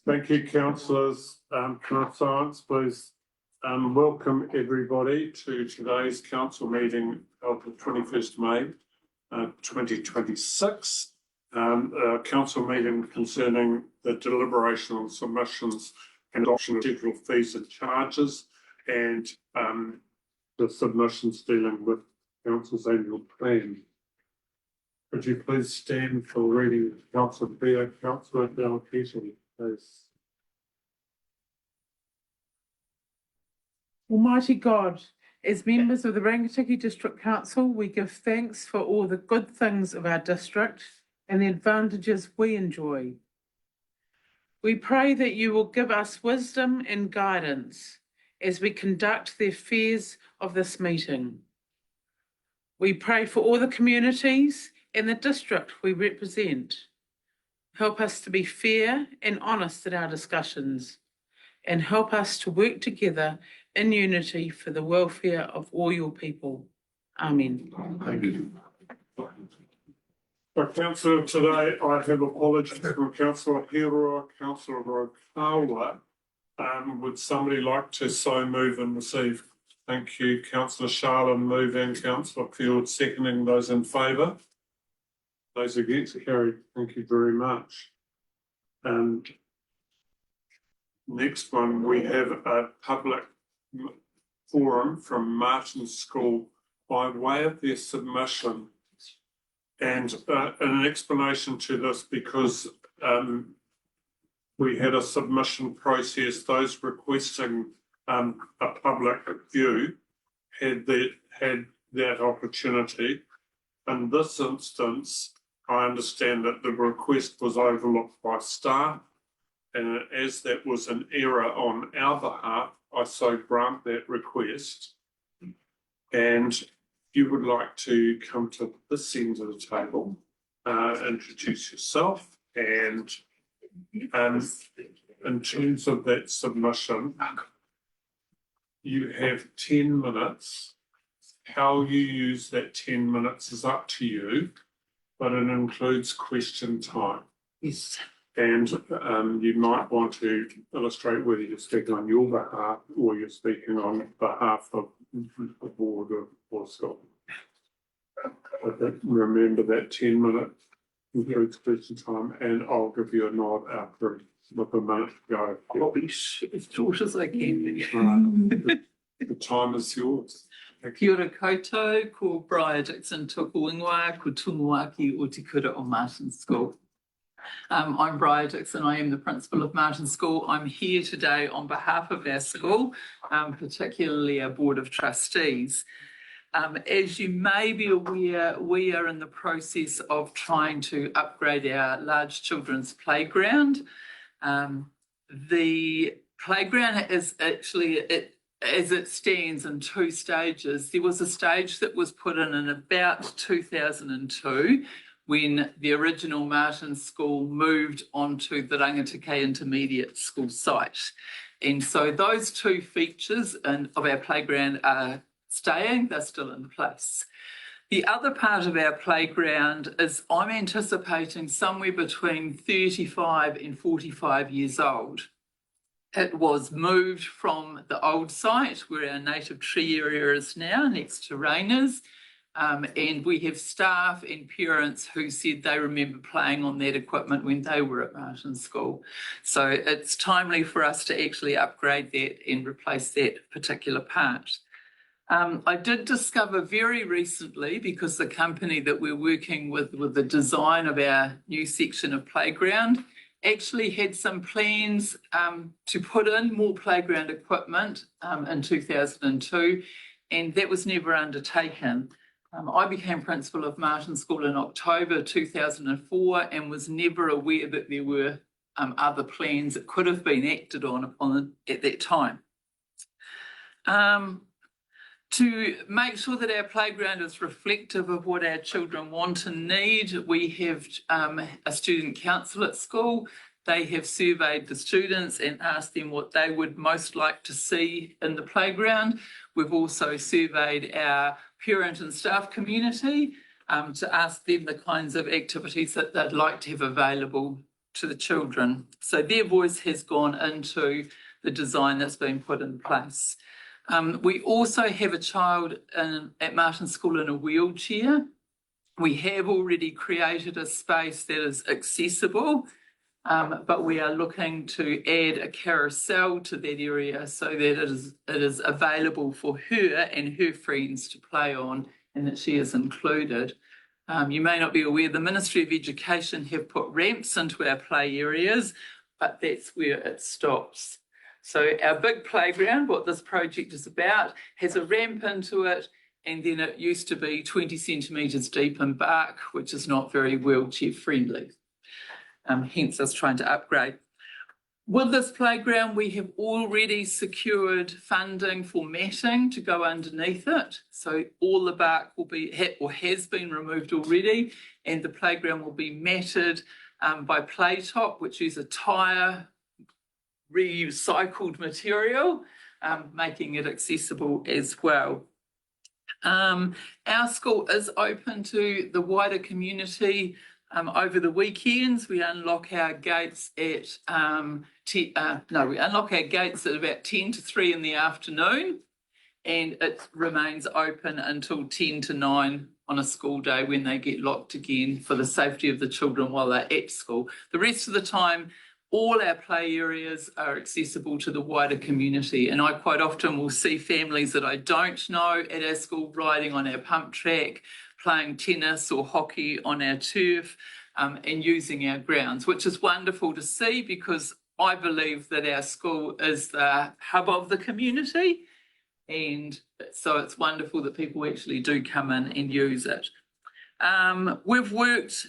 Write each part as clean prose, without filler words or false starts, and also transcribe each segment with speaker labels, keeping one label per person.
Speaker 1: Thank you, councillors. Can I have silence, please? Welcome everybody to today's council meeting of the 21st May 2026. Council meeting concerning the deliberation on submissions and adoption of schedule fees and charges, and the submissions dealing with council's annual plan. Could you please stand for reading Councillor Beer, Councillor Dalakisi, please.
Speaker 2: Almighty God, as members of the Rangitikei District Council, we give thanks for all the good things of our district and the advantages we enjoy. We pray that you will give us wisdom and guidance as we conduct the affairs of this meeting. We pray for all the communities and the district we represent. Help us to be fair and honest in our discussions, and help us to work together in unity for the welfare of all your people. Amen.
Speaker 1: Thank you. Councillor, today I have apologies from Councillor Hero, Councillor Rokawa. Would somebody like to so move and receive? Thank you. Councillor Sharlin moving, Councillor Field seconding. Those in favour? Those against? Carried. Thank you very much. And next one, we have a public forum from Martin School by way of their submission, and an explanation to this, because we had a submission process. Those requesting a public view had that opportunity. In this instance, I understand that the request was overlooked by staff, and as that was an error on our behalf, I so grant that request. And if you would like to come to this end of the table, introduce yourself, and in terms of that submission, you have 10 minutes. How you use that 10 minutes is up to you, but it includes question time.
Speaker 2: Yes.
Speaker 1: And you might want to illustrate whether you're speaking on your behalf or you're speaking on behalf of the board or Scott. Remember that 10 minutes includes question time, and I'll give you a nod after with a minute to go.
Speaker 3: I'll be as short as I can.
Speaker 1: The time is yours.
Speaker 3: Kia ora koutou, ko Briar Dixon tōku ingoa, ko Tumuaki o Te Kura o Martin School. I'm Briar Dixon. I am the principal of Martin School. I'm here today on behalf of our school, particularly our Board of Trustees. As you may be aware, we are in the process of trying to upgrade our large children's playground. The playground is actually, as it stands, in two stages. There was a stage that was put in about 2002, when the original Martin School moved onto the Rangitikei Intermediate School site. And so those two features of our playground are staying, they're still in place. The other part of our playground is, I'm anticipating, somewhere between 35 and 45 years old. It was moved from the old site where our native tree area is now, next to Rainers. And we have staff and parents who said they remember playing on that equipment when they were at Martin School. So it's timely for us to actually upgrade that and replace that particular part. I did discover very recently, because the company that we're working with the design of our new section of playground actually had some plans to put in more playground equipment in 2002, and that was never undertaken. I became principal of Martin School in October 2004 and was never aware that there were other plans that could have been acted on at that time. To make sure that our playground is reflective of what our children want and need, we have a student council at school. They have surveyed the students and asked them what they would most like to see in the playground. We've also surveyed our parent and staff community to ask them the kinds of activities that they'd like to have available to the children. So their voice has gone into the design that's been put in place. We also have a child at Martin School in a wheelchair. We have already created a space that is accessible, but we are looking to add a carousel to that area so that it is available for her and her friends to play on, and that she is included. You may not be aware, the Ministry of Education have put ramps into our play areas, but that's where it stops. So our big playground, what this project is about, has a ramp into it, and then it used to be 20 centimetres deep in bark, which is not very wheelchair friendly. Hence us trying to upgrade. With this playground, we have already secured funding for matting to go underneath it. So all the bark will be, or has been removed already, and the playground will be matted by Playtop, which is a tyre recycled material, making it accessible as well. Our school is open to the wider community over the weekends. We unlock our gates at we unlock our gates at about 10 to 3 in the afternoon, and it remains open until 10 to 9 on a school day when they get locked again for the safety of the children while they're at school. The rest of the time, all our play areas are accessible to the wider community, and I quite often will see families that I don't know at our school riding on our pump track, playing tennis or hockey on our turf, and using our grounds, which is wonderful to see because I believe that our school is the hub of the community, and so it's wonderful that people actually do come in and use it. We've worked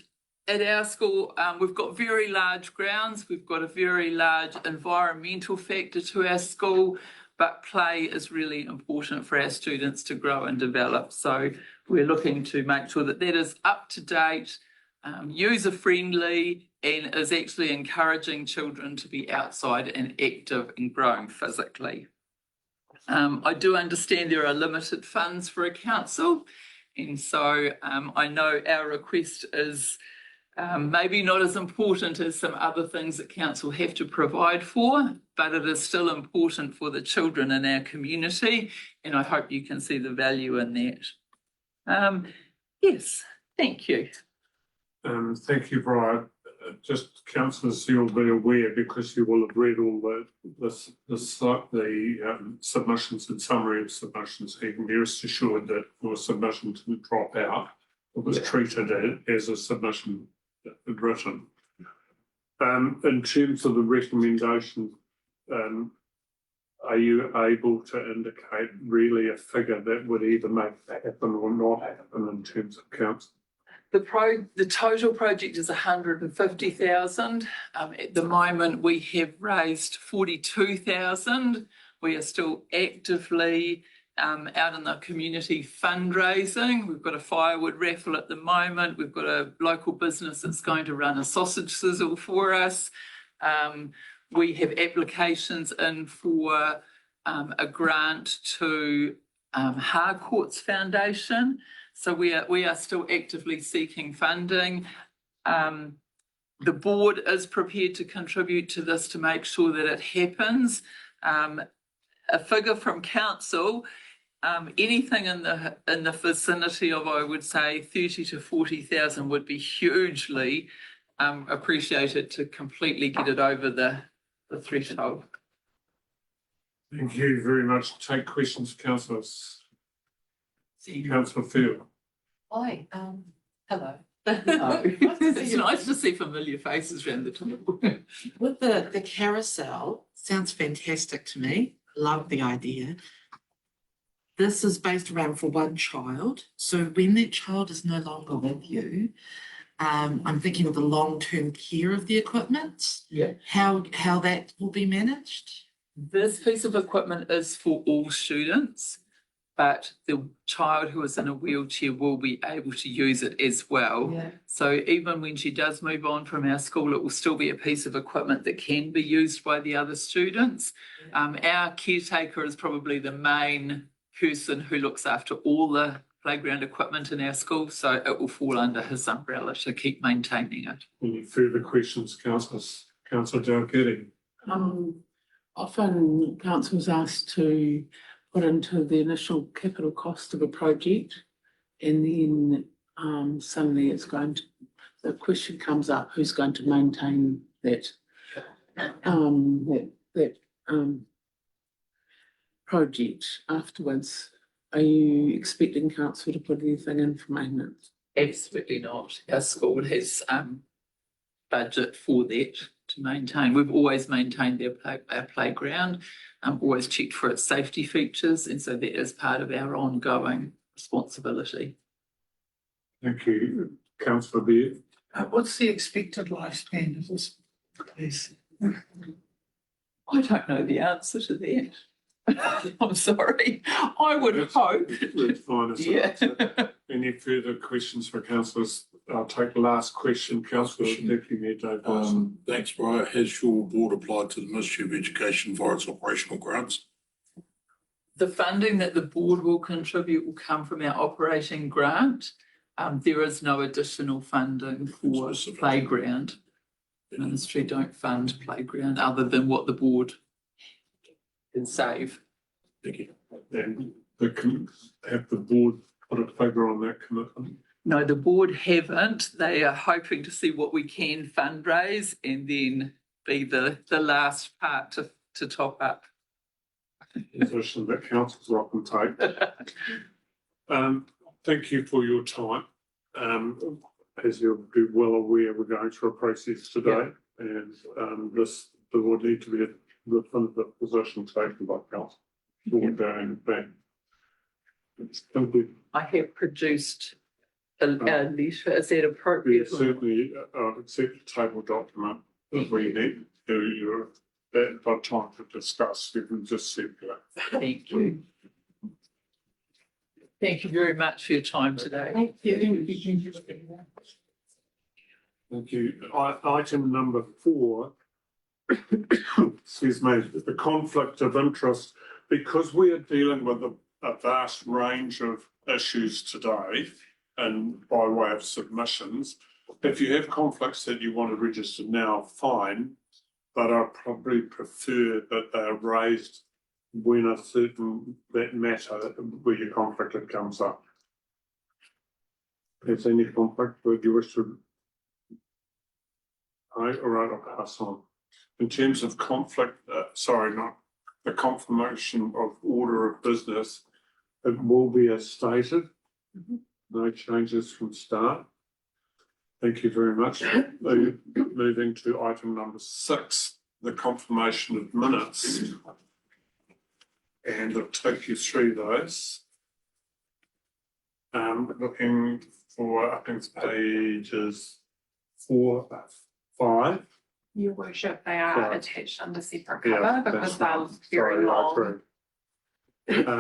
Speaker 3: at our school, we've got very large grounds, we've got a very large environmental factor to our school, but play is really important for our students to grow and develop. So we're looking to make sure that that is up to date, user-friendly, and is actually encouraging children to be outside and active and growing physically. I do understand there are limited funds for a council, and so I know our request is maybe not as important as some other things that council have to provide for, but it is still important for the children in our community, and I hope you can see the value in that. Yes, thank you.
Speaker 1: Thank you, Brian. Just councillors, you'll be aware because you will have read all the submissions and summary of submissions. You can be rest assured that your submission didn't drop out. It was treated as a submission written. In terms of the recommendation, are you able to indicate really a figure that would either make that happen or not happen in terms of council?
Speaker 3: The total project is 150,000. At the moment, we have raised 42,000. We are still actively out in the community fundraising. We've got a firewood raffle at the moment. We've got a local business that's going to run a sausage sizzle for us. We have applications in for a grant to Harcourts Foundation. So we are still actively seeking funding. The board is prepared to contribute to this to make sure that it happens. A figure from council, anything in the vicinity of, I would say, 30 to 40,000 would be hugely appreciated to completely get it over the threshold.
Speaker 1: Thank you very much. Take questions, councillors. Councillor Field.
Speaker 4: Hi, hello.
Speaker 3: It's nice to see familiar faces around the table.
Speaker 4: With the carousel, sounds fantastic to me. Love the idea. This is based around for one child. So when that child is no longer with you, I'm thinking of the long-term care of the equipment.
Speaker 3: Yeah.
Speaker 4: How that will be managed?
Speaker 3: This piece of equipment is for all students, but the child who is in a wheelchair will be able to use it as well.
Speaker 4: Yeah.
Speaker 3: So even when she does move on from our school, it will still be a piece of equipment that can be used by the other students. Our caretaker is probably the main person who looks after all the playground equipment in our schools, so it will fall under his umbrella to keep maintaining it.
Speaker 1: Any further questions, councillors? Councillor Dalgety.
Speaker 2: Often council's asked to put into the initial capital cost of a project, and then suddenly the question comes up, who's going to maintain that project afterwards? Are you expecting council to put anything in for maintenance?
Speaker 3: Absolutely not. Our school has budget for that to maintain. We've always maintained our playground, always checked for its safety features, and so that is part of our ongoing responsibility.
Speaker 1: Thank you. Councillor Beard.
Speaker 5: What's the expected lifespan of this place?
Speaker 3: I don't know the answer to that. I'm sorry. I would hope.
Speaker 1: Let's find us an
Speaker 3: Yeah.
Speaker 1: answer. Any further questions for councillors? I'll take the last question. Councillor Deputy Mayor Dave Wilson.
Speaker 6: Thanks, Brian. Has your board applied to the Ministry of Education for its operational grants?
Speaker 3: The funding that the board will contribute will come from our operating grant. There is no additional funding for playground. The ministry don't fund playground other than what the board can save.
Speaker 6: Thank you.
Speaker 1: And have the board put a figure on that commitment?
Speaker 3: No, the board haven't. They are hoping to see what we can fundraise and then be the last part to top up.
Speaker 1: Position that councils often take. Thank you for your time. As you'll be well aware, we're going through a process today, and there will need to be a definitive position taken by council. Thank you.
Speaker 3: I have produced a letter. Is that appropriate?
Speaker 1: Yeah, certainly, accept the table document that we need. You're at the time to discuss. You can just circulate.
Speaker 3: Thank you. Thank you very much for your time today.
Speaker 2: Thank you.
Speaker 1: Thank you. Item number 4, excuse me, the conflict of interest. Because we are dealing with a vast range of issues today and by way of submissions, if you have conflicts that you want to register now, fine, but I probably prefer that they are raised when that matter where your conflict comes up. Is there any conflict that you wish to? All right, I'll pass on. In terms of conflict, not the confirmation of order of business, it will be as stated. No changes from start. Thank you very much. Moving to item number 6, the confirmation of minutes. And I'll take you through those. Looking for, I think it's pages 4, 5.
Speaker 7: Your worship, they are
Speaker 1: Sorry.
Speaker 7: attached under separate
Speaker 1: Yeah,
Speaker 7: cover
Speaker 1: that's
Speaker 7: because they're
Speaker 1: fine.
Speaker 7: very
Speaker 1: Sorry, I
Speaker 7: long.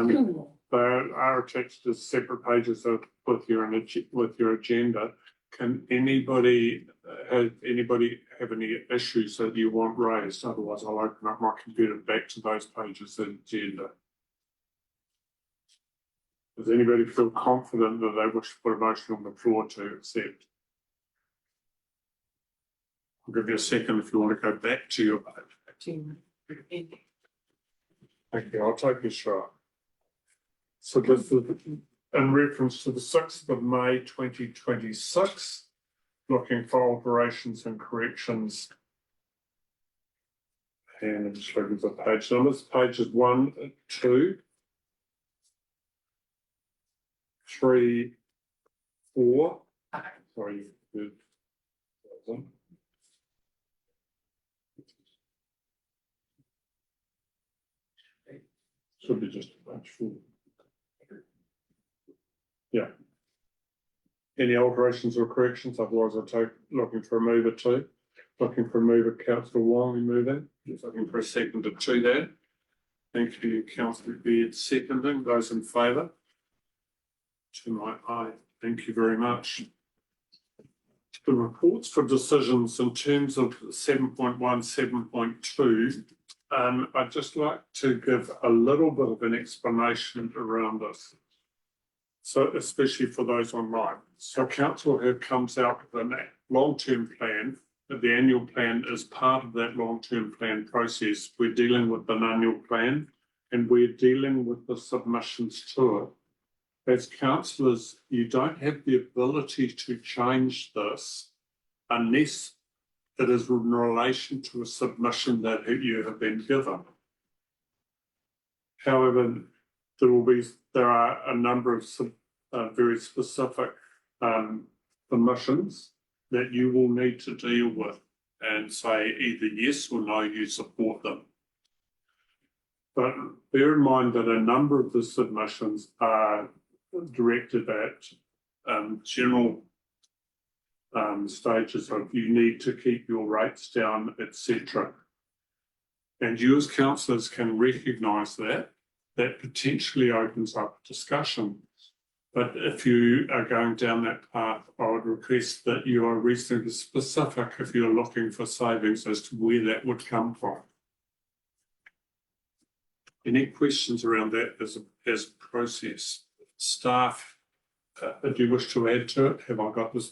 Speaker 1: agree. They are attached as separate pages with your agenda. Can anybody have any issues that you want raised? Otherwise, I'll open up my computer back to those pages of the agenda. Does anybody feel confident that they wish to put a motion on the floor to accept? I'll give you a second if you want to go back to your page. Thank you. I'll take you through it. So this is in reference to the 6th of May 2026, looking for alterations and corrections. And I'm just looking for page numbers. Pages 1, 2, 3, 4. Sorry, good. Should be just page 4. Yeah. Any alterations or corrections? Otherwise, I'll take looking for a mover 2. Looking for a mover, Councillor Wong, we move in. Just looking for a seconder to that. Thank you, Councillor Beard, seconding. Those in favour? To my eye. Thank you very much. The reports for decisions in terms of 7.1, 7.2. I'd just like to give a little bit of an explanation around this. So especially for those online. So council comes out with a long-term plan, but the annual plan is part of that long-term plan process. We're dealing with an annual plan and we're dealing with the submissions to it. As councillors, you don't have the ability to change this unless it is in relation to a submission that you have been given. However, there are a number of very specific permissions that you will need to deal with and say either yes or no, you support them. But bear in mind that a number of the submissions are directed at general stages of you need to keep your rates down, etc. And you as councillors can recognise that potentially opens up discussion. But if you are going down that path, I would request that you are reasonably specific if you're looking for savings as to where that would come from. Any questions around that as a process? Staff, do you wish to add to it? Have I got the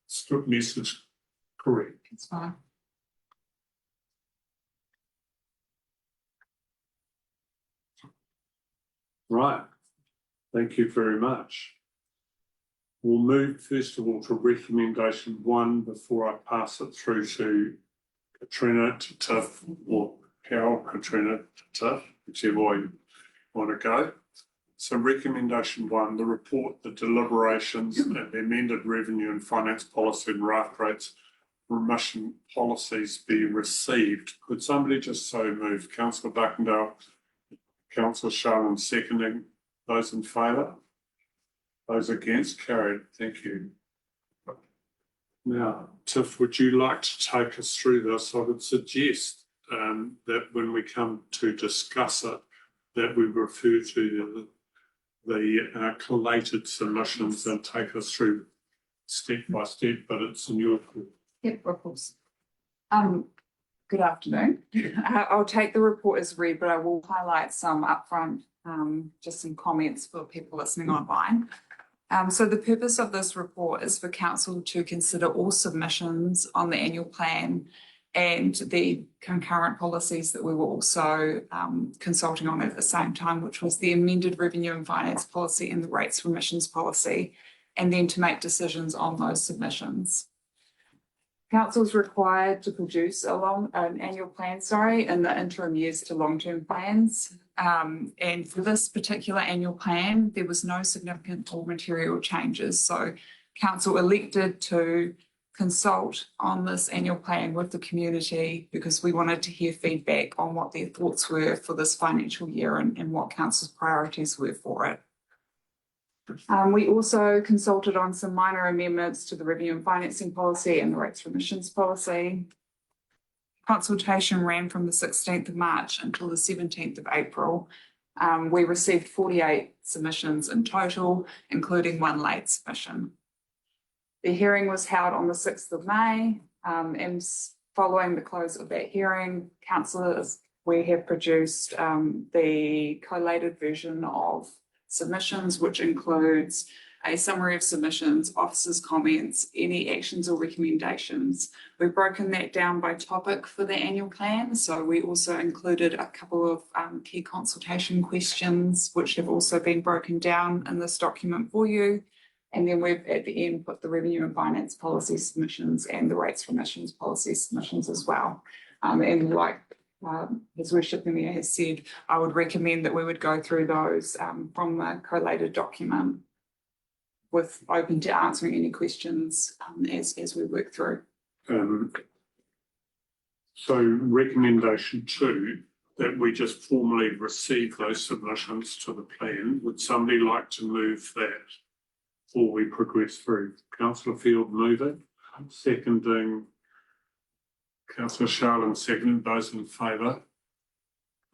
Speaker 1: script message correct?
Speaker 4: It's fine.
Speaker 1: Right. Thank you very much. We'll move first of all to recommendation 1 before I pass it through to Katrina to Tiff, or Carol, Katrina to Tiff, whichever way you want to go. So recommendation 1, the report, the deliberations and the amended revenue and finance policy and raft rates remission policies be received. Could somebody just so move? Councillor Duckendale, Councillor Sharman seconding. Those in favour? Those against? Carried. Thank you. Now, Tiff, would you like to take us through this? I would suggest that when we come to discuss it, that we refer to the collated submissions and take us through step by step, but it's in your court.
Speaker 7: Yep, of course. Good afternoon. I'll take the report as read, but I will highlight some upfront, just some comments for people listening online. So the purpose of this report is for council to consider all submissions on the annual plan and the concurrent policies that we were also consulting on at the same time, which was the amended revenue and finance policy and the rates remissions policy, and then to make decisions on those submissions. Council is required to produce an annual plan, in the interim years to long-term plans. And for this particular annual plan, there was no significant or material changes. So council elected to consult on this annual plan with the community because we wanted to hear feedback on what their thoughts were for this financial year and what council's priorities were for it. We also consulted on some minor amendments to the revenue and financing policy and the rates remissions policy. Consultation ran from the 16th of March until the 17th of April. We received 48 submissions in total, including 1 late submission. The hearing was held on the 6th of May, and following the close of that hearing, councillors, we have produced the collated version of submissions, which includes a summary of submissions, officers' comments, any actions or recommendations. We've broken that down by topic for the annual plan. So we also included a couple of key consultation questions, which have also been broken down in this document for you. And then we've at the end put the revenue and finance policy submissions and the rates remissions policy submissions as well. And like His Worship the Mayor has said, I would recommend that we would go through those from the collated document with open to answering any questions as we work through.
Speaker 1: So recommendation 2, that we just formally receive those submissions to the plan. Would somebody like to move that before we progress through? Councillor Field moving, seconding. Councillor Sharland seconding. Those in favour?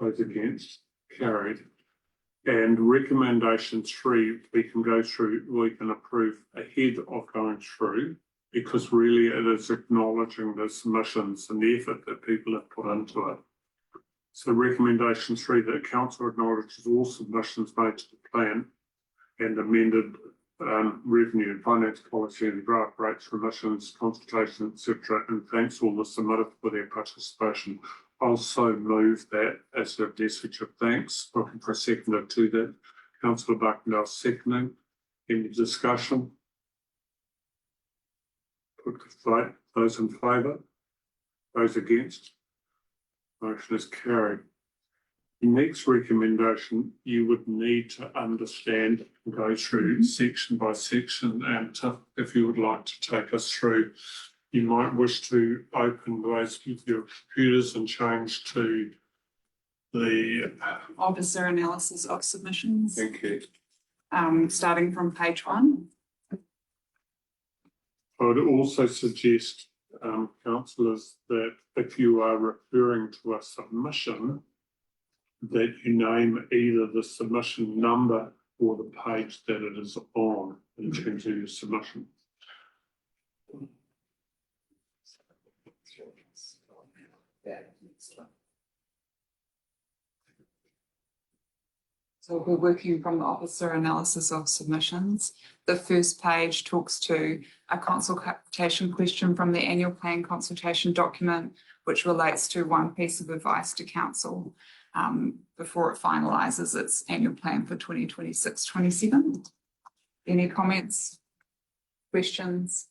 Speaker 1: Those against? Carried. And recommendation 3, we can approve ahead of going through, because really it is acknowledging the submissions and the effort that people have put into it. So recommendation 3, that council acknowledges all submissions made to the plan and amended revenue and finance policy and draft rates, remissions, consultation, etc. And thanks all the submitted for their participation. Also move that as a message of thanks. Looking for a seconder to that. Councillor Bucknell seconding. Any discussion? Put to vote. Those in favour? Those against? Motion is carried. The next recommendation, you would need to understand and go through section by section, and if you would like to take us through, you might wish to open those with your computers and change to the,
Speaker 7: Officer analysis of submissions,
Speaker 1: thank you.
Speaker 7: starting from page 1.
Speaker 1: I would also suggest, councillors, that if you are referring to a submission, that you name either the submission number or the page that it is on in terms of your submission.
Speaker 7: So we're working from the officer analysis of submissions. The first page talks to a consultation question from the annual plan consultation document, which relates to one piece of advice to council before it finalises its annual plan for 2026-27. Any comments, questions?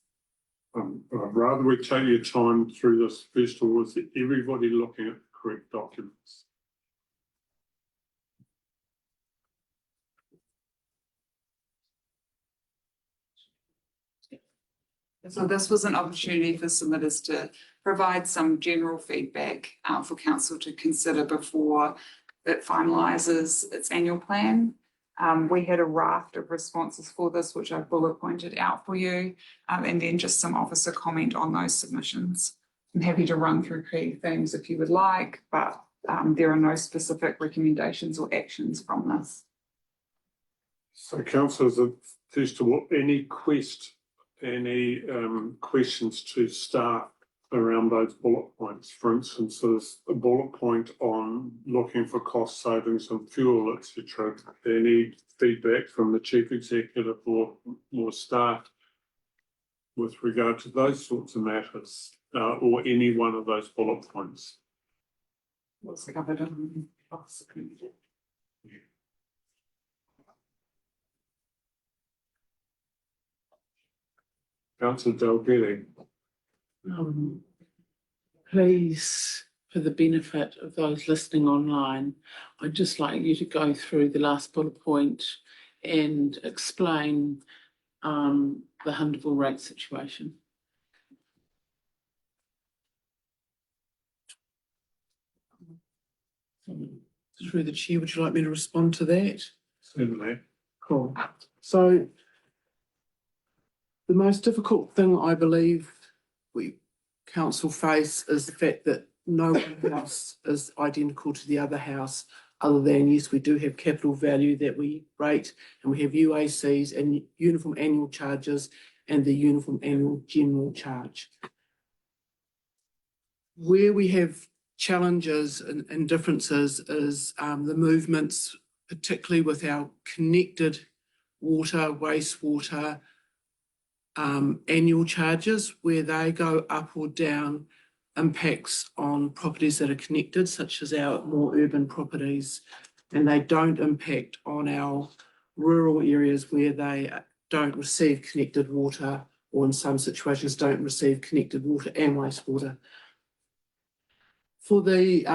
Speaker 1: I'd rather we take your time through this. First of all, is everybody looking at the correct documents?
Speaker 7: So this was an opportunity for submitters to provide some general feedback for council to consider before it finalises its annual plan. We had a raft of responses for this, which I've bullet pointed out for you, and then just some officer comment on those submissions. I'm happy to run through key themes if you would like, but there are no specific recommendations or actions from this.
Speaker 1: So councillors, first of all, any questions to staff around those bullet points? For instance, there's a bullet point on looking for cost savings on fuel, etc. Any feedback from the chief executive or staff with regard to those sorts of matters, or any one of those bullet points?
Speaker 7: What's covered in
Speaker 1: Councillor Dalgety.
Speaker 2: Please, for the benefit of those listening online, I'd just like you to go through the last bullet point and explain the Hunterville rate situation.
Speaker 5: Through the chair, would you like me to respond to that?
Speaker 1: Certainly.
Speaker 5: Cool. So the most difficult thing I believe we council face is the fact that no one house is identical to the other house, other than, yes, we do have capital value that we rate, and we have UACs and uniform annual charges and the uniform annual general charge. Where we have challenges and differences is the movements, particularly with our connected water, wastewater, annual charges, where they go up or down, impacts on properties that are connected, such as our more urban properties, and they don't impact on our rural areas where they don't receive connected water, or in some situations don't receive connected water and wastewater. For the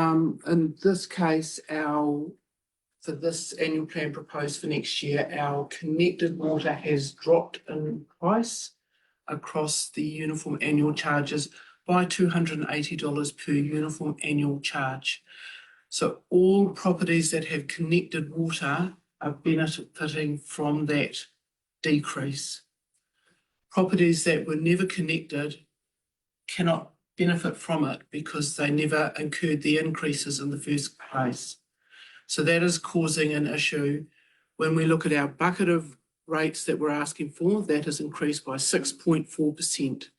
Speaker 5: in this case, for this annual plan proposed for next year, our connected water has dropped in price across the uniform annual charges by $280 per uniform annual charge. So all properties that have connected water are benefiting from that decrease. Properties that were never connected cannot benefit from it because they never incurred the increases in the first place. So that is causing an issue. When we look at our bucket of rates that we're asking for, that has increased by 6.4%.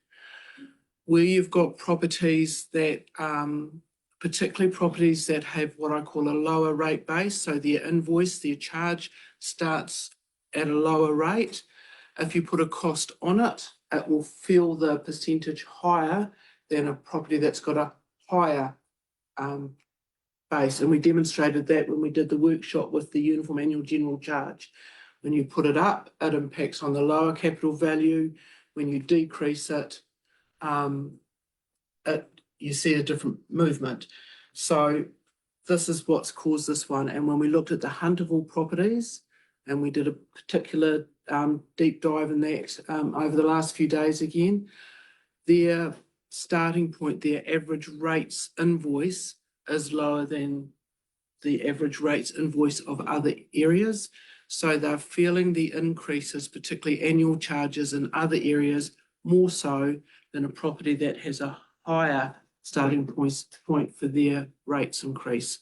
Speaker 5: Where you've got properties that, particularly properties that have what I call a lower rate base, so their invoice, their charge starts at a lower rate. If you put a cost on it, it will feel the percentage higher than a property that's got a higher base. And we demonstrated that when we did the workshop with the Uniform Annual General Charge. When you put it up, it impacts on the lower capital value. When you decrease it, you see a different movement. So this is what's caused this one. And when we looked at the Hunterville properties, and we did a particular deep dive in that over the last few days again, their starting point, their average rates invoice is lower than the average rates invoice of other areas. So they're feeling the increases, particularly annual charges in other areas, more so than a property that has a higher starting point for their rates increase.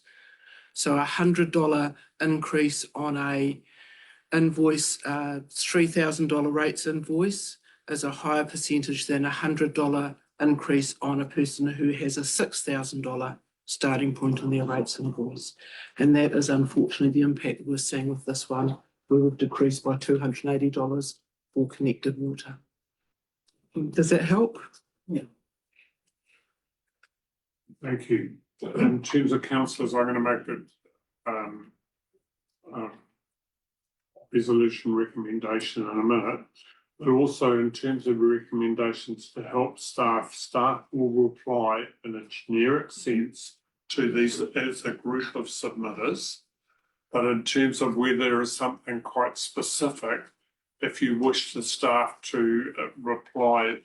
Speaker 5: So $100 increase on a invoice, $3,000 rates invoice is a higher percentage than $100 increase on a person who has a $6,000 starting point on their rates invoice. And that is unfortunately the impact we're seeing with this one, where we've decreased by $280 for connected water. Does that help? Yeah.
Speaker 1: Thank you. In terms of councillors, I'm going to make a resolution recommendation in a minute, but also in terms of recommendations to help staff will reply in a generic sense to these as a group of submitters. But in terms of where there is something quite specific, if you wish the staff to reply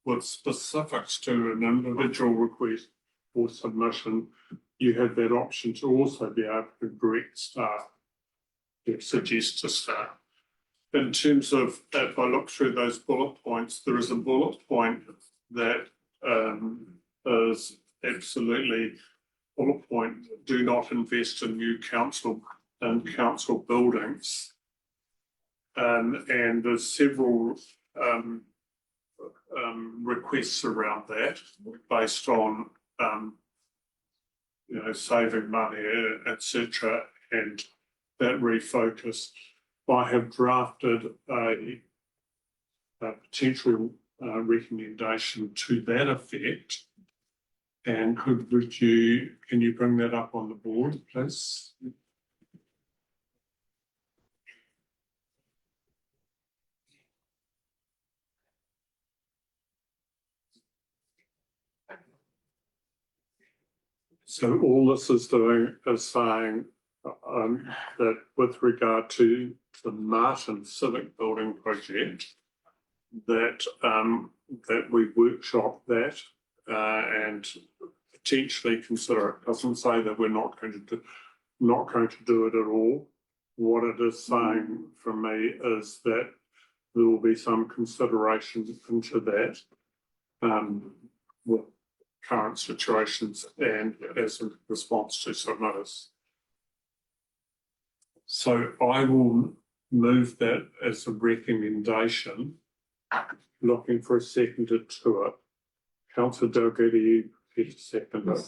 Speaker 1: with specifics to an individual request or submission, you have that option to also be able to direct staff, to suggest to staff. In terms of, if I look through those bullet points, there is a bullet point that is absolutely bullet point, do not invest in new council buildings. And there's several requests around that based on saving money, etc. And that refocus. I have drafted a potential recommendation to that effect. And can you bring that up on the board, please? So all this is doing is saying that with regard to the Martin Civic Building project, that that we workshop that and potentially consider it. Doesn't say that we're not going to do it at all. What it is saying for me is that there will be some consideration into that with current situations and as a response to submitters. So I will move that as a recommendation, looking for a seconder to it. Councillor Dalgety, you get a seconder.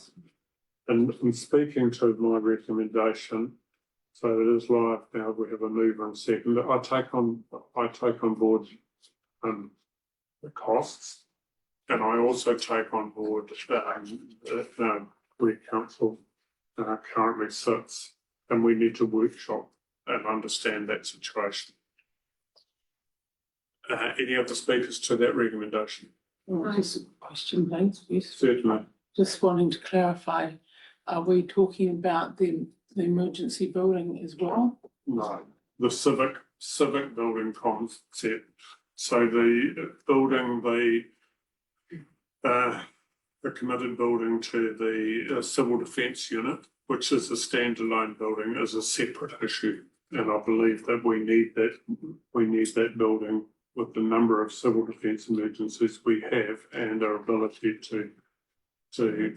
Speaker 1: And in speaking to my recommendation, so it is live now, we have a mover and seconder. I take on board the costs, and I also take on board where council currently sits, and we need to workshop and understand that situation. Any other speakers to that recommendation?
Speaker 2: Just a question, thanks, yes.
Speaker 1: Certainly.
Speaker 2: Just wanting to clarify, are we talking about the emergency building as well?
Speaker 1: No, the civic building concept. So the building, the committed building to the civil defence unit, which is a standalone building, is a separate issue. And I believe that we need that building with the number of civil defence emergencies we have and our ability to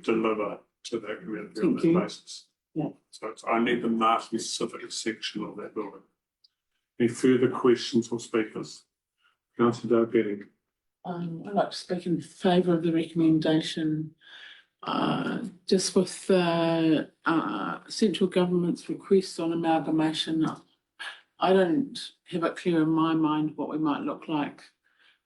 Speaker 1: deliver to that community on that basis.
Speaker 2: Yeah.
Speaker 1: So I need the Martin Civic section of that building. Any further questions or speakers? Councillor Dalgety.
Speaker 2: I'd like to speak in favour of the recommendation. Just with the central government's request on amalgamation, I don't have it clear in my mind what we might look like.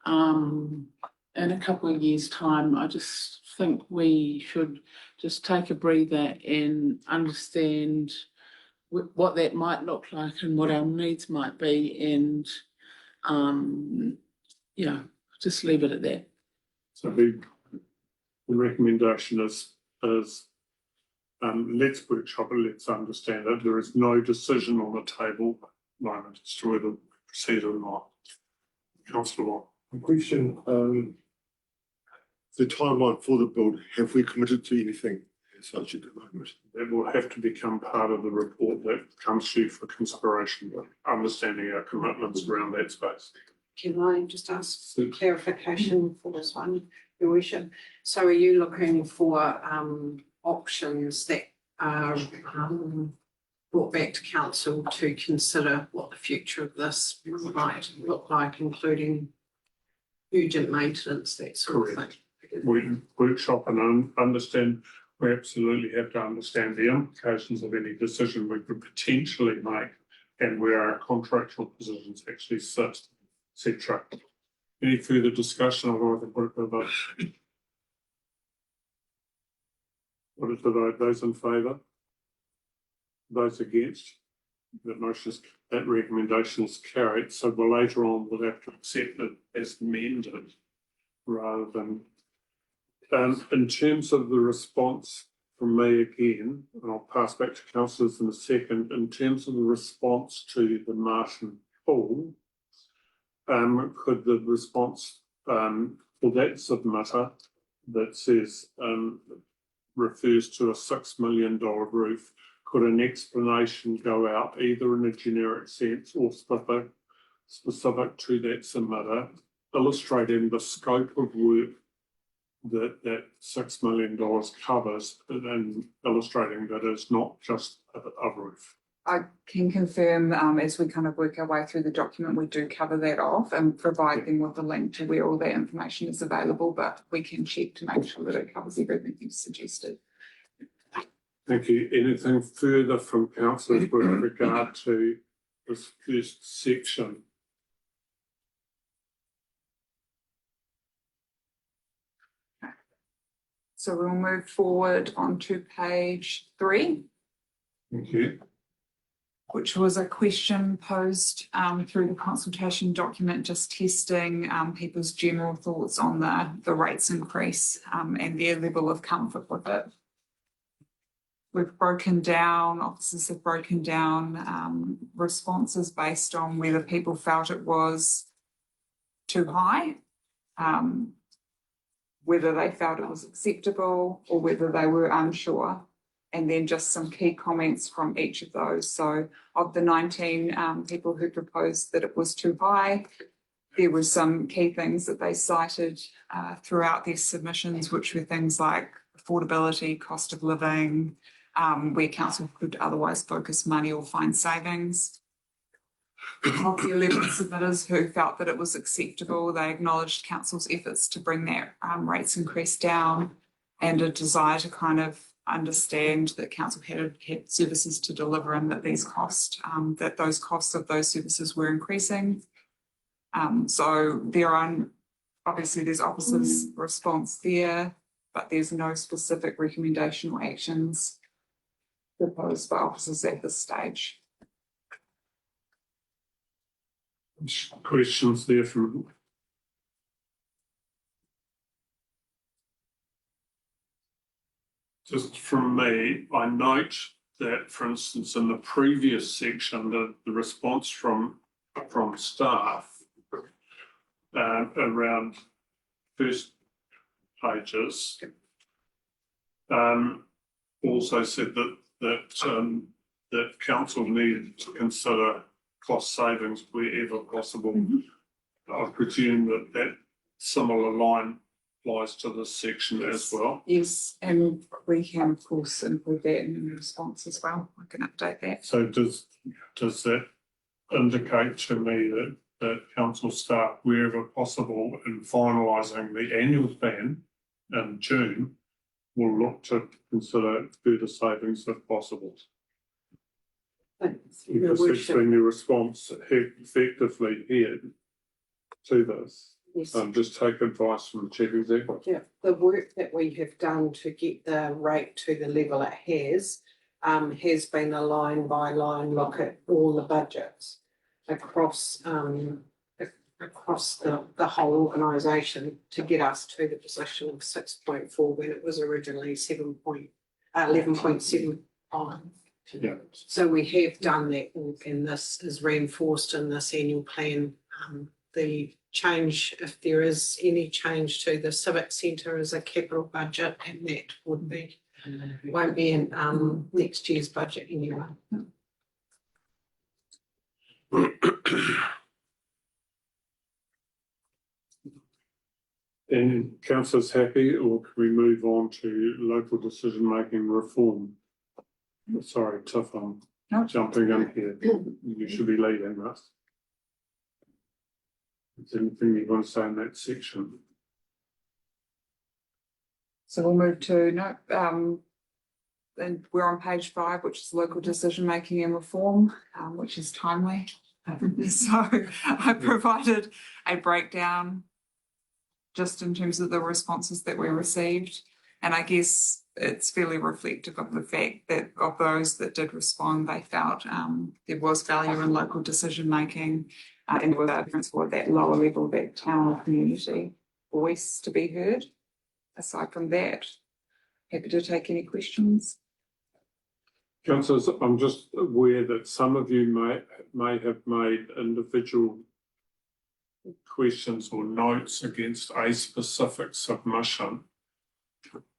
Speaker 2: In a couple of years' time, I just think we should just take a breather and understand what that might look like and what our needs might be, and just leave it at that.
Speaker 1: So the recommendation is let's workshop it, let's understand it. There is no decision on the table at the moment as to whether we proceed or not. Councillor Watt.
Speaker 8: A question, the timeline for the build, have we committed to anything as such at the moment?
Speaker 1: That will have to become part of the report that comes to you for consideration, understanding our commitments around that space.
Speaker 9: Can I just ask some clarification for this one, Your Worship? So are you looking for options that are brought back to council to consider what the future of this might look like, including urgent maintenance, that sort of thing?
Speaker 1: We workshop and understand, we absolutely have to understand the implications of any decision we could potentially make and where our contractual positions actually sit, etc. Any further discussion? Otherwise, I'll put it to the vote. Put it to the vote. Those in favour? Those against? That recommendation is carried. So later on we'll have to accept it as amended rather than. In terms of the response from me again, and I'll pass back to councillors in a second, in terms of the response to the Martin Pool, could the response for that submitter that says refers to a $6 million roof, could an explanation go out either in a generic sense or specific to that submitter, illustrating the scope of work that $6 million covers and illustrating that it's not just a roof?
Speaker 7: I can confirm, as we kind of work our way through the document, we do cover that off and provide them with a link to where all that information is available, but we can check to make sure that it covers everything you've suggested.
Speaker 1: Thank you. Anything further from councillors with regard to this first section?
Speaker 7: So we'll move forward onto page 3.
Speaker 1: Thank you.
Speaker 7: Which was a question posed through the consultation document, just testing people's general thoughts on the rates increase and their level of comfort with it. We've broken down, officers have broken down responses based on whether people felt it was too high, whether they felt it was acceptable or whether they were unsure. And then just some key comments from each of those. So of the 19 people who proposed that it was too high, there were some key things that they cited throughout their submissions, which were things like affordability, cost of living, where council could otherwise focus money or find savings. Of the 11 submitters who felt that it was acceptable, they acknowledged council's efforts to bring that rates increase down and a desire to kind of understand that council had services to deliver and that these costs, that those costs of those services were increasing. So obviously there's officers' response there, but there's no specific recommendation or actions proposed by officers at this stage.
Speaker 1: Questions there from just from me, I note that, for instance, in the previous section, the response from staff around first pages also said that council needed to consider cost savings wherever possible. I presume that similar line applies to this section as well.
Speaker 7: Yes, and we can of course include that in the response as well. I can update that.
Speaker 1: So does that indicate to me that council staff, wherever possible, in finalising the annual plan in June, will look to consider further savings if possible?
Speaker 9: Thanks, Your
Speaker 1: Because it's
Speaker 9: Worship.
Speaker 1: been the response effectively here to this.
Speaker 9: Yes.
Speaker 1: Just take advice from the chief executive.
Speaker 9: Yeah, the work that we have done to get the rate to the level it has been a line by line look at all the budgets across the whole organisation to get us to the position of 6.4 when it was originally 11.75.
Speaker 1: Yeah.
Speaker 9: So we have done that, and this is reinforced in this annual plan. The change, if there is any change to the civic centre as a capital budget, and that won't be in next year's budget anyway.
Speaker 1: And councillors happy, or can we move on to local decision making reform? Sorry, Tiff, I'm
Speaker 7: No.
Speaker 1: jumping in here. You should be leading this. Is there anything you want to say in that section?
Speaker 7: So we'll move to, then we're on page 5, which is local decision making and reform, which is timely. So I provided a breakdown just in terms of the responses that we received. And I guess it's fairly reflective of the fact that of those that did respond, they felt there was value in local decision making and there was a difference for that lower level, that town or community voice to be heard. Aside from that, happy to take any questions.
Speaker 1: Councillors, I'm just aware that some of you may have made individual questions or notes against a specific submission.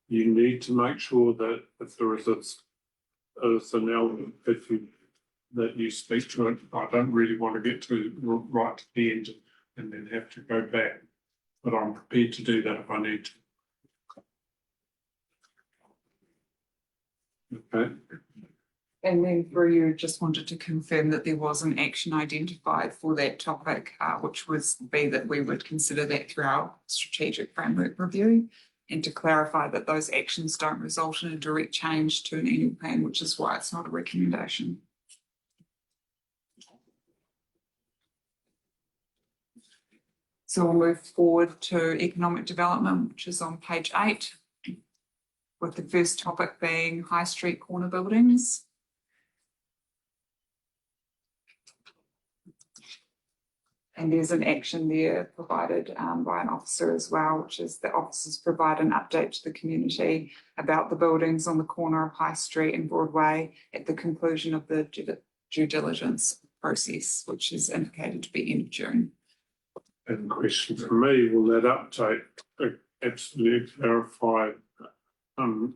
Speaker 1: You need to make sure that if there is an element that you speak to it. I don't really want to get to right to the end and then have to go back, but I'm prepared to do that if I need to. Okay.
Speaker 7: And then for you, just wanted to confirm that there was an action identified for that topic, which was be that we would consider that through our strategic framework review, and to clarify that those actions don't result in a direct change to an annual plan, which is why it's not a recommendation. So we'll move forward to economic development, which is on page 8, with the first topic being high street corner buildings. And there's an action there provided by an officer as well, which is the officers provide an update to the community about the buildings on the corner of High Street and Broadway at the conclusion of the due diligence process, which is indicated to be end of June.
Speaker 1: And question for me, will that update absolutely clarify an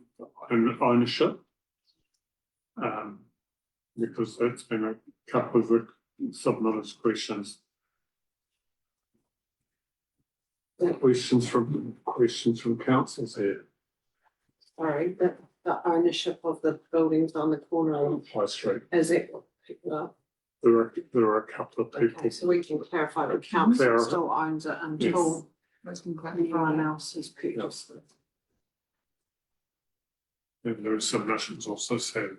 Speaker 1: ownership? Because that's been a couple of the submitters questions. Questions from councils here.
Speaker 9: Sorry, the ownership of the buildings on the corner of
Speaker 1: High Street.
Speaker 9: is it what people are?
Speaker 1: There are a couple of people.
Speaker 9: Okay, so we can clarify the council still owns it until anyone else has purchased it.
Speaker 1: And those submissions also said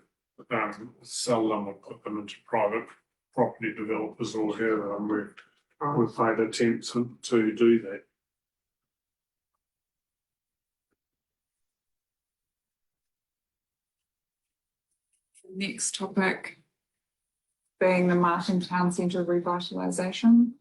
Speaker 1: sell them or put them into private property developers or whoever, and we've made attempts to do that.
Speaker 7: Next topic being the Martin Town Centre revitalisation.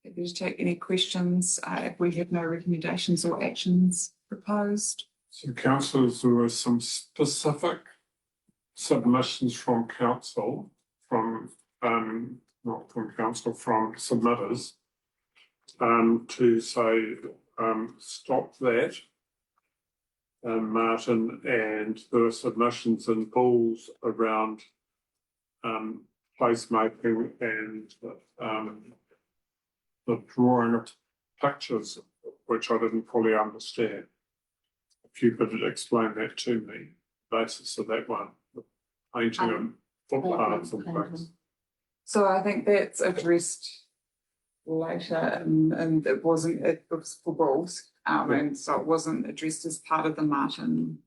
Speaker 7: If you take any questions, if we have no recommendations or actions proposed.
Speaker 1: So councillors, there were some specific submissions from council, not from council, from submitters, to say stop that. Martin, and there are submissions and balls around placemaking and the drawing of pictures, which I didn't fully understand. If you could explain that to me, the basis of that one, the painting of footpaths and things.
Speaker 7: So I think that's addressed later, and it was for balls. And so it wasn't addressed as part of the Martin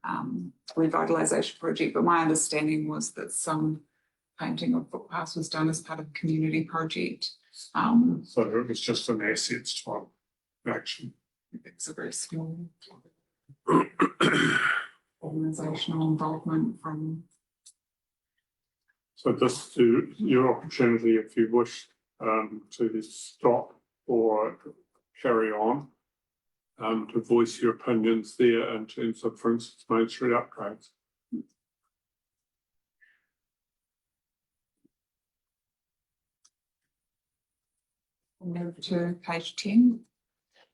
Speaker 7: revitalisation project, but my understanding was that some painting of footpaths was done as part of a community project.
Speaker 1: So it was just an assets type action.
Speaker 7: It's a very small organisational involvement from.
Speaker 1: So this is your opportunity if you wish to stop or carry on, to voice your opinions there in terms of, for instance, Main Street upgrades.
Speaker 7: We'll move to page 10,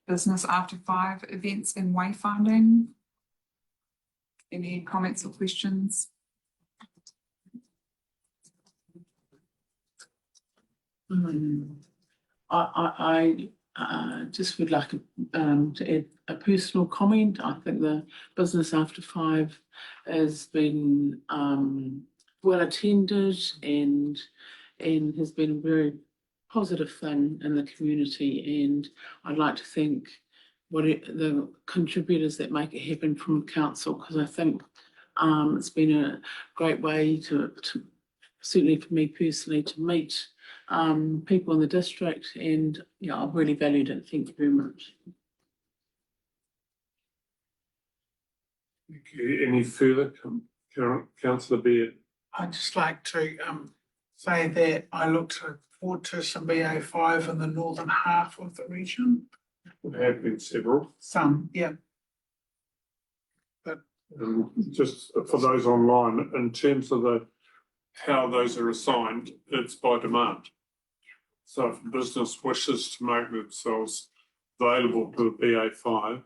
Speaker 7: business after 5 events and wayfinding. Any comments or questions?
Speaker 2: I just would like to add a personal comment. I think the business after 5 has been well attended and has been a very positive thing in the community. And I'd like to thank the contributors that make it happen from council, because I think it's been a great way to certainly for me personally to meet people in the district, and yeah, I've really valued it. Thank you very much.
Speaker 1: Thank you. Any further, Councillor Baird?
Speaker 5: I'd just like to say that I look forward to some BA5 in the northern half of the region.
Speaker 1: There have been several.
Speaker 5: Some, yeah.
Speaker 1: Just for those online, in terms of how those are assigned, it's by demand. So if a business wishes to make themselves available to the BA5,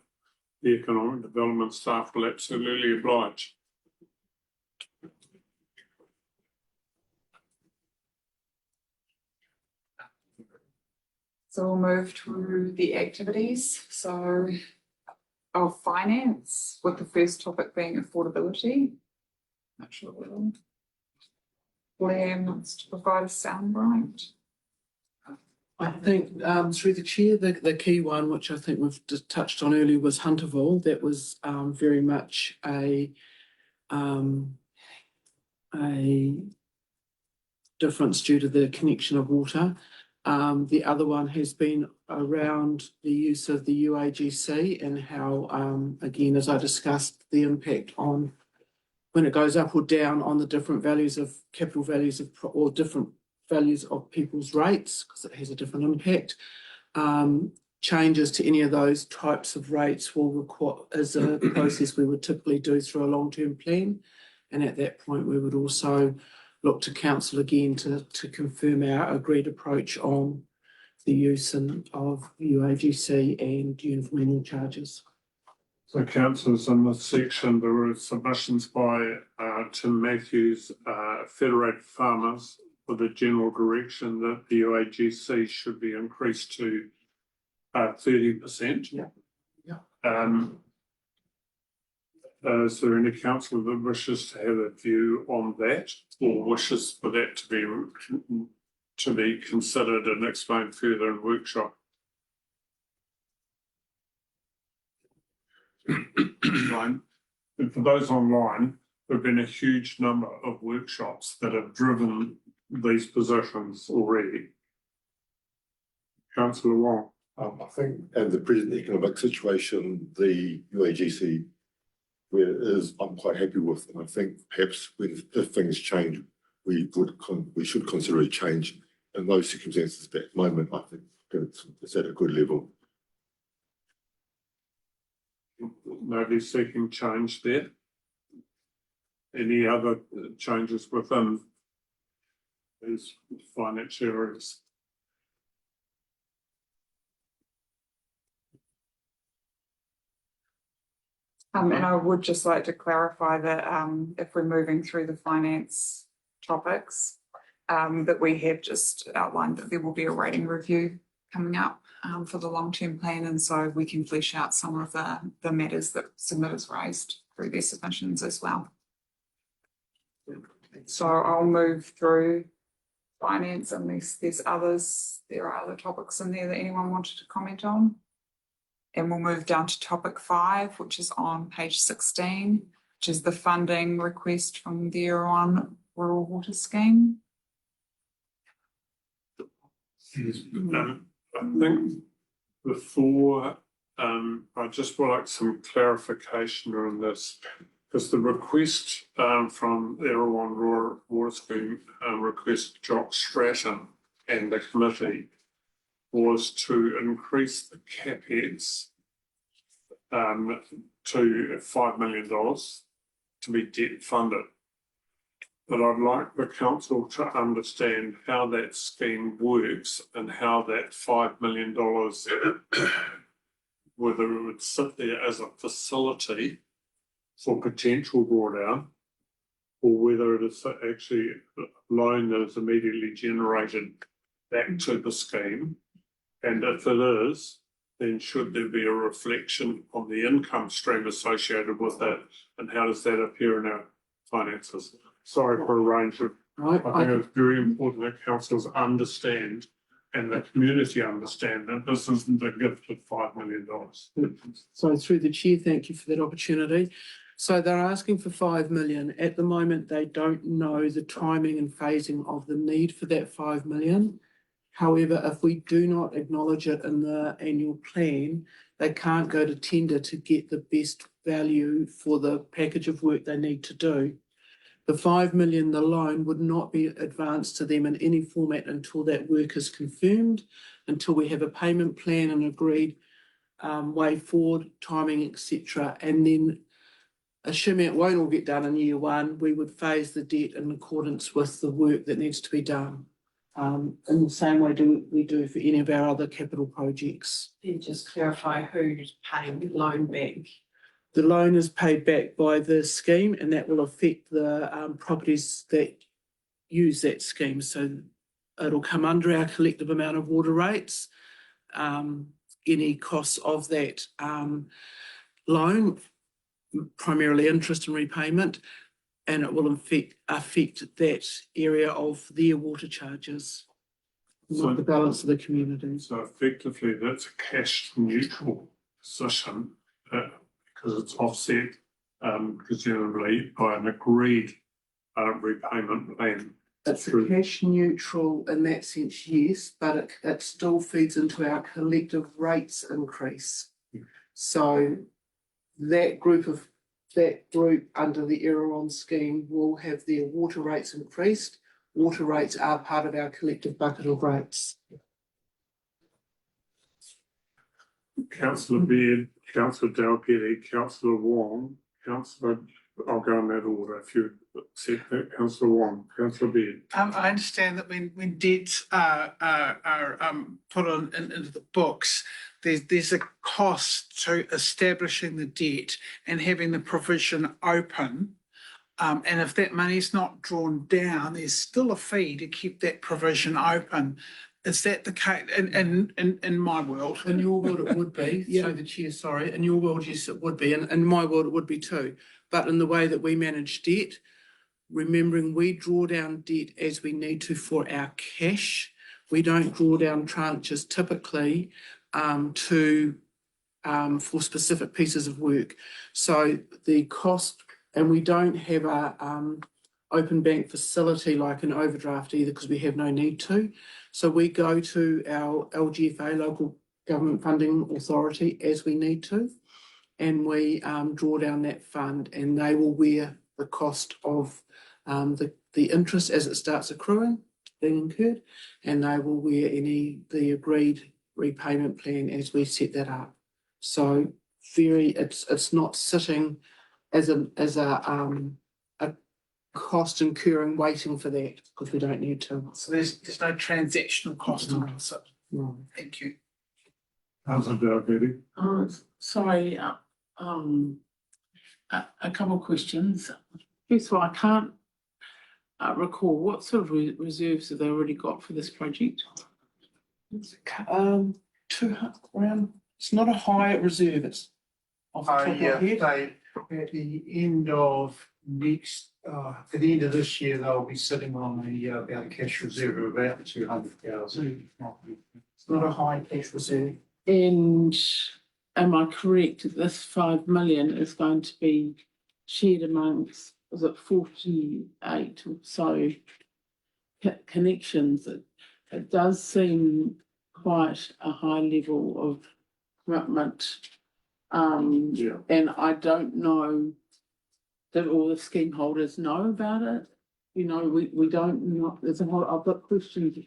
Speaker 1: the economic development staff will absolutely oblige.
Speaker 7: So we'll move to the activities. So of finance, with the first topic being affordability. Not sure whether Blair wants to provide a soundbite.
Speaker 5: I think through the chair, the key one, which I think we've just touched on earlier, was Hunterville. That was very much a difference due to the connection of water. The other one has been around the use of the UAGC and how, again, as I discussed, the impact on when it goes up or down on the different values of capital values of or different values of people's rates, because it has a different impact. Changes to any of those types of rates will require, as a process we would typically do through a long-term plan. And at that point, we would also look to council again to confirm our agreed approach on the use of UAGC and uniform annual charges.
Speaker 1: So councillors, in this section, there were submissions by Tim Matthews, Federated Farmers, with the general direction that the UAGC should be increased to 30%.
Speaker 5: Yeah.
Speaker 1: Is there any councillor that wishes to have a view on that, or wishes for that to be considered and explained further in workshop? And for those online, there have been a huge number of workshops that have driven these positions already. Councillor Wong.
Speaker 8: I think in the present economic situation, the UAGC where it is, I'm quite happy with, and I think perhaps if things change, we should consider a change in those circumstances. But at the moment, I think it's at a good level.
Speaker 1: Nobody's seeking change there. Any other changes within these financial areas?
Speaker 7: And I would just like to clarify that if we're moving through the finance topics, that we have just outlined that there will be a rating review coming up for the long-term plan, and so we can flesh out some of the matters that submitters raised through their submissions as well. So I'll move through finance unless there are other topics in there that anyone wanted to comment on. And we'll move down to topic 5, which is on page 16, which is the funding request from the Erewhon Rural Water Scheme.
Speaker 1: I think before, I just would like some clarification on this. Because the request from the Erewhon Rural Water Scheme request Jock Stratton and the committee was to increase the capex to $5 million to be debt funded. But I'd like the council to understand how that scheme works and how that $5 million, whether it would sit there as a facility for potential drawdown, or whether it is actually a loan that is immediately generated back to the scheme. And if it is, then should there be a reflection on the income stream associated with that, and how does that appear in our finances? Sorry for a range of,
Speaker 5: Right,
Speaker 1: I think it's very important that councils understand and the community understand that this isn't a gift of $5 million.
Speaker 5: so through the chair, thank you for that opportunity. So they're asking for 5 million. At the moment, they don't know the timing and phasing of the need for that 5 million. However, if we do not acknowledge it in the annual plan, they can't go to tender to get the best value for the package of work they need to do. The 5 million, the loan, would not be advanced to them in any format until that work is confirmed, until we have a payment plan and agreed way forward, timing, etc. And then, assuming it won't all get done in year 1, we would phase the debt in accordance with the work that needs to be done. In the same way we do for any of our other capital projects.
Speaker 9: Then just clarify who's paying the loan back.
Speaker 5: The loan is paid back by the scheme, and that will affect the properties that use that scheme. So it'll come under our collective amount of water rates. Any costs of that loan, primarily interest and repayment, and it will affect that area of their water charges, not the balance of the community.
Speaker 1: So effectively, that's a cash neutral position because it's offset presumably by an agreed repayment plan.
Speaker 5: It's cash neutral in that sense, yes, but it still feeds into our collective rates increase. So that group under the Erewhon scheme will have their water rates increased. Water rates are part of our collective bucket of rates.
Speaker 1: Councillor Beard, Councillor Dalgety, Councillor Wong, Councillor, I'll go in that order if you accept that. Councillor Wong, Councillor Beard.
Speaker 10: I understand that when debts are put on into the books, there's a cost to establishing the debt and having the provision open. And if that money's not drawn down, there's still a fee to keep that provision open. Is that the case in my world?
Speaker 5: In your world, it would be.
Speaker 10: Yeah.
Speaker 5: So the chair, sorry. In your world, yes, it would be. And in my world, it would be too. But in the way that we manage debt, remembering we draw down debt as we need to for our cash. We don't draw down tranches typically for specific pieces of work. So the cost, and we don't have a open bank facility like an overdraft either, because we have no need to. So we go to our LGFA, Local Government Funding Authority, as we need to, and we draw down that fund, and they will bear the cost of the interest as it starts accruing, being incurred, and they will bear the agreed repayment plan as we set that up. So it's not sitting as a cost incurring waiting for that, because we don't need to.
Speaker 10: So there's no transactional cost on it. So
Speaker 5: No.
Speaker 10: thank you.
Speaker 1: Councillor Dalgety.
Speaker 2: Sorry, a couple of questions. First of all, I can't recall what sort of reserves have they already got for this project?
Speaker 5: Around, it's not a high reserve, it's off the top of my head.
Speaker 10: At the end of this year, they'll be sitting on about a cash reserve of about 200,000.
Speaker 5: It's not a high cash reserve.
Speaker 2: And am I correct, that this 5 million is going to be shared amongst, was it 48 or so connections? It does seem quite a high level of commitment.
Speaker 1: Yeah.
Speaker 2: And I don't know that all the scheme holders know about it. You know, we don't know, there's a whole, I've got questions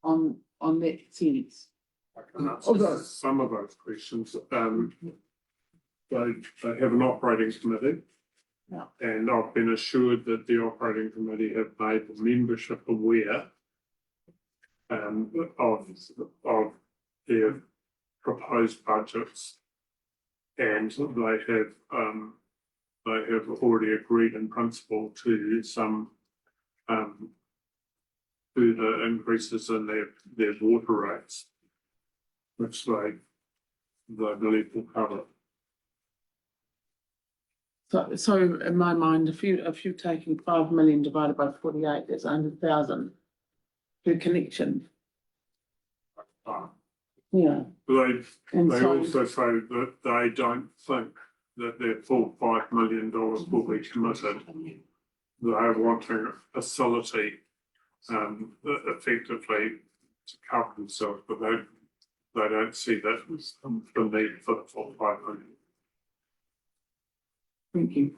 Speaker 2: on that sense.
Speaker 1: I can answer some of those questions. They have an operating committee.
Speaker 2: Yeah.
Speaker 1: And I've been assured that the operating committee have made the membership aware of their proposed budgets. And they have already agreed in principle to some further increases in their water rates, which they believe will cover.
Speaker 2: So in my mind, if you're taking 5 million divided by 48, that's 100,000 per connection. Yeah.
Speaker 1: They
Speaker 2: And so,
Speaker 1: also say that they don't think that their full $5 million will be committed. They are wanting a facility effectively to cover themselves, but they don't see that as the need for the full $5 million.
Speaker 2: thank you.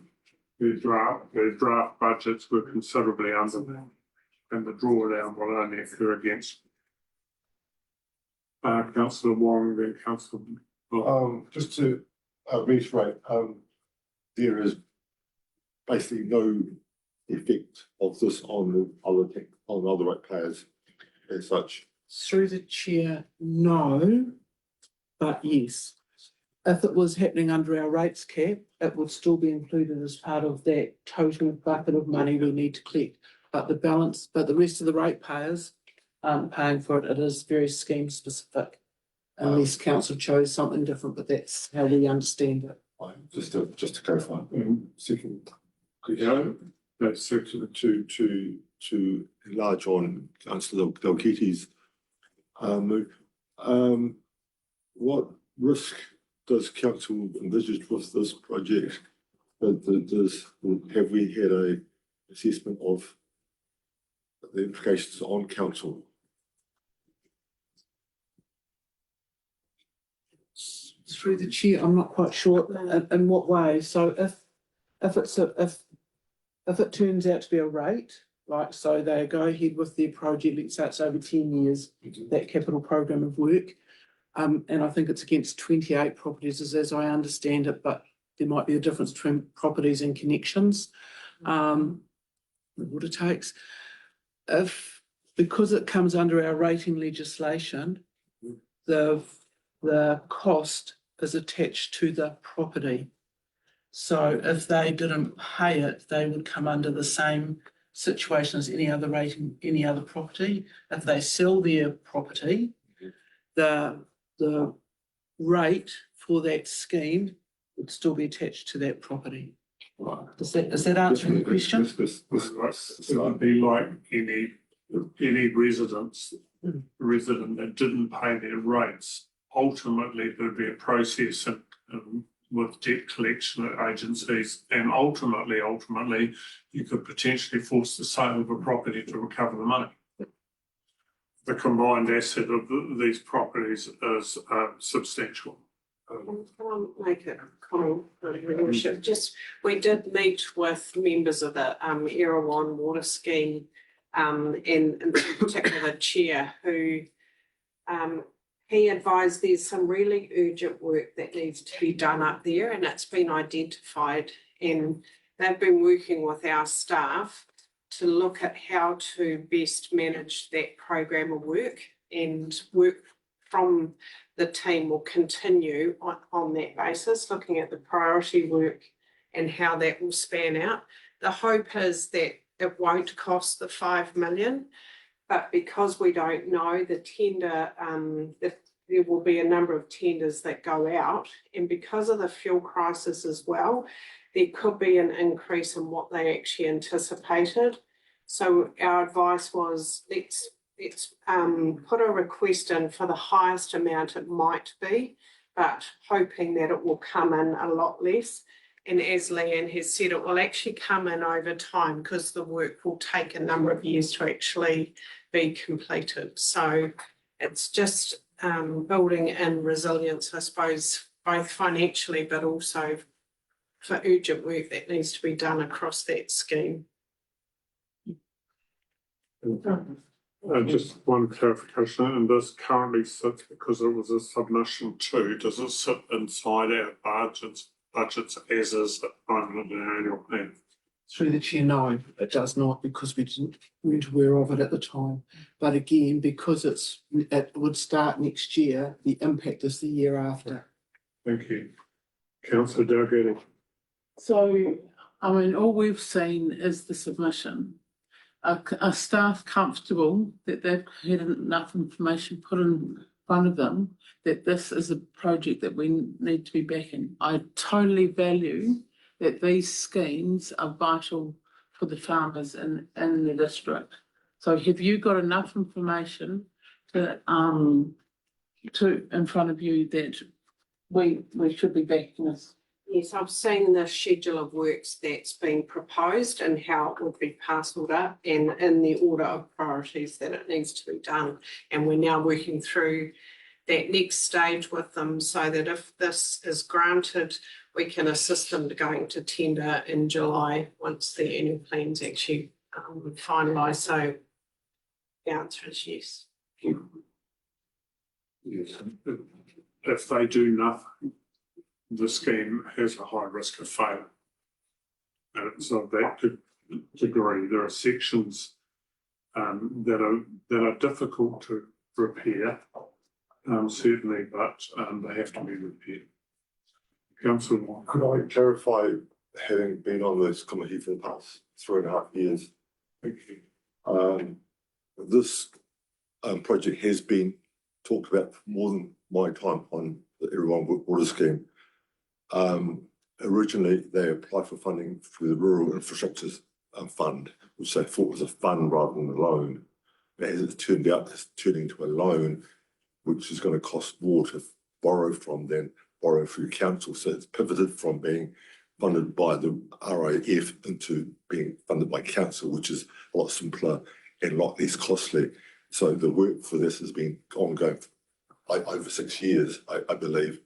Speaker 1: Their draft budgets were considerably under that, and the drawdown will only occur against Councillor Wong, then Councillor.
Speaker 8: Just to reiterate, there is basically no effect of this on other ratepayers as such.
Speaker 5: Through the chair, no, but yes. If it was happening under our rates cap, it would still be included as part of that total bucket of money we need to collect. But the rest of the ratepayers aren't paying for it. It is very scheme specific. Unless council chose something different, but that's how we understand it.
Speaker 8: Just to clarify, second, that's section to enlarge on Councillor Dalketti's move. What risk does council envisage with this project? Have we had a assessment of the implications on council?
Speaker 5: Through the chair, I'm not quite sure in what way. So if it turns out to be a rate, like so they go ahead with their project, let's say it's over 10 years, that capital program of work. And I think it's against 28 properties as I understand it, but there might be a difference between properties and connections. The water takes. Because it comes under our rating legislation, the cost is attached to the property. So if they didn't pay it, they would come under the same situation as any other rating, any other property. If they sell their property, the rate for that scheme would still be attached to that property. Is that answering the question?
Speaker 1: It would be like any resident that didn't pay their rates. Ultimately, there'd be a process with debt collection agencies, and ultimately, you could potentially force the sale of a property to recover the money. The combined asset of these properties is substantial.
Speaker 9: Can I make a comment, Your Worship? We did meet with members of the Erewhon Water Scheme, and in particular the chair, who he advised there's some really urgent work that needs to be done up there, and it's been identified, and they've been working with our staff to look at how to best manage that program of work, and work from the team will continue on that basis, looking at the priority work and how that will span out. The hope is that it won't cost the 5 million, but because we don't know the tender, there will be a number of tenders that go out, and because of the fuel crisis as well, there could be an increase in what they actually anticipated. So our advice was let's put a request in for the highest amount it might be, but hoping that it will come in a lot less. And as Leanne has said, it will actually come in over time because the work will take a number of years to actually be completed. So it's just building in resilience, I suppose, both financially, but also for urgent work that needs to be done across that scheme.
Speaker 1: Just one clarification, and this currently sits, because it was a submission too, does it sit inside our budgets as is at the moment in our annual plan?
Speaker 5: Through the chair, no, it does not, because weren't aware of it at the time. But again, because it would start next year, the impact is the year after.
Speaker 1: Thank you. Councillor Dalgety.
Speaker 2: So, I mean, all we've seen is the submission. Are staff comfortable that they've had enough information put in front of them that this is a project that we need to be backing? I totally value that these schemes are vital for the farmers in the district. So have you got enough information to in front of you that we should be backing this?
Speaker 9: Yes, I've seen the schedule of works that's been proposed and how it would be parcelled up and in the order of priorities that it needs to be done. And we're now working through that next stage with them so that if this is granted, we can assist them to going to tender in July once the annual plan's actually finalised. So the answer is yes.
Speaker 1: Yes. If they do nothing, the scheme has a high risk of failure. And so of that degree, there are sections that are difficult to repair, certainly, but they have to be repaired. Councillor Moore.
Speaker 8: Could I clarify, having been on this committee for the past 3.5 years?
Speaker 1: Thank you.
Speaker 8: This project has been talked about for more than my time on the Erewhon Water Scheme. Originally, they applied for funding through the Rural Infrastructures Fund, which they thought was a fund rather than a loan. But as it turned out, it's turning into a loan, which is going to cost more to borrow from than borrow through council. So it's pivoted from being funded by the RIF into being funded by council, which is a lot simpler and a lot less costly. So the work for this has been ongoing for over 6 years, I believe.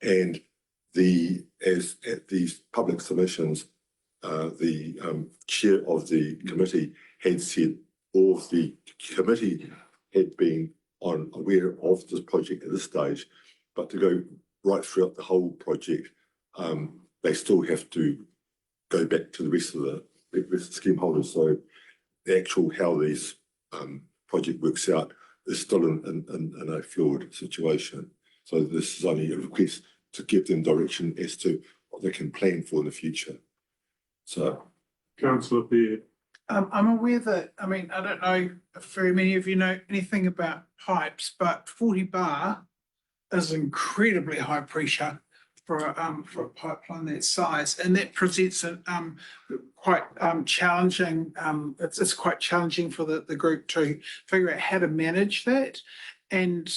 Speaker 8: And as at these public submissions, the chair of the committee had said all of the committee had been aware of this project at this stage, but to go right throughout the whole project, they still have to go back to the rest of the scheme holders. So the actual how this project works out is still in a fluid situation. So this is only a request to give them direction as to what they can plan for in the future. So,
Speaker 1: Councillor Beard.
Speaker 10: I'm aware that, I mean, I don't know if very many of you know anything about pipes, but 40 bar is incredibly high pressure for a pipeline that size, and that presents a quite challenging. It's quite challenging for the group to figure out how to manage that. And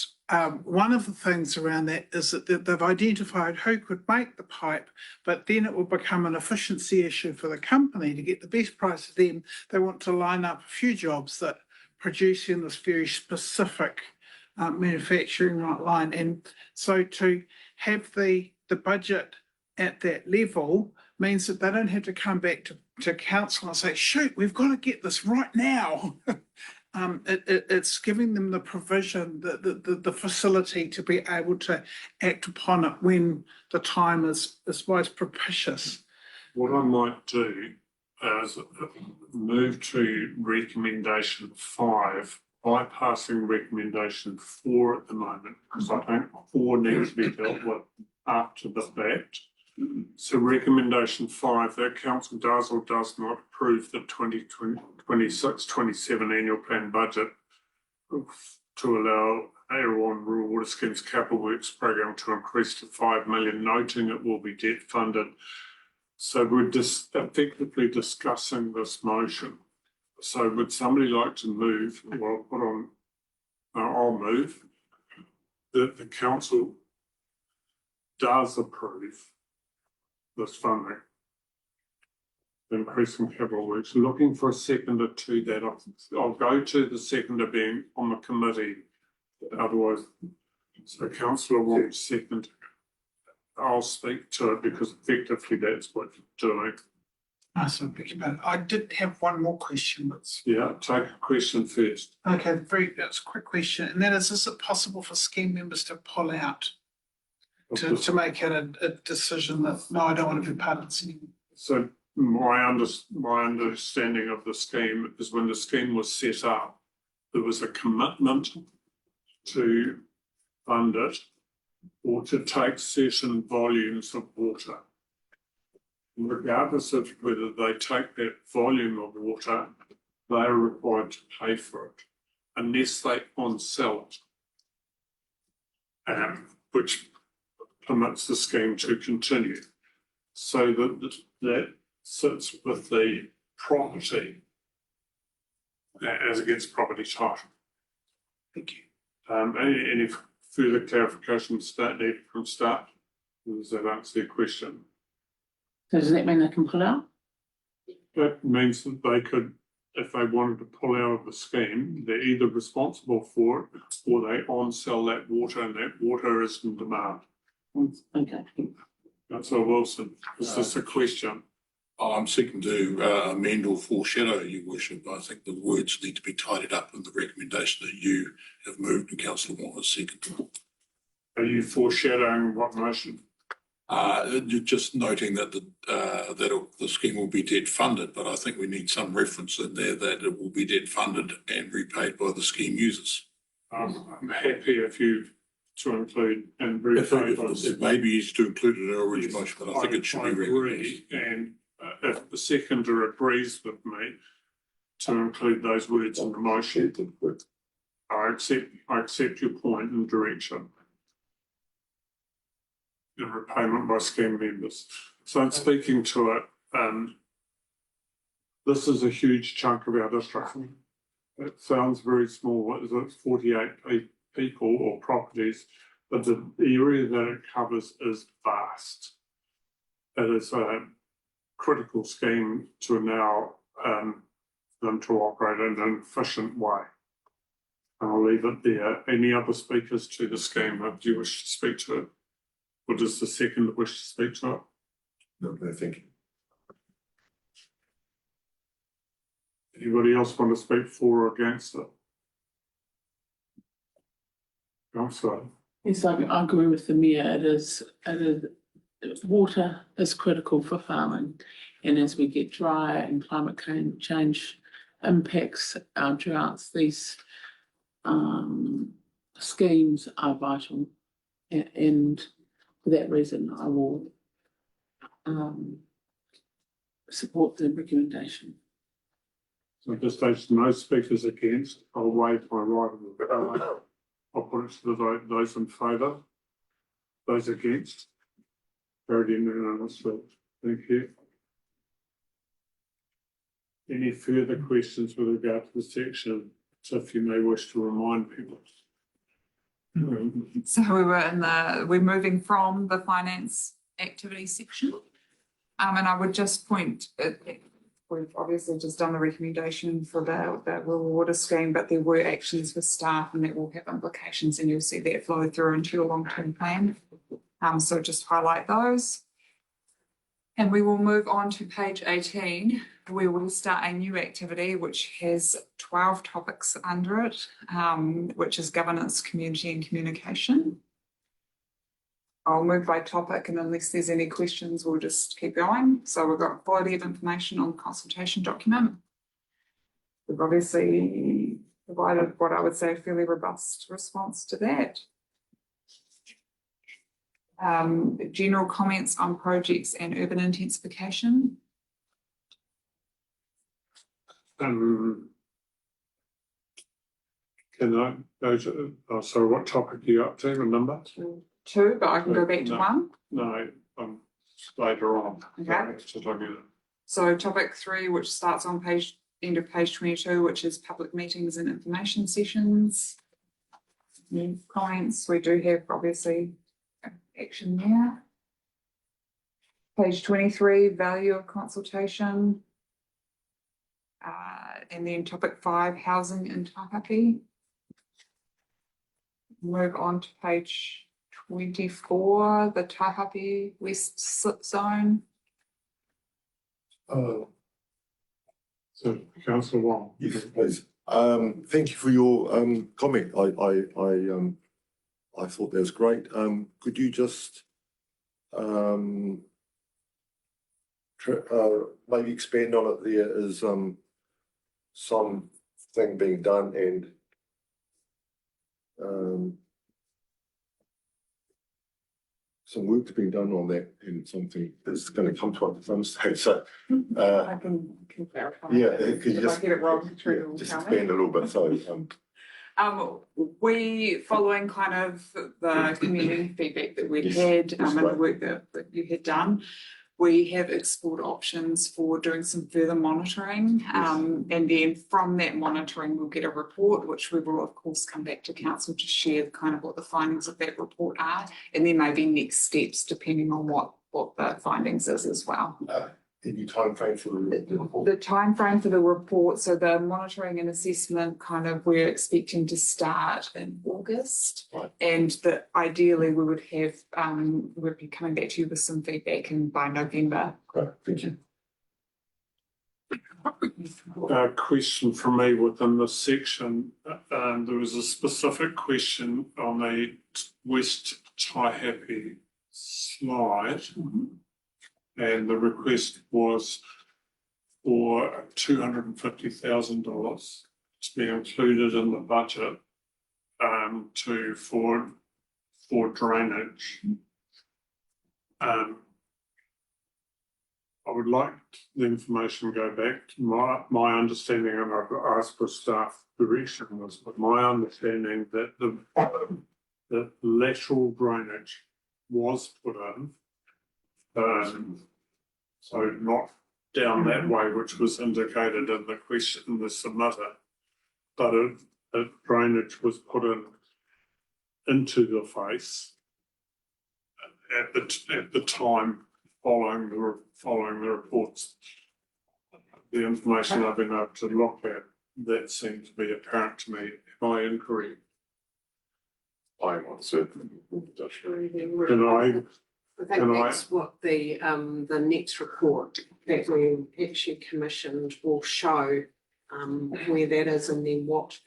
Speaker 10: one of the things around that is that they've identified who could make the pipe, but then it will become an efficiency issue for the company to get the best price of them. They want to line up a few jobs that produce in this very specific manufacturing line. And so to have the budget at that level means that they don't have to come back to council and say, shoot, we've got to get this right now. It's giving them the provision, the facility to be able to act upon it when the time is most propitious.
Speaker 1: What I might do is move to recommendation 5, bypassing recommendation 4 at the moment, because I think 4 needs to be dealt with after the fact. So recommendation 5, that council does or does not approve the 2026-27 annual plan budget to allow Erewhon Rural Water Schemes Capital Works Program to increase to 5 million, noting it will be debt funded. So we're just effectively discussing this motion. So would somebody like to move, or put on, I'll move, that the council does approve this funding, increasing capital works, looking for a seconder to that. I'll go to the seconder being on the committee, otherwise, so councillor wants second. I'll speak to it because effectively that's what you're doing.
Speaker 10: I did have one more question, but
Speaker 1: Yeah, take a question first.
Speaker 10: okay, that's a quick question, and that is it possible for scheme members to pull out to make it a decision that, no, I don't want to be part of this anymore?
Speaker 1: So my understanding of the scheme is when the scheme was set up, there was a commitment to fund it or to take certain volumes of water. Regardless of whether they take that volume of water, they are required to pay for it unless they on-sell it, which permits the scheme to continue. So that sits with the property as against property title.
Speaker 10: Thank you.
Speaker 1: Any further clarification needed from start? Does that answer your question?
Speaker 2: So does that mean they can pull out?
Speaker 1: That means that they could, if they wanted to pull out of the scheme, they're either responsible for it or they on-sell that water and that water is in demand.
Speaker 2: Okay.
Speaker 1: That's all, Wilson. Is this a question?
Speaker 6: I'm seeking to amend or foreshadow, Your Worship. I think the words need to be tidied up in the recommendation that you have moved and councillor Moore has seconded.
Speaker 1: Are you foreshadowing what motion?
Speaker 6: Just noting that the scheme will be debt funded, but I think we need some reference in there that it will be debt funded and repaid by the scheme users.
Speaker 1: I'm happy if you to include and
Speaker 6: It may be easy to include it in our original motion, but I think it should be
Speaker 1: agree. And if the seconder agrees with me to include those words in the motion, I accept your point and direction. In repayment by scheme members. So in speaking to it, this is a huge chunk of our district. It sounds very small, it's 48 people or properties, but the area that it covers is vast. It is a critical scheme to allow them to operate in an efficient way. And I'll leave it there. Any other speakers to the scheme? Do you wish to speak to it? Or does the second wish to speak to it?
Speaker 8: No, thank you.
Speaker 1: Anybody else want to speak for or against it? I'm sorry.
Speaker 2: Yes, I agree with the mayor. Water is critical for farming. And as we get drier and climate change impacts our droughts, these schemes are vital. And for that reason, I will support the recommendation.
Speaker 1: So at this stage, no speakers against. I'll waive my right of the I'll put it to the vote. Those in favour? Those against? Carried unanimously. Thank you. Any further questions with regard to the section? So if you may wish to remind people.
Speaker 7: So we're moving from the finance activity section. And I would just point, we've obviously just done the recommendation for the rural water scheme, but there were actions for staff and that will have implications, and you'll see that flow through into your long-term plan. So just highlight those. And we will move on to page 18, where we'll start a new activity which has 12 topics under it, which is governance, community and communication. I'll move by topic, and unless there's any questions, we'll just keep going. So we've got quality of information on the consultation document. We've obviously provided what I would say a fairly robust response to that. General comments on projects and urban intensification.
Speaker 1: Can I go to, sorry, what topic are you up to, remember?
Speaker 7: Two, but I can go back to one.
Speaker 1: No, later on.
Speaker 7: Okay. So topic 3, which starts on end of page 22, which is public meetings and information sessions. Comments, we do have obviously action there. Page 23, value of consultation. And then topic 5, housing in Taipei. Move on to page 24, the Taipei West Slip Zone.
Speaker 1: So councillor Wong.
Speaker 8: Yes, please. Thank you for your comment. I thought that was great. Could you just maybe expand on it? There is something being done and some work's being done on that and something that's going to come to us at some stage. So
Speaker 7: I can clarify.
Speaker 8: yeah, could you
Speaker 7: If
Speaker 8: just
Speaker 7: I get it wrong,
Speaker 8: yeah, just expand a little bit. So
Speaker 7: we, following kind of the community feedback that we'd had, and the work that you had done, we have explored options for doing some further monitoring. And then from that monitoring, we'll get a report, which we will of course come back to council to share kind of what the findings of that report are, and then maybe next steps depending on what the findings is as well.
Speaker 8: any timeframe for the report?
Speaker 7: The timeframe for the report, so the monitoring and assessment kind of we're expecting to start in August.
Speaker 8: Right.
Speaker 7: And that ideally we would have, we'd be coming back to you with some feedback by November.
Speaker 8: Great, thank you.
Speaker 1: Question from me within this section. There was a specific question on the West Taihape slide. And the request was for $250,000 to be included in the budget for drainage. I would like the information go back to my understanding, and I've asked for staff direction was, but my understanding that the lateral drainage was put in. So not down that way, which was indicated in the question, in the submitter, but a drainage was put into the face at the time following the reports. The information I've been able to look at, that seemed to be apparent to me. Am I incorrect?
Speaker 8: I'm uncertain.
Speaker 9: I think that's what the next report that we actually commissioned will show, where that is, and then what,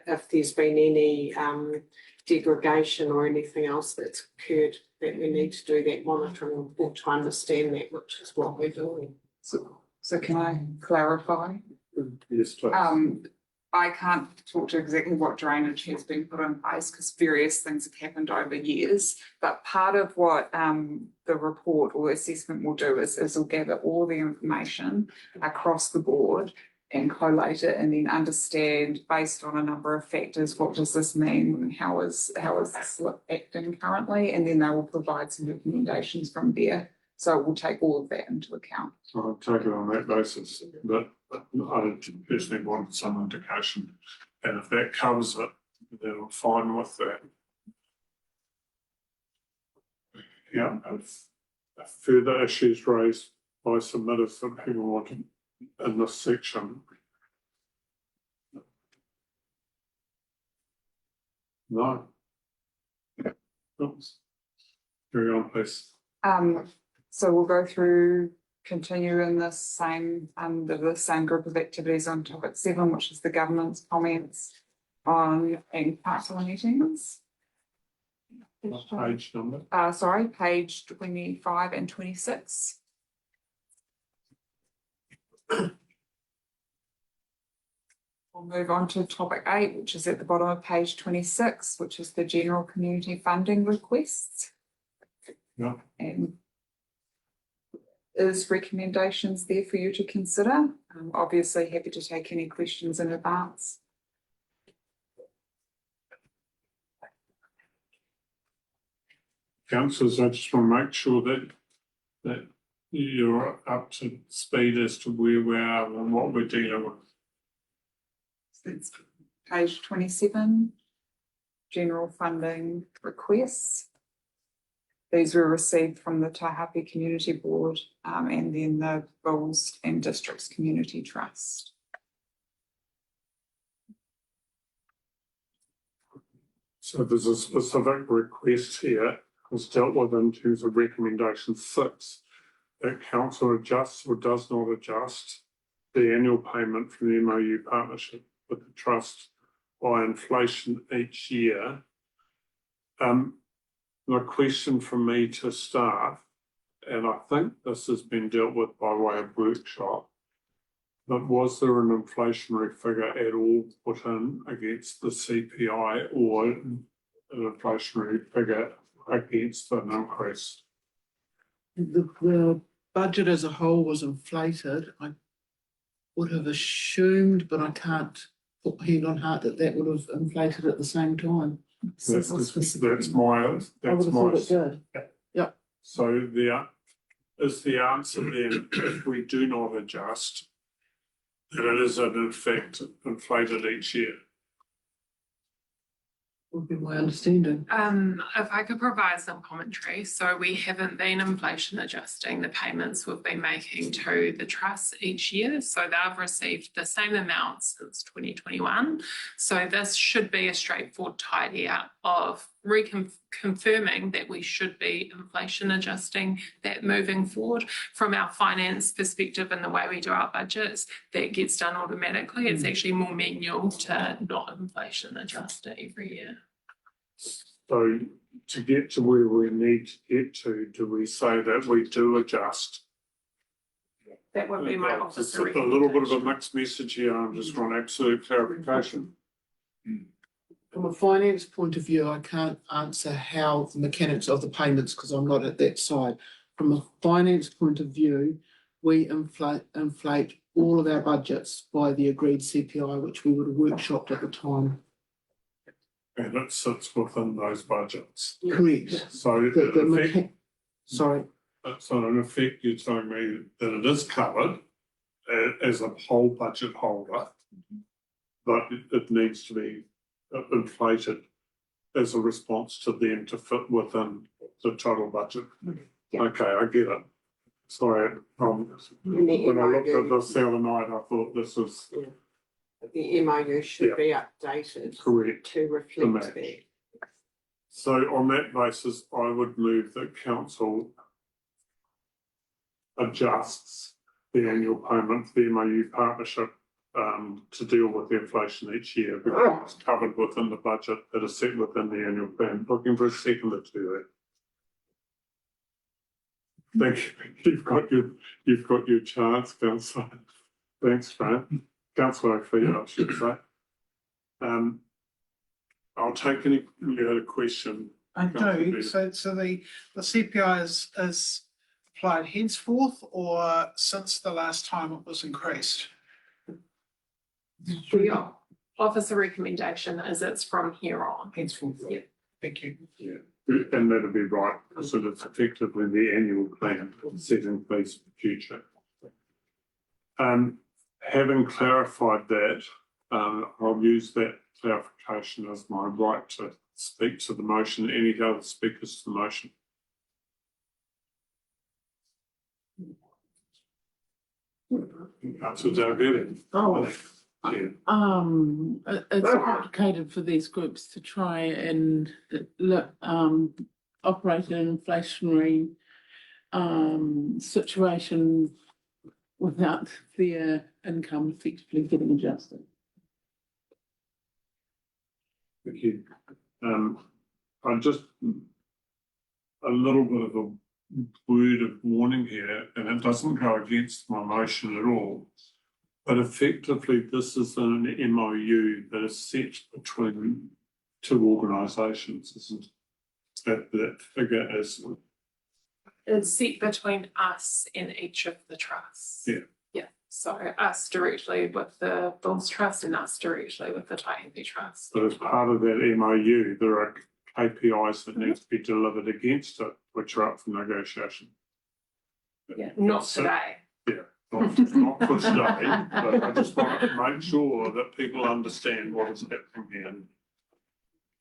Speaker 9: if there's been any degradation or anything else that's occurred, that we need to do that monitoring report to understand that, which is what we're doing.
Speaker 7: So can I clarify?
Speaker 1: Yes, please.
Speaker 7: I can't talk to exactly what drainage has been put in place because various things have happened over years. But part of what the report or assessment will do is it'll gather all the information across the board and collate it and then understand based on a number of factors, what does this mean? How is the slip acting currently? And then they will provide some recommendations from there. So we'll take all of that into account.
Speaker 1: I'll take it on that basis, but I personally wanted some indication, and if that covers it, then I'm fine with that. Yeah, if further issues raised by submitters that people want in this section. No. Oops. Carry on, please.
Speaker 7: So we'll go through, continue in the same, the same group of activities on topic 7, which is the government's comments on and council meetings.
Speaker 1: Page number.
Speaker 7: Sorry, page 25 and 26. We'll move on to topic 8, which is at the bottom of page 26, which is the general community funding requests.
Speaker 1: Yeah.
Speaker 7: And is recommendations there for you to consider. I'm obviously happy to take any questions in advance.
Speaker 1: Councillors, I just want to make sure that you're up to speed as to where we are and what we're dealing with.
Speaker 7: So it's page 27, general funding requests. These were received from the Taihape Community Board, and then the Bulls and Districts Community Trust.
Speaker 1: So there's a specific request here, was dealt with in terms of recommendation 6, that council adjusts or does not adjust the annual payment from the MOU partnership with the trust by inflation each year. The question from me to staff, and I think this has been dealt with by way of workshop, but was there an inflationary figure at all put in against the CPI or an inflationary figure against an increase?
Speaker 5: The budget as a whole was inflated. I would have assumed, but I can't put hand on heart that would have inflated at the same time.
Speaker 1: That's my.
Speaker 5: I would have thought it did. Yep.
Speaker 1: So is the answer then, if we do not adjust, that it is in effect inflated each year?
Speaker 5: Would be my understanding.
Speaker 11: If I could provide some commentary. So we haven't been inflation adjusting the payments we've been making to the trust each year. So they've received the same amount since 2021. So this should be a straightforward tidy up of confirming that we should be inflation adjusting that moving forward. From our finance perspective and the way we do our budgets, that gets done automatically. It's actually more manual to not inflation adjust it every year.
Speaker 1: So to get to where we need to get to, do we say that we do adjust?
Speaker 11: That would be my
Speaker 1: It's
Speaker 11: officer
Speaker 1: a little bit of a
Speaker 11: recommendation.
Speaker 1: mixed message here. I'm just want absolute clarification.
Speaker 5: From a finance point of view, I can't answer how the mechanics of the payments because I'm not at that side. From a finance point of view, we inflate all of our budgets by the agreed CPI, which we would have workshopped at the time.
Speaker 1: And it sits within those budgets.
Speaker 5: Correct.
Speaker 1: So
Speaker 5: Sorry.
Speaker 1: so in effect, you're telling me that it is covered as a whole budget holder, but it needs to be inflated as a response to them to fit within the total budget.
Speaker 9: Yeah.
Speaker 1: Okay, I get it. Sorry, when I looked at this the other night, I thought this was
Speaker 9: The MOU should be updated
Speaker 1: correct.
Speaker 9: to reflect that.
Speaker 1: So on that basis, I would move that council adjusts the annual payment for the MOU partnership to deal with the inflation each year because it's covered within the budget that is set within the annual plan. Looking for a seconder to that. Thank you. You've got your chance, councillor. Thanks, Fran. Councillor Ophelia, I should say. I'll take any, you had a question.
Speaker 10: I do. So the CPI is applied henceforth or since the last time it was increased?
Speaker 11: The officer recommendation is it's from here on.
Speaker 10: Henceforth.
Speaker 11: Yeah.
Speaker 10: Thank you.
Speaker 1: Yeah, and that'll be right, so that's effectively the annual plan set in place for the future. Having clarified that, I'll use that clarification as my right to speak to the motion. Any other speakers to the motion? Councillor Dalgety.
Speaker 2: Oh.
Speaker 1: Yeah.
Speaker 2: It's complicated for these groups to try and operate in an inflationary situation without their income effectively getting adjusted.
Speaker 1: Thank you. I just a little bit of a word of warning here, and it doesn't go against my motion at all. But effectively, this is an MOU that is set between two organisations, isn't it? That figure is.
Speaker 11: It's set between us and each of the trusts.
Speaker 1: Yeah.
Speaker 11: Yeah, so us directly with the Bulls Trust and us directly with the Taihape Trust.
Speaker 1: But as part of that MOU, there are KPIs that need to be delivered against it, which are up for negotiation.
Speaker 11: Yeah, not
Speaker 1: So-
Speaker 11: today.
Speaker 1: Not for today, but I just want to make sure that people understand what is happening here.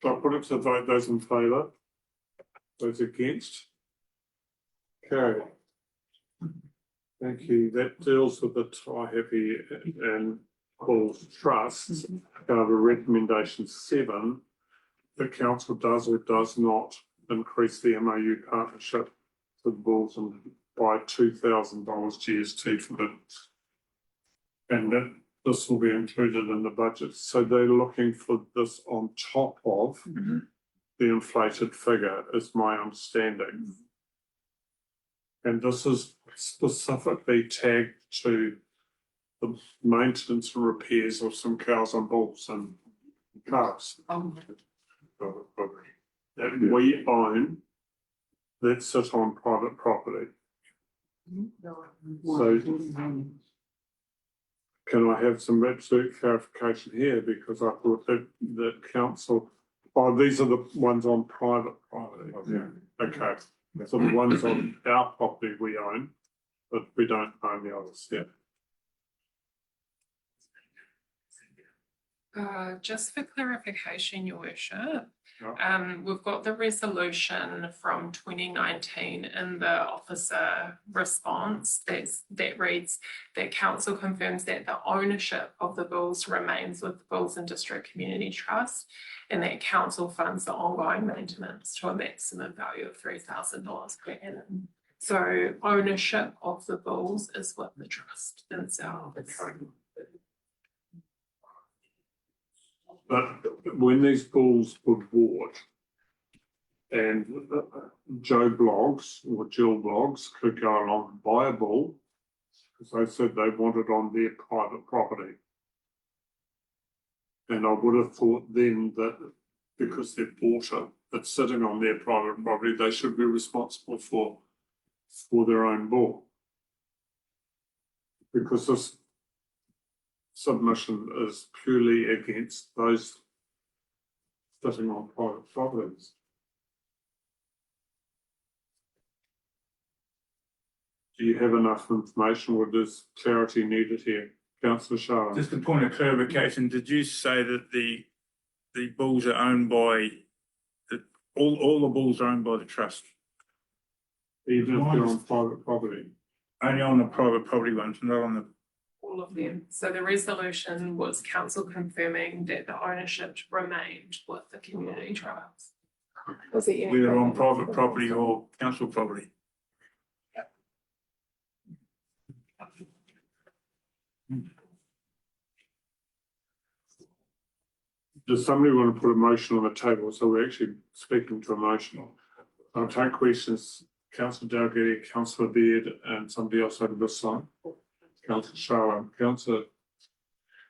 Speaker 1: So I put it to vote, those in favour, those against, Okay. Thank you. That deals with the Taihape and Bulls trusts. However, recommendation 7, the council does or does not increase the MOU partnership for the Bulls and by $2,000 GST for the, and that this will be included in the budget. So they're looking for this on top of the inflated figure, is my understanding. And this is specifically tagged to the maintenance and repairs of some cows and bulls and calves that we own that sit on private property. So can I have some absolute clarification here? Because I thought that the council, oh, these are the ones on private property. Yeah. Okay. So the ones on our property we own, but we don't own the others, yeah.
Speaker 11: Just for clarification, Your Worship,
Speaker 1: Yeah.
Speaker 11: we've got the resolution from 2019 in the officer response that reads that council confirms that the ownership of the Bulls remains with the Bulls and District Community Trust, and that council funds the ongoing maintenance to a maximum value of $3,000 per annum. So ownership of the Bulls is with the trust themselves.
Speaker 1: But when these bulls were bought and Joe Blogs or Jill Blogs could go along and buy a bull because they said they wanted on their private property. And I would have thought then that because they bought it, it's sitting on their private property, they should be responsible for their own bull. Because this submission is purely against those sitting on private properties. Do you have enough information or is clarity needed here? Councillor Sharon?
Speaker 12: Just a point of clarification, did you say that the bulls are owned by, all the bulls are owned by the trust?
Speaker 1: Even if they're on private property?
Speaker 12: Only on the private property ones, not on the...
Speaker 11: All of them. So the resolution was council confirming that the ownership remained with the community trust. Was it?
Speaker 12: Whether on private property or council property.
Speaker 1: Does somebody want to put a motion on the table? So we're actually speaking to a motion. I'll take questions, Councillor Dalgety, Councillor Beard, and somebody else over this side. Councillor Sharon, Councillor.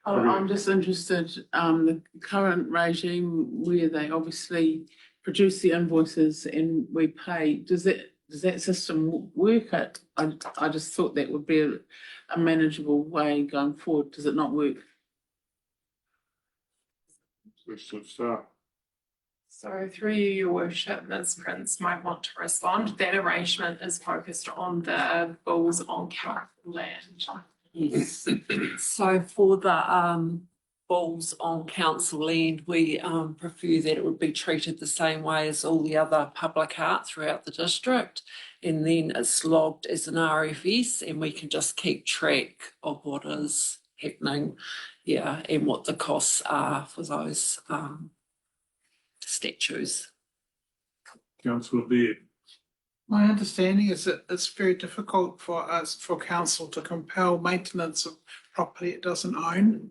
Speaker 2: I'm just interested, the current regime where they obviously produce the invoices and we pay, does that system work? I just thought that would be a manageable way going forward. Does it not work?
Speaker 1: We should start.
Speaker 11: So through you, Your Worship, Ms. Prince might want to respond. That arrangement is focused on the bulls on council land.
Speaker 13: Yes. So for the bulls on council land, we prefer that it would be treated the same way as all the other public art throughout the district. And then it's logged as an RFS and we can just keep track of what is happening, yeah, and what the costs are for those statues.
Speaker 1: Councillor Beard.
Speaker 10: My understanding is that it's very difficult for us, for council to compel maintenance of property it doesn't own.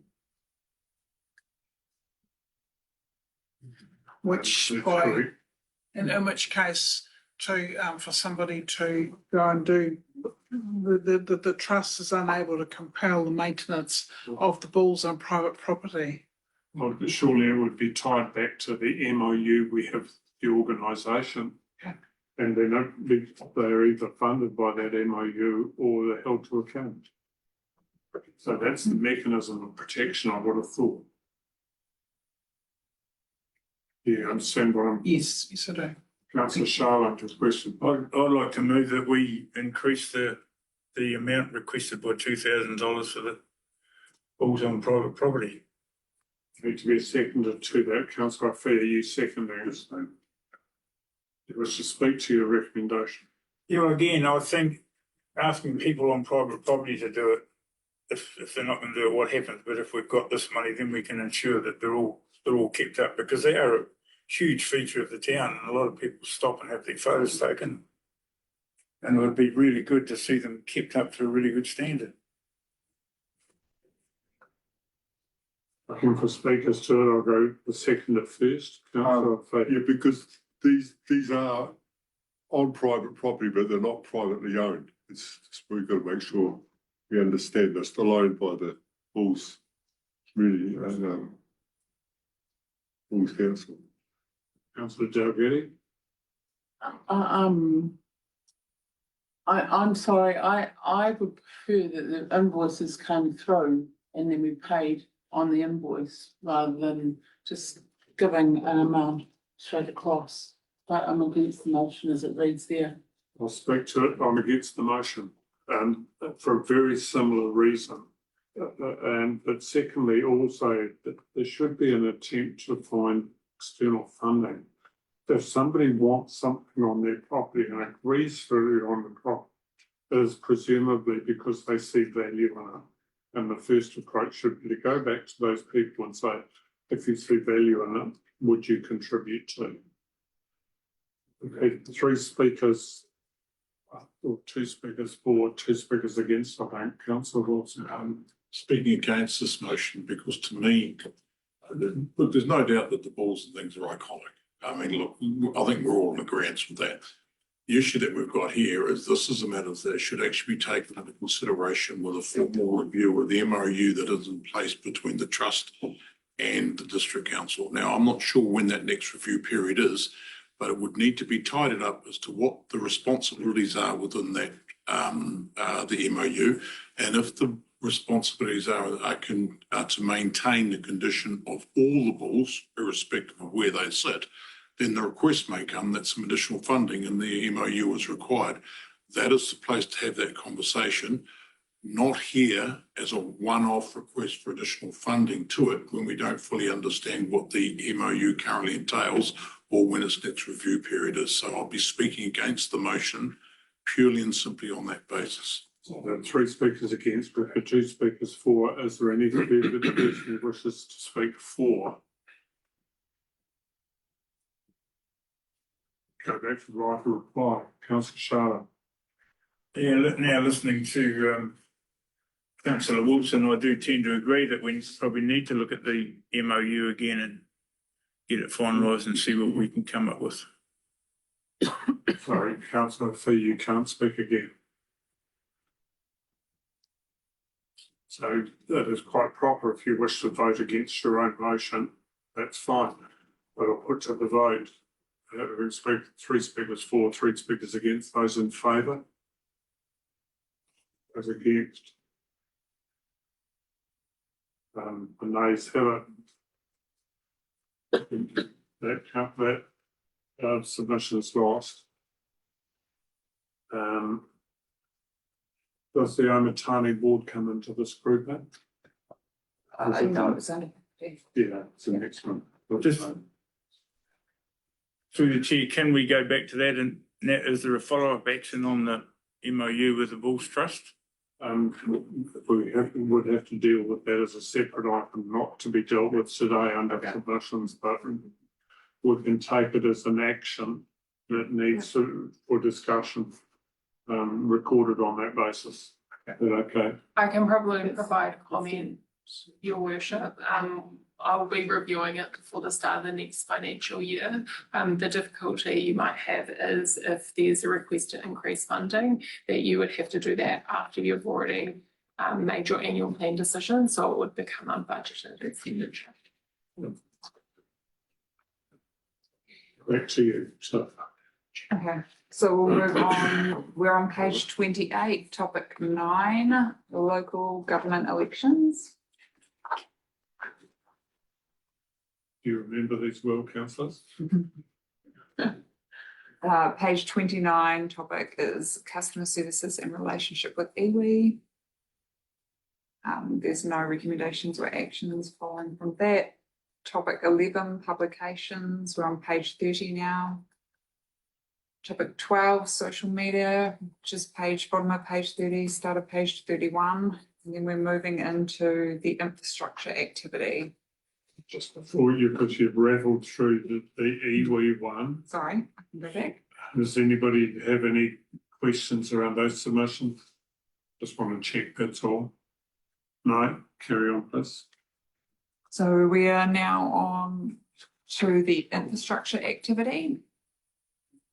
Speaker 10: Which
Speaker 1: That's
Speaker 10: by,
Speaker 1: correct.
Speaker 10: in which case to, for somebody to go and do, the trust is unable to compel the maintenance of the bulls on private property.
Speaker 1: Well, surely it would be tied back to the MOU we have with the organisation.
Speaker 10: Okay.
Speaker 1: And they're either funded by that MOU or they're held to account. So that's the mechanism of protection I would have thought. Do you understand what I'm?
Speaker 10: Yes, I do.
Speaker 1: Councillor Charlotte, your question.
Speaker 12: I'd like to move that we increase the amount requested by $2,000 for the bulls on private property.
Speaker 1: Need to be seconded to that. Councillor Fair, you seconding it? You wish to speak to your recommendation?
Speaker 12: Yeah, well, again, I think asking people on private property to do it, if they're not going to do it, what happens? But if we've got this money, then we can ensure that they're all kept up, because they are a huge feature of the town, and a lot of people stop and have their photos taken. And it would be really good to see them kept up to a really good standard.
Speaker 1: Looking for speakers to it, I'll go the second at first. Councillor Fahey.
Speaker 8: Yeah, because these are on private property, but they're not privately owned. It's just, we've got to make sure we understand they're still owned by the Bulls, really, Bulls Council.
Speaker 1: Councillor Dalgety.
Speaker 2: I'm sorry, I would prefer that the invoices came through and then we paid on the invoice rather than just giving an amount straight across. But I'm against the motion as it reads there.
Speaker 1: I'll speak to it. I'm against the motion, for a very similar reason. But secondly, also that there should be an attempt to find external funding. If somebody wants something on their property and agrees for it on the property, it is presumably because they see value in it. And the first approach should be to go back to those people and say, if you see value in it, would you contribute to? Okay, 3 speakers, or 2 speakers for, 2 speakers against, I think. Councillor Wilson.
Speaker 6: Speaking against this motion, because to me, look, there's no doubt that the balls and things are iconic. I mean, look, I think we're all in agreement with that. The issue that we've got here is this is a matter that should actually be taken into consideration with a formal review of the MOU that is in place between the trust and the district council. Now, I'm not sure when that next review period is, but it would need to be tidied up as to what the responsibilities are within that the MOU, and if the responsibilities are to maintain the condition of all the bulls, irrespective of where they sit, then the request may come that some additional funding in the MOU is required. That is the place to have that conversation, not here as a one-off request for additional funding to it when we don't fully understand what the MOU currently entails or when its next review period is. So I'll be speaking against the motion purely and simply on that basis.
Speaker 1: So there are 3 speakers against, we've had 2 speakers for. Is there any further person who wishes to speak for? Go back to the right of reply. Councillor Sharda.
Speaker 12: Yeah, now listening to Councillor Wilson, I do tend to agree that we probably need to look at the MOU again and get it finalised and see what we can come up with.
Speaker 1: Sorry, Councillor Fee, you can't speak again. So that is quite proper. If you wish to vote against your own motion, that's fine. But I'll put to the vote. We expect 3 speakers for, 3 speakers against. Those in favour? Those against? The nays have it. That submission is lost. Does the Omatani board come into this group then?
Speaker 7: No, it was only.
Speaker 1: Yeah, it's an excellent.
Speaker 12: Just through the chair, can we go back to that, and now, is there a follow-up action on the MOU with the Bulls Trust?
Speaker 1: We would have to deal with that as a separate item, not to be dealt with today under submissions, but we can take it as an action that needs to, for discussion, recorded on that basis. Is that okay?
Speaker 11: I can probably provide comment, your worship. I'll be reviewing it before the start of the next financial year. The difficulty you might have is if there's a request to increase funding, that you would have to do that after you've already made your annual plan decision, so it would become unbudgeted expenditure.
Speaker 1: Back to you. So,
Speaker 7: Okay, so we'll move on. We're on page 28, topic 9, local government elections.
Speaker 1: do you remember these well, councillors?
Speaker 7: Page 29, topic is customer services and relationship with iwi. There's no recommendations or actions following from that. Topic 11, publications. We're on page 30 now. Topic 12, social media, just bottom of page 30, start of page 31. And then we're moving into the infrastructure activity.
Speaker 1: Just before you, because you've rattled through the iwi one,
Speaker 7: Sorry, I can go back.
Speaker 1: does anybody have any questions around those submissions? Just want to check, that's all. No, carry on, please.
Speaker 7: So we are now on to the infrastructure activity,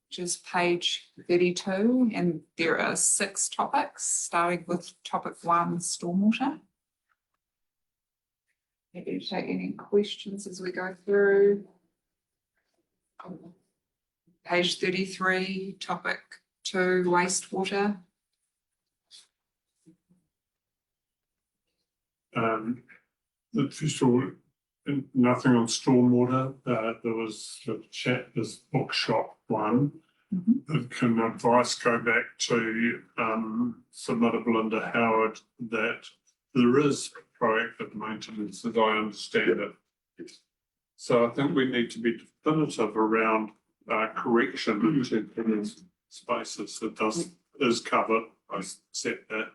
Speaker 7: which is page 32, and there are 6 topics, starting with topic 1, stormwater. Happy to take any questions as we go through. Page 33, topic 2, wastewater.
Speaker 1: First of all, nothing on stormwater. There was the chat, this bookshop one. Can advice go back to submitted Belinda Howard that there is proactive maintenance, as I understand it. So I think we need to be definitive around correction to these spaces. It is covered. I accept that.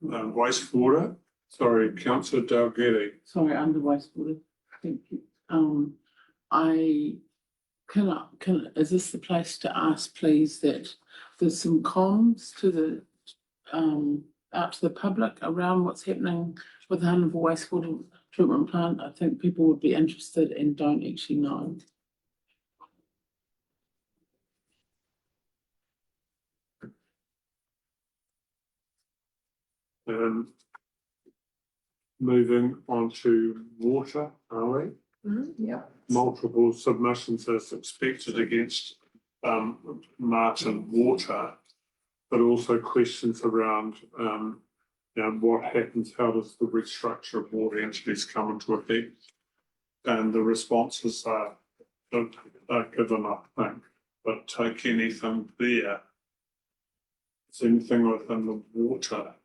Speaker 1: Wastewater, sorry, Councillor Dalgety.
Speaker 2: Sorry, under wastewater, thank you. Is this the place to ask, please, that there's some comms to the, out to the public around what's happening with the Hunterville wastewater treatment plant? I think people would be interested and don't actually know.
Speaker 1: Moving on to water, are we?
Speaker 7: Yeah.
Speaker 1: Multiple submissions as expected against Martin Water, but also questions around what happens, how does the restructure of water entities come into effect? And the responses are given, I think, but take anything there. Is anything within the water?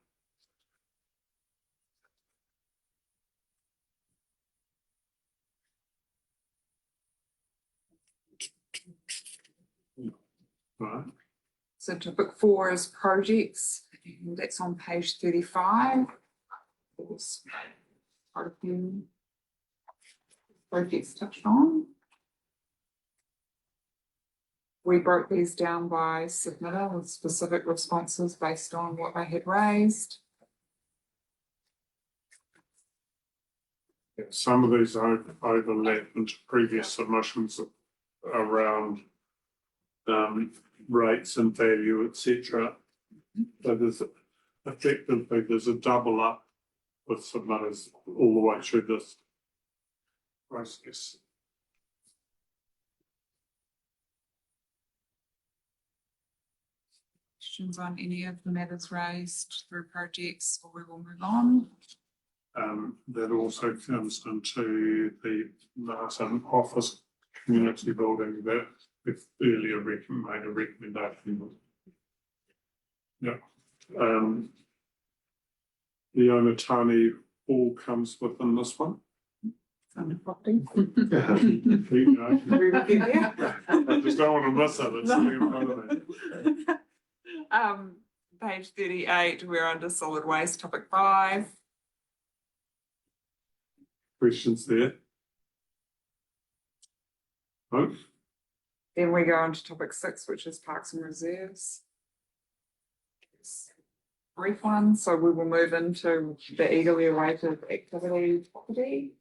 Speaker 1: Right.
Speaker 7: So topic 4 is projects, and that's on page 35. There's quite a few projects touched on. We broke these down by submitter with specific responses based on what they had raised.
Speaker 1: Some of these overlap into previous submissions around rates and value, etc. So there's effectively there's a double up with submitters all the way through this process.
Speaker 7: Questions on any of the matters raised through projects, or we will move on.
Speaker 1: That also comes into the Martin office community building that we've earlier made a recommendation. Yeah. The Onatani all comes within this one.
Speaker 2: It's under property.
Speaker 1: You know,
Speaker 7: We will get there.
Speaker 1: I just don't want to miss it. It's sitting in front of me.
Speaker 7: Page 38, we're under solid waste, topic 5.
Speaker 1: Questions there? No?
Speaker 7: Then we go on to topic 6, which is parks and reserves. It's a brief one, so we will move into the eagerly awaited activity property.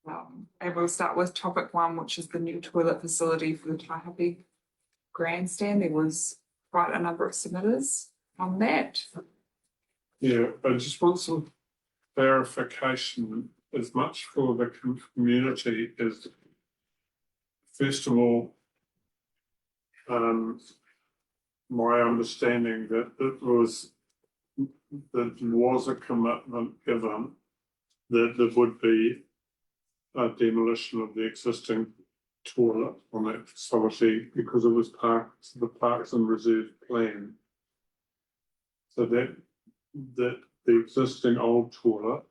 Speaker 7: And we'll start with topic 1, which is the new toilet facility for the Taihape grandstand. There was quite a number of submitters on that.
Speaker 1: Yeah, I just want some clarification as much for the community as, first of all, my understanding that there was a commitment given that there would be a demolition of the existing toilet on that facility because it was part of the Parks and Reserve plan. So that the existing old toilet,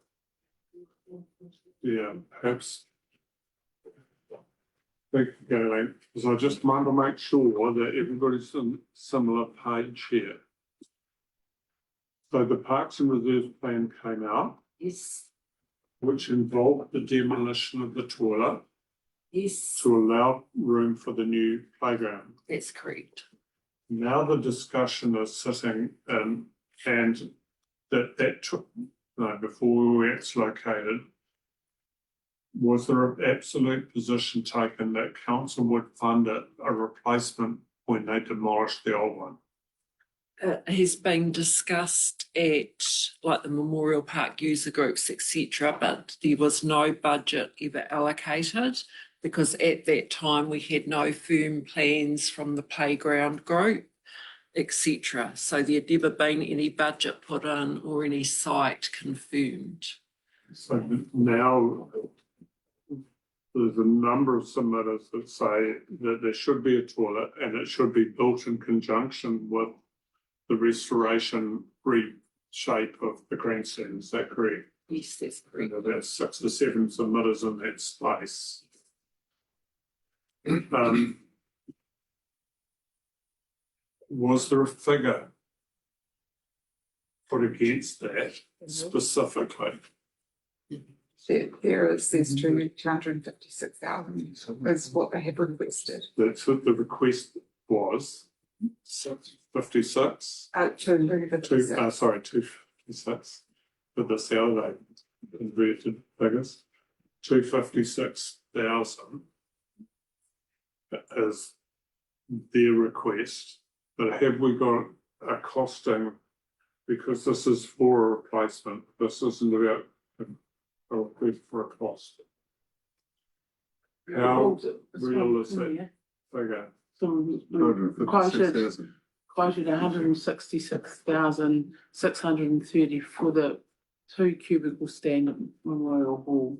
Speaker 1: yeah, perhaps Thank you, Galen, because I just want to make sure that everybody's on similar page here. So the Parks and Reserves plan came out,
Speaker 13: Yes,
Speaker 1: which involved the demolition of the toilet
Speaker 13: yes,
Speaker 1: to allow room for the new playground.
Speaker 13: that's correct.
Speaker 1: Now the discussion is sitting in, and that took, no, before where it's located, was there an absolute position taken that council would fund a replacement when they demolished the old one?
Speaker 13: It has been discussed at like the Memorial Park user groups, etc., but there was no budget ever allocated because at that time we had no firm plans from the playground group, etc. So there'd never been any budget put in or any site confirmed.
Speaker 1: So now there's a number of submitters that say that there should be a toilet and it should be built in conjunction with the restoration reshape of the grandstand. Is that correct?
Speaker 13: Yes, that's correct.
Speaker 1: There's 6 or 7 submitters in that space. Was there a figure put against that specifically?
Speaker 7: There is, there's 256,000 is what they had requested.
Speaker 1: That's what the request was. 56.
Speaker 7: 256.
Speaker 1: Sorry, 256. But that's the other day, converted figures. 256,000 is their request. But have we got a costing, because this is for a replacement, this isn't about a request for a cost. How real is that figure?
Speaker 2: Quoted 166,630 for the 2 cubicle stand at Memorial Hall.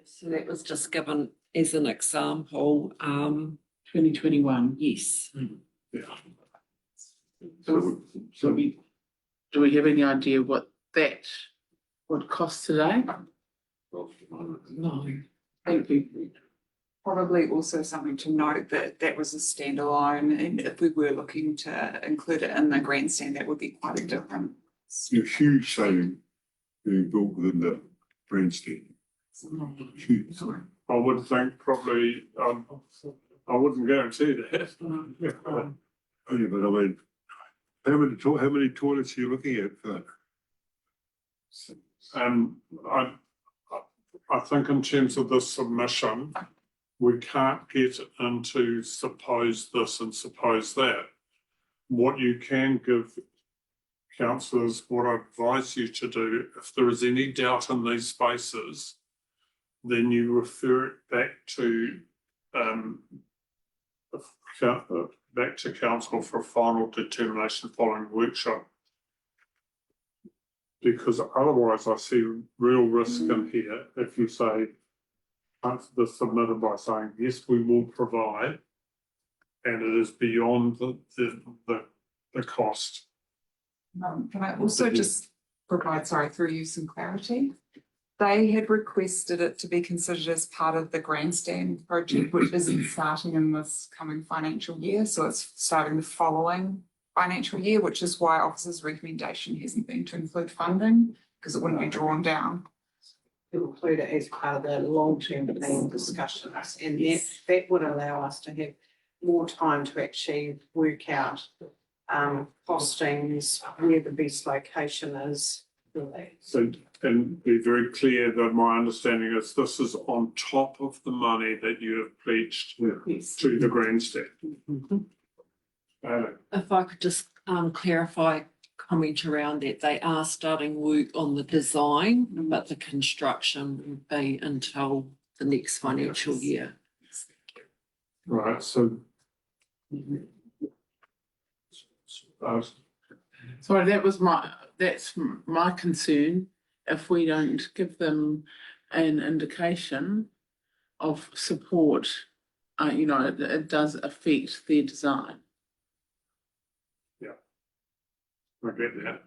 Speaker 13: So that was just given as an example.
Speaker 2: 2021.
Speaker 13: Yes.
Speaker 1: Yeah.
Speaker 2: So do we have any idea what that would cost today?
Speaker 13: No.
Speaker 2: Thank you.
Speaker 7: Probably also something to note that that was a standalone, and if we were looking to include it in the grandstand, that would be quite a different.
Speaker 8: A huge saving being built within the grandstand. Huge.
Speaker 1: I would think probably, I wouldn't guarantee that.
Speaker 8: Oh, yeah, but I mean, how many toilets are you looking at?
Speaker 1: I think in terms of the submission, we can't get into suppose this and suppose that. What you can give councillors, what I advise you to do, if there is any doubt in these spaces, then you refer it back to council for final determination following workshop. Because otherwise I see real risk in here if you say, answer the submitter by saying, yes, we will provide, and it is beyond the cost.
Speaker 7: Can I also just provide, sorry, through you some clarity? They had requested it to be considered as part of the grandstand project, which isn't starting in this coming financial year, so it's starting the following financial year, which is why officer's recommendation hasn't been to include funding, because it wouldn't be drawn down.
Speaker 9: Include it as part of the long-term plan discussions, and that would allow us to have more time to actually work out costings, where the best location is.
Speaker 1: So, and be very clear that my understanding is this is on top of the money that you have pledged to the grandstand.
Speaker 13: If I could just clarify comment around that, they are starting work on the design, but the construction will be until the next financial year.
Speaker 1: Right, so.
Speaker 2: Sorry, that's my concern. If we don't give them an indication of support, it does affect their design.
Speaker 1: Yeah, I get that.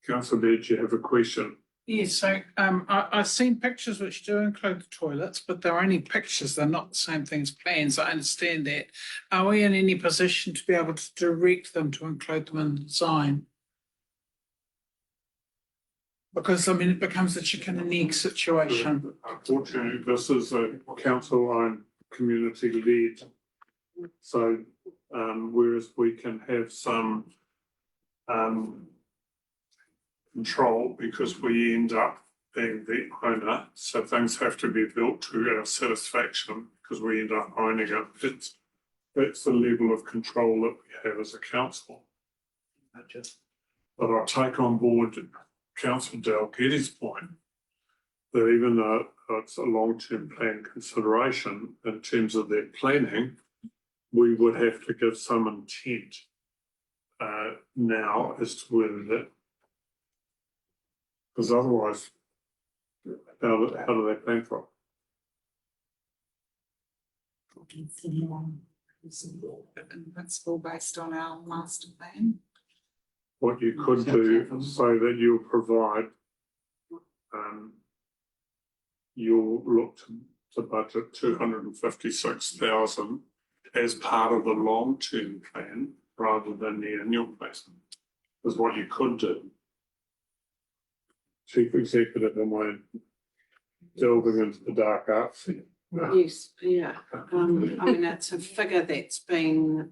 Speaker 1: Councillor Bird, you have a question?
Speaker 10: Yes, so I've seen pictures which do include the toilets, but they're only pictures, they're not the same thing as plans, I understand that. Are we in any position to be able to direct them to include them in the design? Because I mean, it becomes a chicken and egg situation.
Speaker 1: Unfortunately, this is a council-owned, community-led. So, whereas we can have some control because we end up being the owner, so things have to be built to our satisfaction because we end up owning it. That's the level of control that we have as a council. But I take on board Councillor Dalgetty's point that even though it's a long-term plan consideration in terms of their planning, we would have to give some intent now as to whether that, because otherwise, how do they plan for it?
Speaker 7: In principle, based on our master plan.
Speaker 1: What you could do is say that you'll provide, you'll look to budget 256,000 as part of the long-term plan rather than the annual plan, is what you could do. Chief Executive, am I delving into the dark arts here?
Speaker 9: Yes, yeah. I mean, it's a figure that's been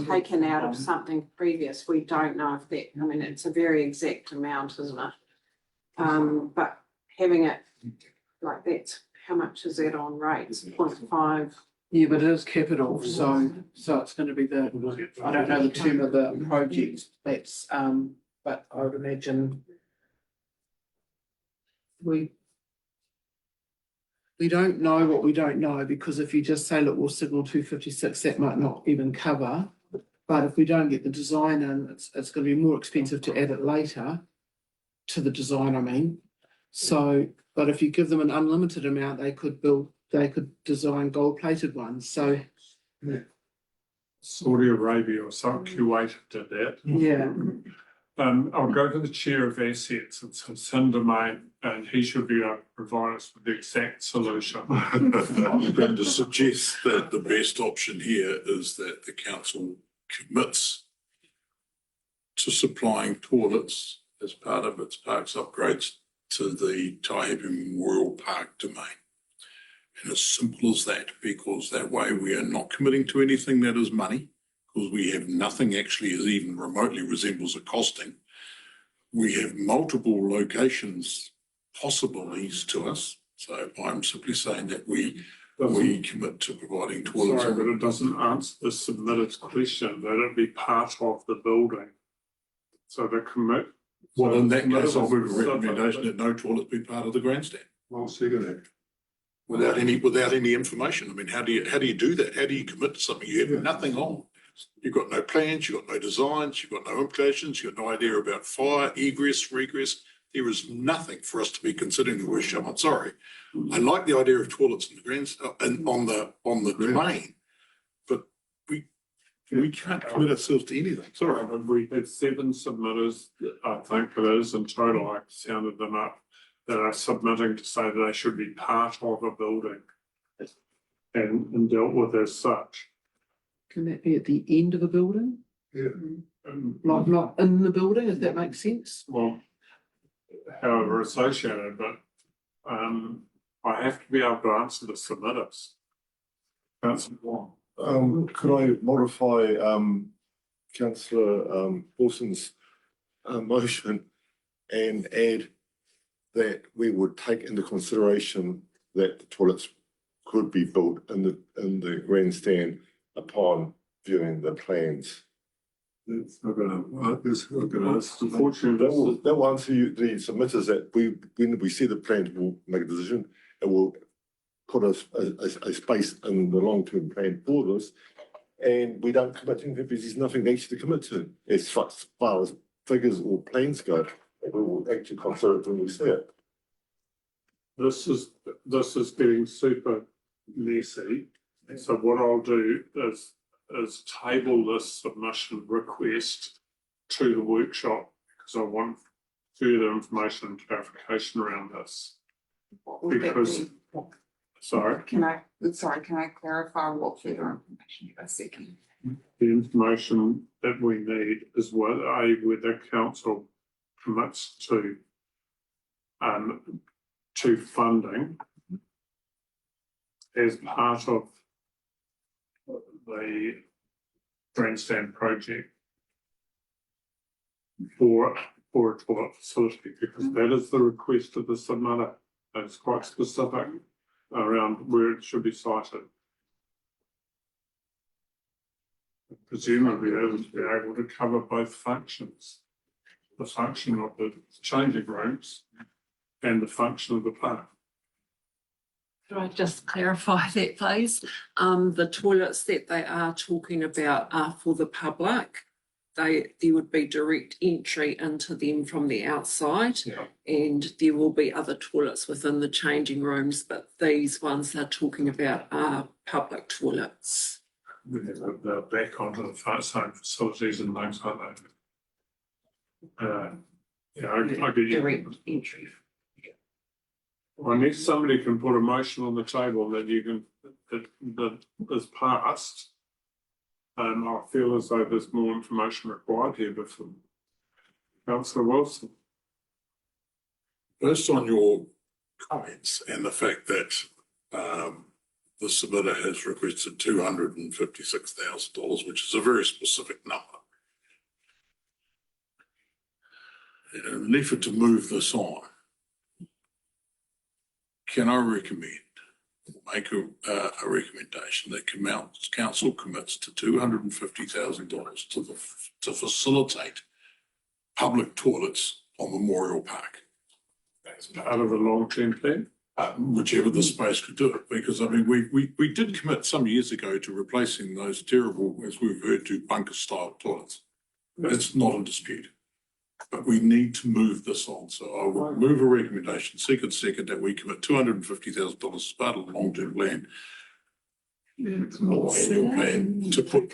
Speaker 9: taken out of something previous. We don't know if that, I mean, it's a very exact amount, isn't it? But having it like that, how much is that on rates? 0.5.
Speaker 5: Yeah, but it is capital, so it's going to be the, I don't know the term of the project, that's, but I would imagine we don't know what we don't know, because if you just say, look, we'll signal 256, that might not even cover. But if we don't get the design in, it's going to be more expensive to add it later to the design, I mean. So, but if you give them an unlimited amount, they could design gold-plated ones, so.
Speaker 1: Saudi Arabia or some Kuwait did that.
Speaker 5: Yeah.
Speaker 1: I'll go to the chair of assets, it's Cinda May, and he should be able to provide us with the exact solution.
Speaker 6: I'm going to suggest that the best option here is that the council commits to supplying toilets as part of its parks upgrades to the Taihape Memorial Park domain. And as simple as that, because that way we are not committing to anything that is money, because we have nothing actually as even remotely resembles a costing. We have multiple locations possibilities to us. So I'm simply saying that we commit to providing toilets.
Speaker 1: Sorry, but it doesn't answer the submitted question, that it be part of the building. So the commit.
Speaker 6: Well, in that case, I'll move a recommendation that no toilets be part of the grandstand.
Speaker 8: I'll second that.
Speaker 6: Without any information. I mean, how do you do that? How do you commit to something you have nothing on? You've got no plans, you've got no designs, you've got no implications, you've got no idea about fire, egress, regress. There is nothing for us to be considering the worst. I'm sorry. I like the idea of toilets in the grandstand and on the domain, but we can't commit ourselves to anything. Sorry.
Speaker 1: We had 7 submitters, I think it is, in total, I counted them up, that are submitting to say that they should be part of a building and dealt with as such.
Speaker 5: Can that be at the end of a building?
Speaker 8: Yeah.
Speaker 5: Not in the building, if that makes sense?
Speaker 1: Well, however associated, but I have to be able to answer the submitters. That's one.
Speaker 8: Could I modify councillor Wilson's motion and add that we would take into consideration that the toilets could be built in the grandstand upon viewing the plans?
Speaker 1: It's not gonna work, it's not gonna, unfortunately,
Speaker 8: That will answer you, the submitters, that when we see the plans, we'll make a decision, and we'll put a space in the long-term plan for this, and we don't commit to anything because there's nothing actually to commit to as far as figures or plans go. We will actually consider it when we see it.
Speaker 1: this is getting super messy. So what I'll do is table this submission request to the workshop, because I want further information and clarification around this.
Speaker 7: What would that
Speaker 1: Because-
Speaker 7: be?
Speaker 1: Sorry,
Speaker 7: Can I clarify what further information you are seeking?
Speaker 1: the information that we need is whether council commits to funding as part of the grandstand project for a toilet facility, because that is the request of the submitter. And it's quite specific around where it should be sited. Presumably, it would be able to cover both functions. The function of the changing rooms and the function of the park.
Speaker 13: Could I just clarify that, please? The toilets that they are talking about are for the public. There would be direct entry into them from the outside.
Speaker 1: Yeah.
Speaker 13: And there will be other toilets within the changing rooms, but these ones they're talking about are public toilets.
Speaker 1: They're back onto the same facilities and things like that. Yeah, I get you.
Speaker 13: Direct entry.
Speaker 1: Well, unless somebody can put a motion on the table that you can, that is passed. I feel as though there's more information required here before. Councillor Wilson.
Speaker 6: Based on your comments and the fact that the submitter has requested $256,000, which is a very specific number. In an effort to move this on, can I recommend, make a recommendation that council commits to $250,000 to facilitate public toilets on Memorial Park?
Speaker 1: As part of the long-term plan.
Speaker 6: Whichever the space could do it, because I mean, we did commit some years ago to replacing those terrible, as we've heard, to bunker style toilets. It's not in dispute. But we need to move this on, so I will move a recommendation, second, that we commit $250,000 as part of the long-term plan. Or annual plan to put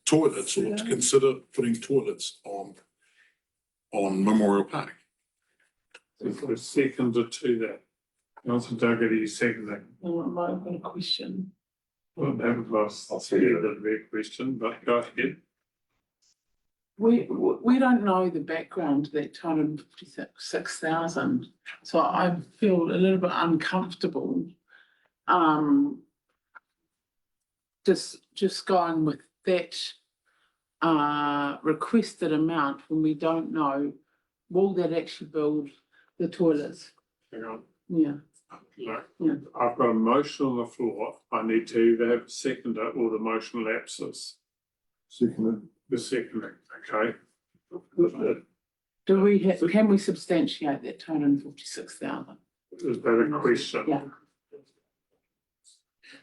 Speaker 6: toilets, or to consider putting toilets on Memorial Park.
Speaker 1: If we're seconded to that. Councillor Dougherty seconding.
Speaker 2: I've got a question.
Speaker 1: Well, that was that'd be a question, but go ahead.
Speaker 2: We don't know the background to that 256,000, so I feel a little bit uncomfortable. Just going with that requested amount when we don't know, will that actually build the toilets?
Speaker 1: Hang on.
Speaker 2: Yeah.
Speaker 1: Look,
Speaker 2: Yeah.
Speaker 1: I've got a motion on the floor. I need to either have a seconder or the motion lapses.
Speaker 8: Second,
Speaker 1: The seconding, okay?
Speaker 2: Can we substantiate that 256,000?
Speaker 1: Is that a question?
Speaker 2: Yeah.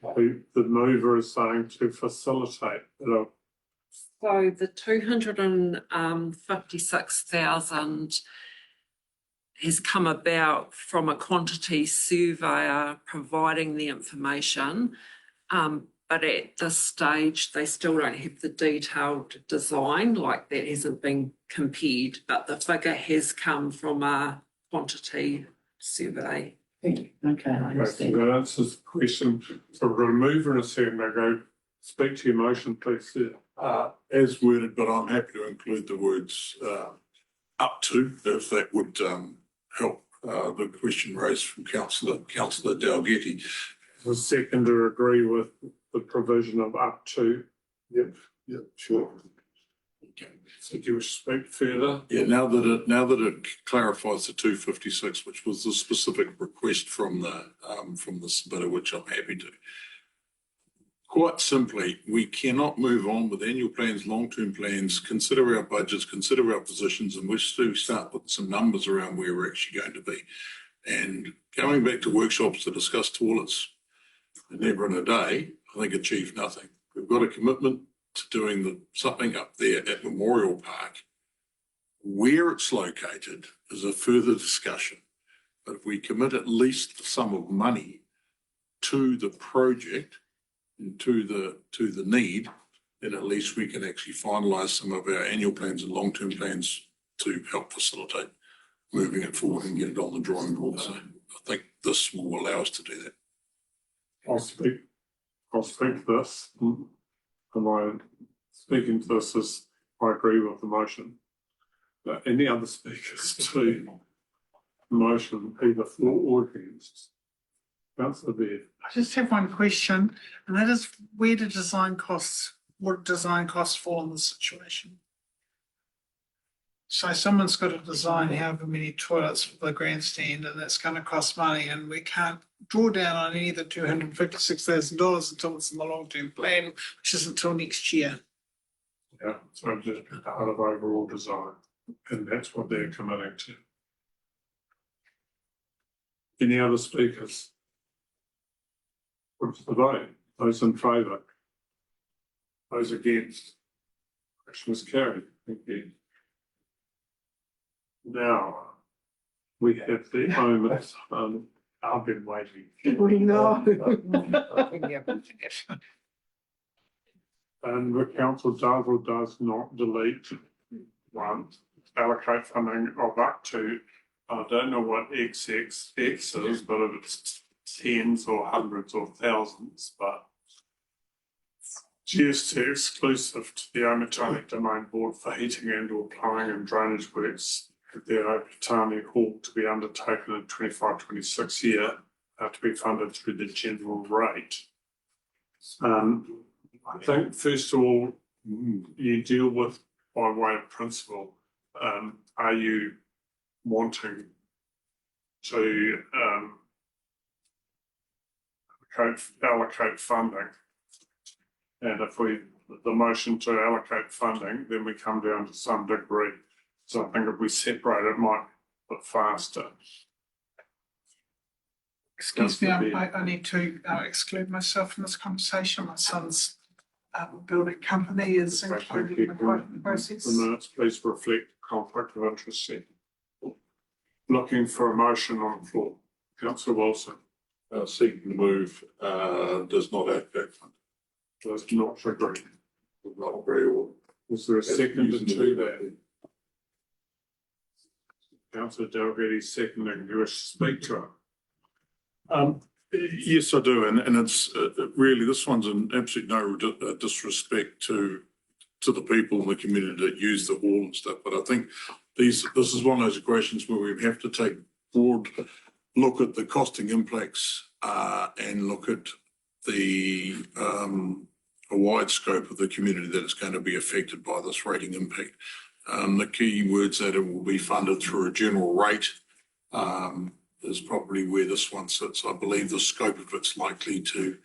Speaker 1: The mover is saying to facilitate,
Speaker 13: So the 256,000 has come about from a quantity surveyor providing the information. But at this stage, they still don't have the detailed design, like that hasn't been compared, but the figure has come from a quantity survey.
Speaker 2: Thank you. Okay, I
Speaker 1: okay,
Speaker 2: understand.
Speaker 1: so that answers the question. So we're going to move in a second, I go, speak to your motion, please, sir.
Speaker 6: As worded, but I'm happy to include the words up to, if that would help the question raised from Councillor Dalgetty.
Speaker 1: The seconder agree with the provision of up to.
Speaker 8: yep, sure.
Speaker 1: Okay. So do you wish to speak further?
Speaker 6: Yeah, now that it clarifies the 256, which was the specific request from the submitter, which I'm happy to. Quite simply, we cannot move on with annual plans, long-term plans, consider our budgets, consider our positions, and wish to start putting some numbers around where we're actually going to be. And going back to workshops to discuss toilets, never in a day, I think achieved nothing. We've got a commitment to doing something up there at Memorial Park. Where it's located is a further discussion. But if we commit at least the sum of money to the project and to the need, then at least we can actually finalise some of our annual plans and long-term plans to help facilitate moving it forward and get it on the drawing board. So I think this will allow us to do that.
Speaker 1: I'll speak this, and I speaking to this as I agree with the motion. But any other speakers to the motion, either for or against? Councillor Baird.
Speaker 10: I just have one question, and that is where do design costs, what design costs fall in this situation? So someone's got to design however many toilets for the grandstand, and that's going to cost money, and we can't draw down on any of the $256,000 until it's in the long-term plan, which isn't until next year.
Speaker 1: Yeah, so just part of overall design, and that's what they're committing to. Any other speakers? What's the vote? Those in favour? Those against? Motion is carried. Thank you. Now, we have the onus, I've been waiting.
Speaker 5: We know.
Speaker 1: And the council does or does not delete one, allocate funding of up to, I don't know what XXX is, but if it's tens or hundreds or thousands, but GST exclusive to the Omatani Domain Board for heating and or plumbing and drainage works at the Omatani Hall to be undertaken in 25-26 year to be funded through the general rate. I think first of all, you deal with by way of principle. Are you wanting to allocate funding? And if the motion to allocate funding, then we come down to some degree. So I think if we separate it, might be faster.
Speaker 10: Excuse me, I need to exclude myself from this conversation. My son's building company is included in the quoting process.
Speaker 1: The minutes please reflect conflict of interest here. Looking for a motion on the floor. Councillor Wilson.
Speaker 6: Seeking the move does not allocate funding.
Speaker 1: Does not agree.
Speaker 6: Would not agree or.
Speaker 1: Was there a second to that? Councillor Dalgety seconding. Do you wish to speak to it?
Speaker 6: Yes, I do, and it's really, this one's an absolute no disrespect to the people in the community that use the hall and stuff, but I think this is one of those questions where we have to take broad look at the costing impacts and look at the a wide scope of the community that is going to be affected by this rating impact. The key words that it will be funded through a general rate is probably where this one sits. I believe the scope of it's likely to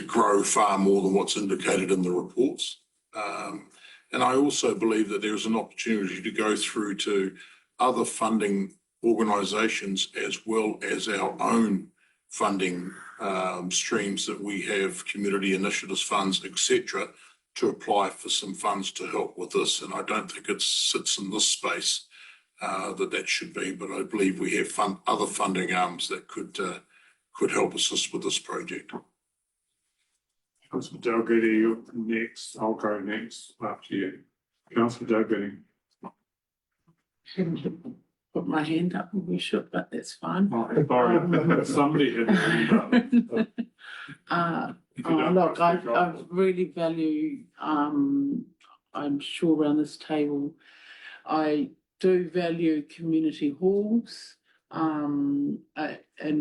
Speaker 6: grow far more than what's indicated in the reports. And I also believe that there is an opportunity to go through to other funding organisations as well as our own funding streams that we have, community initiatives funds, etc., to apply for some funds to help with this. And I don't think it sits in this space that should be, but I believe we have other funding arms that could help assist with this project.
Speaker 1: Councillor Dalgety, you're next. I'll go next after you. Councillor Dalgety.
Speaker 2: Put my hand up and we should, but that's fine.
Speaker 1: Sorry, somebody had their hand up.
Speaker 2: Look, I really value, I'm sure around this table, I do value community halls in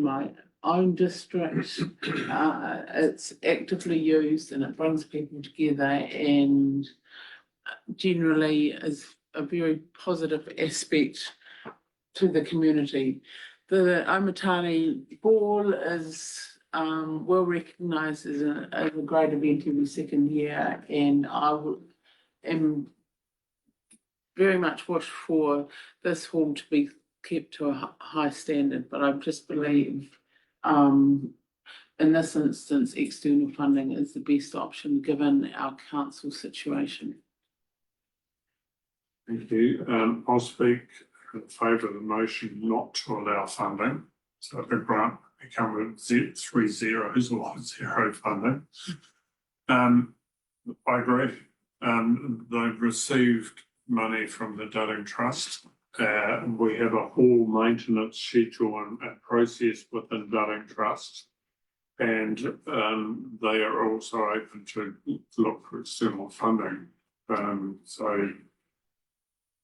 Speaker 2: my own district. It's actively used and it brings people together and generally is a very positive aspect to the community. The Omatani Ball is well recognised as a great event every second year, and I am very much wish for this hall to be kept to a high standard, but I just believe in this instance external funding is the best option given our council situation.
Speaker 1: Thank you. I'll speak in favour of the motion not to allow funding. So the grant become with 3 zeros or zero funding. I agree. They've received money from the Dudding Trust We have a hall maintenance schedule and process within Dunning Trust. And they are also open to look for external funding.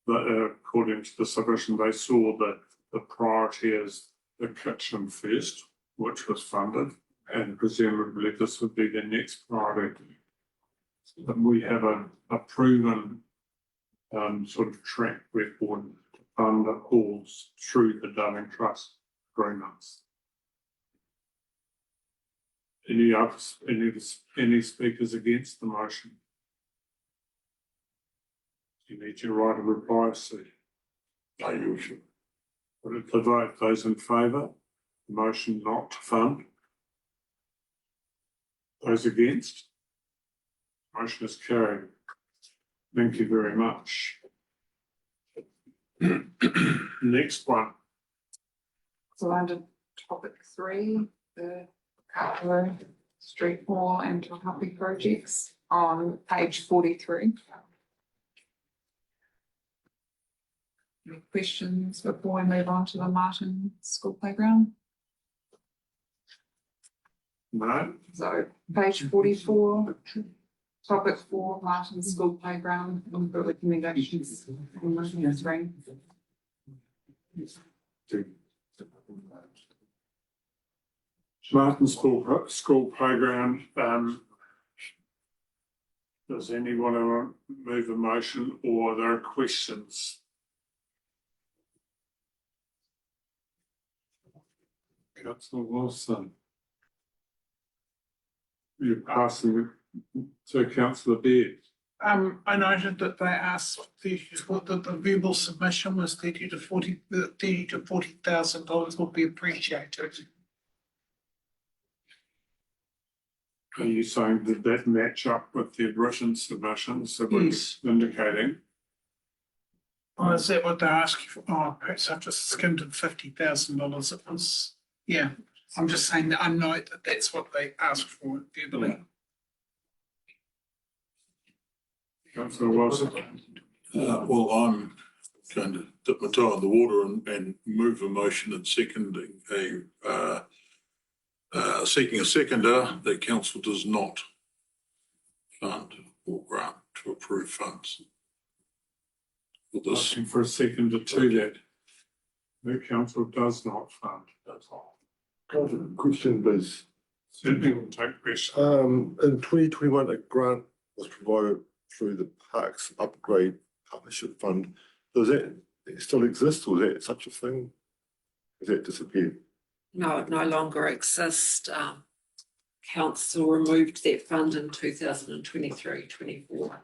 Speaker 1: According to the submission, they saw that the priority is the kitchen first, which was funded, and presumably this would be the next priority. And we have a proven sort of track record to fund the halls through the Dunning Trust agreements. Any speakers against the motion? You need to write a reply, Sue.
Speaker 6: No, you should.
Speaker 1: Put it to vote. Those in favour, the motion not to fund. Those against? Motion is carried. Thank you very much. Next one.
Speaker 7: So under topic 3, the Kaparo Street Hall and Tahapi projects on page 43. Any questions before we move on to the Martin School Playground?
Speaker 1: No?
Speaker 7: So page 44, topic 4, Martin School Playground, and the recommendations on the screen.
Speaker 1: Martin School Playground. Does anyone want to move a motion or are there questions? Councillor Wilson. You're passing it to Councillor Baird.
Speaker 10: I noted that they asked that the verbal submission was $30,000 to $40,000 would be appreciated.
Speaker 1: Are you saying that that match up with the written submissions that we're indicating?
Speaker 10: Or is that what they're asking for? Oh, perhaps I've just skimmed at $50,000. It was, yeah. I'm just saying that I note that that's what they asked for verbally.
Speaker 1: Councillor Wilson.
Speaker 6: Well, I'm going to dip my toe in the water and move a motion and seconding seeking a seconder that council does not fund or grant to approve funds. For this.
Speaker 1: Asking for a seconder to that. The council does not fund, that's all.
Speaker 8: Question, please.
Speaker 1: Certainly will take questions.
Speaker 8: In 2021, a grant was provided through the Parks Upgrade Partnership Fund. Does that still exist, or is that such a thing? Has that disappeared?
Speaker 13: No, it no longer exists. Council removed that fund in 2023-24.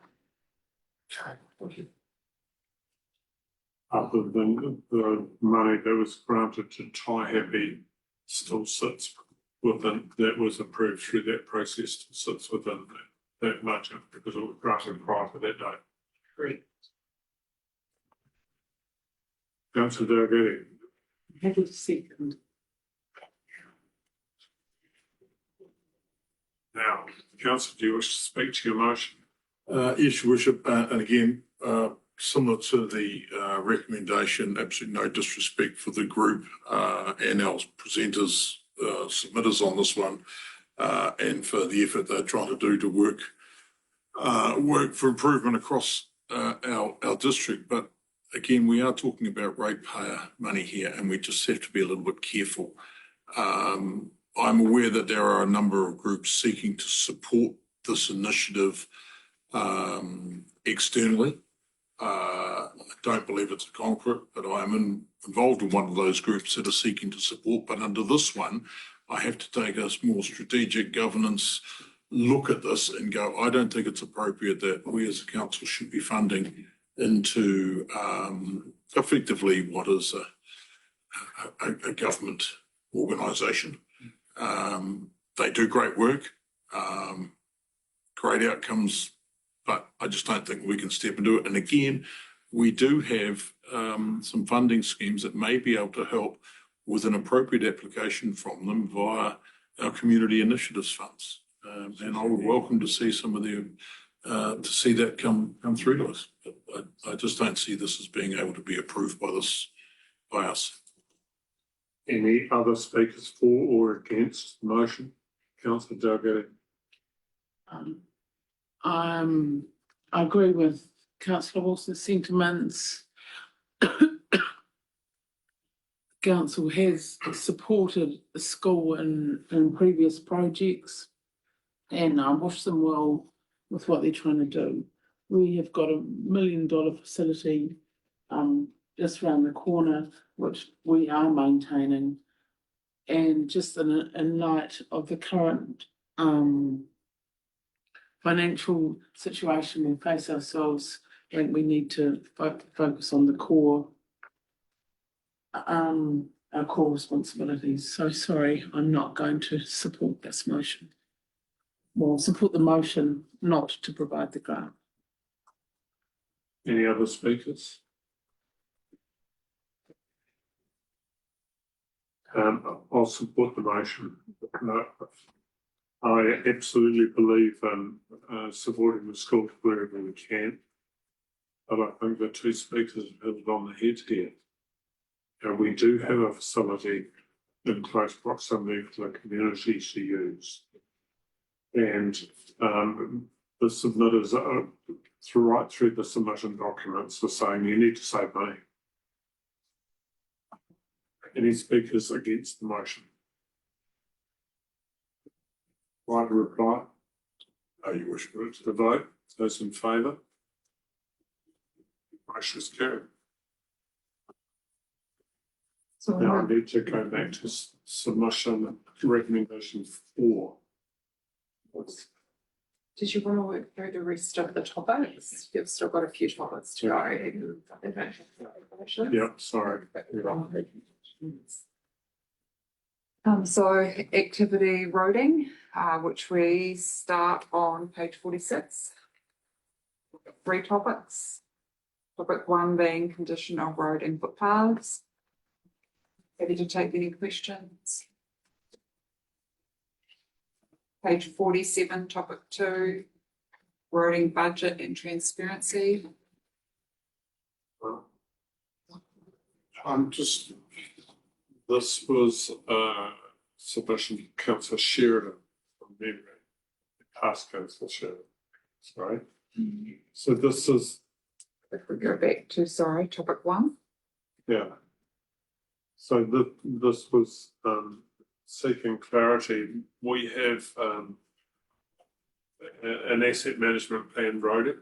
Speaker 1: Other than the money that was granted to Tie Happy still sits within, that was approved through that process, still sits within that budget because it was granted prior to that date.
Speaker 10: Great.
Speaker 1: Councillor Dalgety.
Speaker 2: Have a second.
Speaker 1: Now, Councillor, do you wish to speak to your motion?
Speaker 6: Yes, Your Worship, and again, similar to the recommendation, absolutely no disrespect for the group and our presenters, submitters on this one, and for the effort they're trying to do to work for improvement across our district. But again, we are talking about ratepayer money here, and we just have to be a little bit careful. I'm aware that there are a number of groups seeking to support this initiative externally. I don't believe it's a concrete, but I'm involved in one of those groups that are seeking to support. But under this one, I have to take a more strategic governance look at this and go, I don't think it's appropriate that we as a council should be funding into effectively what is a government organisation. They do great work, great outcomes, but I just don't think we can step into it. And again, we do have some funding schemes that may be able to help with an appropriate application from them via our community initiatives funds. And I would welcome to see some of the to see that come through to us. I just don't see this as being able to be approved by us.
Speaker 1: Any other speakers for or against the motion? Councillor Delgado.
Speaker 2: I agree with Councillor Wilson's sentiments. Council has supported the school in previous projects, and I wish them well with what they're trying to do. We have got $1 million facility just around the corner, which we are maintaining. And just in light of the current financial situation we face ourselves, I think we need to focus on the core, our core responsibilities. So sorry, I'm not going to support this motion. Well, support the motion not to provide the grant.
Speaker 1: Any other speakers? I'll support the motion. I absolutely believe in supporting the school wherever we can. But I think the two speakers have hit it on the head here. We do have a facility in close proximity for the community to use. And the submitters are right through the submission documents are saying you need to save money. Any speakers against the motion? Right reply? You wish to vote? Those in favour? Motion is carried.
Speaker 7: So
Speaker 1: Now I need to go back to submission recommendation 4.
Speaker 11: Did you want to work through the rest of the topics? You've still got a few topics to go.
Speaker 1: Yeah, sorry.
Speaker 7: So activity roading, which we start on page 46. 3 topics. Topic 1 being condition of road and footpaths. Happy to take any questions. Page 47, topic 2, roading budget and transparency.
Speaker 1: This was submission from Councillor Sheridan from memory, past Councillor Sheridan, sorry. So this is,
Speaker 7: If we go back to, sorry, topic 1.
Speaker 1: yeah. So this was seeking clarity. We have an asset management plan roading,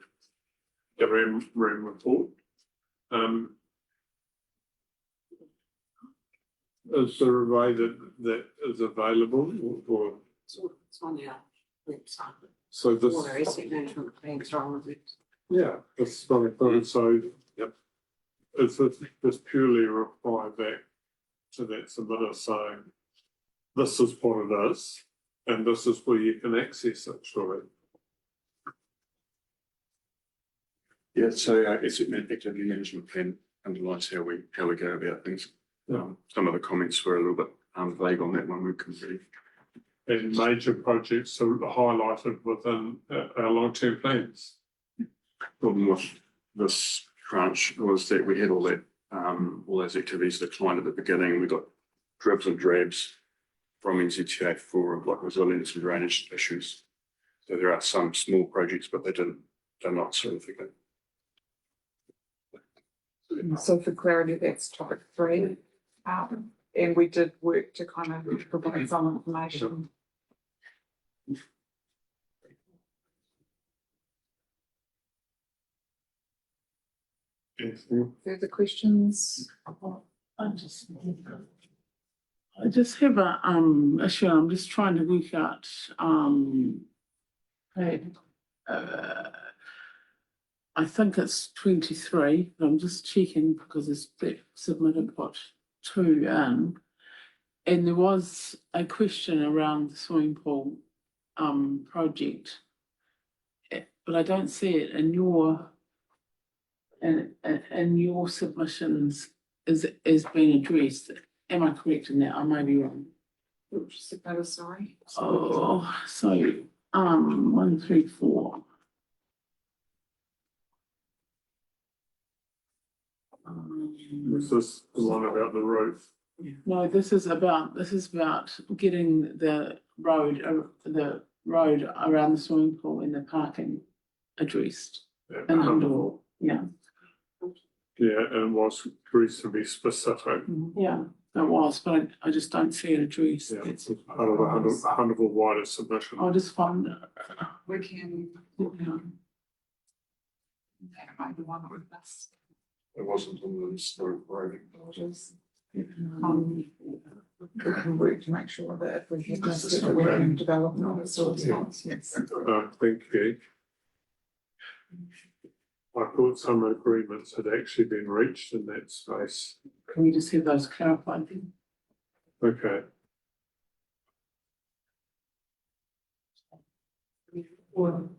Speaker 1: the REM report. Is there a way that is available or?
Speaker 9: It's on our website.
Speaker 1: So this.
Speaker 9: Or our asset management plans are on it.
Speaker 1: Yeah, that's what I thought. So, yep. It's just purely a reply back to that submitter saying, this is what it is, and this is where you can access it, surely.
Speaker 14: Yeah, so our asset activity management plan underlines how we go about things. Some of the comments were a little bit vague on that one. We couldn't really.
Speaker 1: And major projects are highlighted within our long-term plans.
Speaker 14: Problem with this tranche was that we had all those activities declined at the beginning. We got dribs and drabs from NZTA for like resilience and drainage issues. So there are some small projects, but they're not significant.
Speaker 7: So for clarity, that's topic 3. And we did work to kind of provide some information. Further questions?
Speaker 2: I just have a issue. I'm just trying to work out I think it's 23, but I'm just checking because it's submitted got 2 in. And there was a question around the swimming pool project, but I don't see it in your submissions is being addressed. Am I correct in that? I may be wrong.
Speaker 7: Which submitter, sorry.
Speaker 2: Oh, so 1, 3, 4.
Speaker 1: This is the one about the roof.
Speaker 2: No, this is about getting the road around the swimming pool and the parking addressed and indoor, yeah.
Speaker 1: Yeah, and was reasonably specific.
Speaker 2: Yeah, that was, but I just don't see it addressed.
Speaker 1: Yeah,
Speaker 2: It's,
Speaker 1: it's part of a kind of a wider submission.
Speaker 2: I'll just find it.
Speaker 7: We can.
Speaker 2: Yeah.
Speaker 7: That might be one that we've missed.
Speaker 14: It wasn't on the historic road.
Speaker 7: We can work to make sure that if we have missed it, that we can develop another sort of response, yes.
Speaker 1: Thank you. I thought some agreements had actually been reached in that space.
Speaker 2: Can we just have those clarified then?
Speaker 1: Okay.
Speaker 2: Well,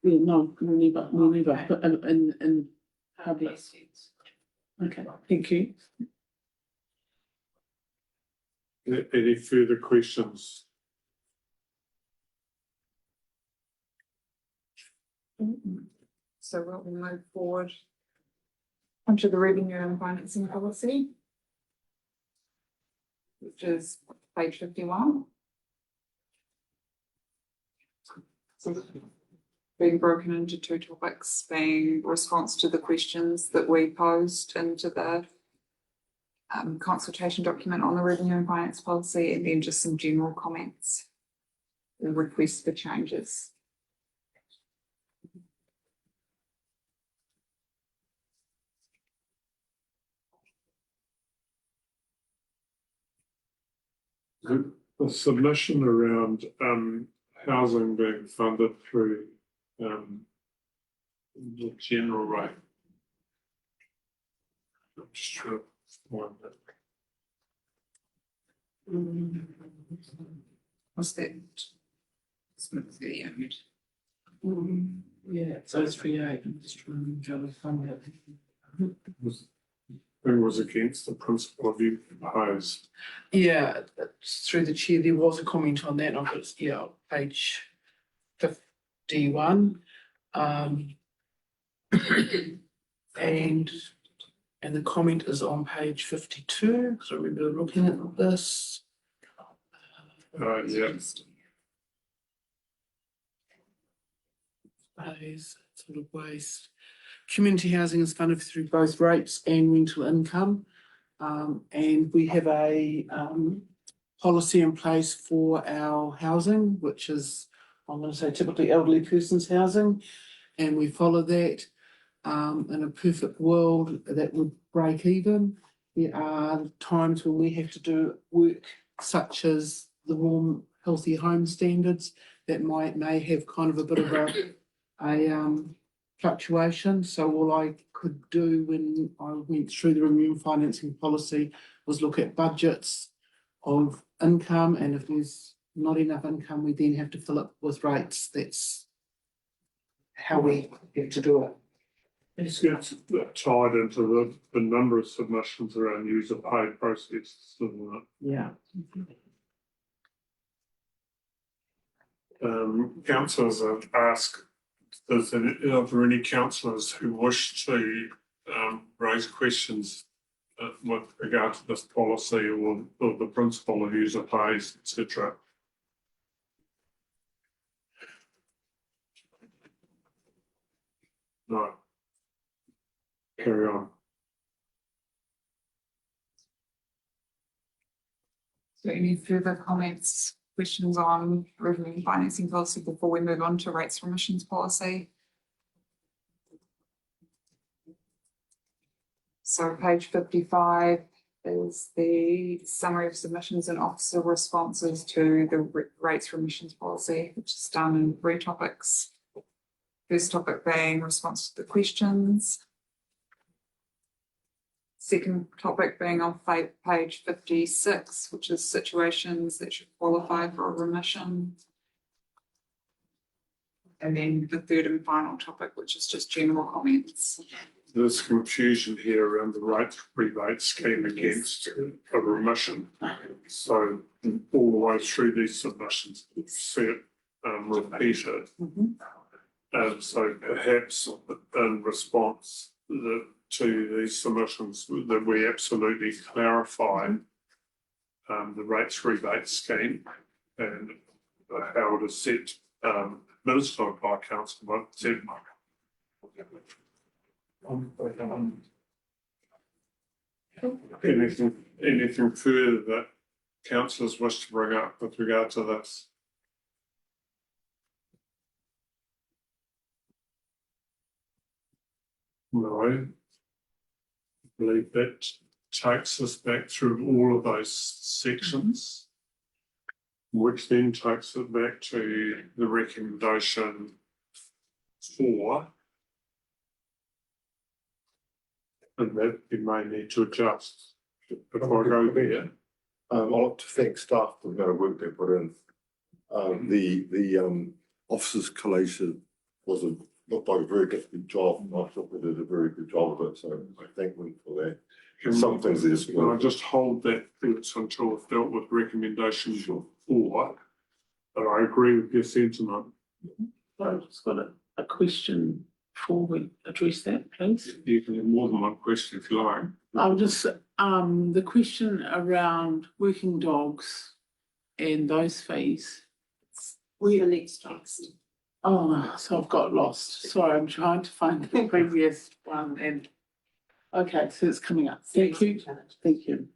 Speaker 2: yeah, no, we'll leave it, but in public. Okay, thank you.
Speaker 1: Any further questions?
Speaker 7: So we'll move forward onto the revenue and financing policy, which is page 51. So being broken into two topics, being response to the questions that we posed into the consultation document on the revenue and finance policy, and then just some general comments and requests for changes.
Speaker 1: The submission around housing being funded through the general rate. I'm just trying to find it.
Speaker 7: What's that? Smith, yeah.
Speaker 2: Yeah, so it's 3A, I'm just trying to remember how to fund it.
Speaker 1: Who was against the principle of you proposed?
Speaker 5: Yeah, through the chair, there was a comment on that, on page 51. And the comment is on page 52, so I remember looking at this.
Speaker 1: Yeah.
Speaker 5: Sort of waste. Community housing is funded through both rates and rental income. And we have a policy in place for our housing, which is, I'm going to say, typically elderly persons housing. And we follow that. In a perfect world, that would break even. There are times when we have to do work such as the warm, healthy home standards that may have kind of a bit of a fluctuation. So all I could do when I went through the revenue and financing policy was look at budgets of income, and if there's not enough income, we then have to fill it with rates. That's how we have to do it.
Speaker 1: It's tied into the number of submissions around user pay processes, isn't it?
Speaker 5: Yeah.
Speaker 1: Councillors have asked, are there any councillors who wish to raise questions with regard to this policy or the principle of user pays, etc.? No. Carry on.
Speaker 7: So any further comments, questions on revenue and financing policy before we move on to rates for emissions policy? So page 55 is the summary of submissions and officer responses to the rates for emissions policy, which is done in 3 topics. First topic being response to the questions. Second topic being on page 56, which is situations that should qualify for a remission. And then the third and final topic, which is just general comments.
Speaker 1: There's confusion here around the rate rebate scheme against a remission. So all the way through these submissions, you see it repeated. And so perhaps in response, the to these submissions that we absolutely clarify the rates rebate scheme and how it is set, administered by council, but set. Anything further that councillors wish to bring up with regard to this? No. I believe that takes us back through all of those sections, which then takes it back to the recommendation 4. And that you may need to adjust. Before I go there,
Speaker 8: I'd like to thank staff for the amount of work they put in. The officers collation was looked like a very difficult job, and I thought they did a very good job of it, so I thank them for that. Some things they just.
Speaker 1: can I just hold that thoughts until I've dealt with recommendation 4? But I agree with your sentiment.
Speaker 2: I've just got a question before we address that, please.
Speaker 1: You can have more than one question if you like.
Speaker 2: I'll just, the question around working dogs and those fees.
Speaker 9: The next text.
Speaker 2: Oh, so I've got lost. Sorry, I'm trying to find the previous one and, okay, so it's coming up. Thank you. Thank you.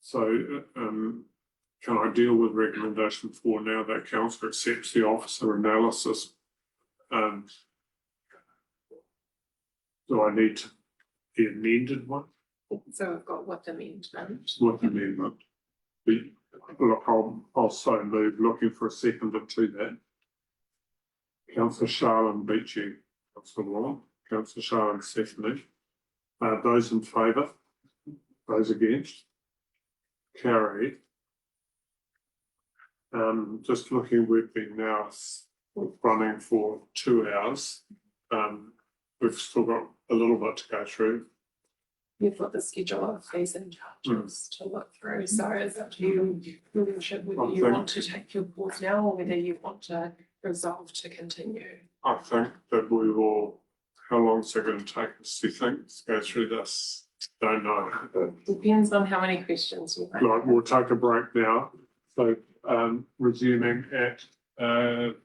Speaker 1: So, can I deal with recommendation 4 now that council accepts the officer analysis? Do I need to the amended one?
Speaker 11: So we've got with amendment.
Speaker 1: With amendment. Look, I'll so move, looking for a seconder to that. Councillor Sharlin beat you, Councillor Wong, Councillor Sharlin seconded. Those in favour? Those against? Carried. Just looking, we've been now running for 2 hours. We've still got a little bit to go through.
Speaker 11: You've got the schedule of fees and charges to look through, so it's up to you, your worship, whether you want to take your pause now or whether you want to resolve to continue.
Speaker 1: I think that we will, how long is it going to take us, do you think, to go through this? Don't know.
Speaker 11: Depends on how many questions you have.
Speaker 1: Right, we'll take a break now. So, resuming at, 3:15.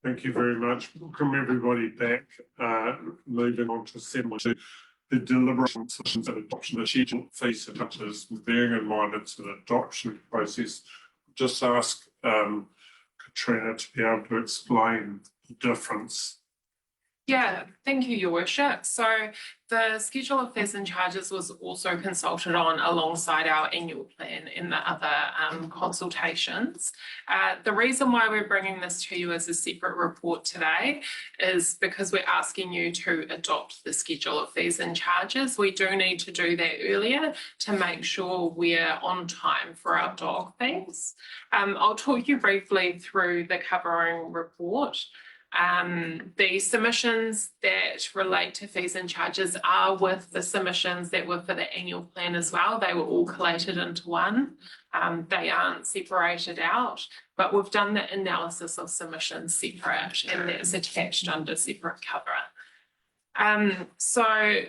Speaker 1: Thank you very much. Welcome everybody back. Moving on to assembly to the deliberation sessions and adoption of schedule fees and touches, bearing in mind it's an adoption process. Just ask Katrina to be able to explain the difference.
Speaker 11: Yeah, thank you, Your Worship. So the schedule of fees and charges was also consulted on alongside our annual plan and the other consultations. The reason why we're bringing this to you as a separate report today is because we're asking you to adopt the schedule of fees and charges. We do need to do that earlier to make sure we're on time for our dog fees. I'll talk you briefly through the covering report. The submissions that relate to fees and charges are with the submissions that were for the annual plan as well. They were all collated into one. They aren't separated out, but we've done the analysis of submissions separate and that's attached under separate cover. So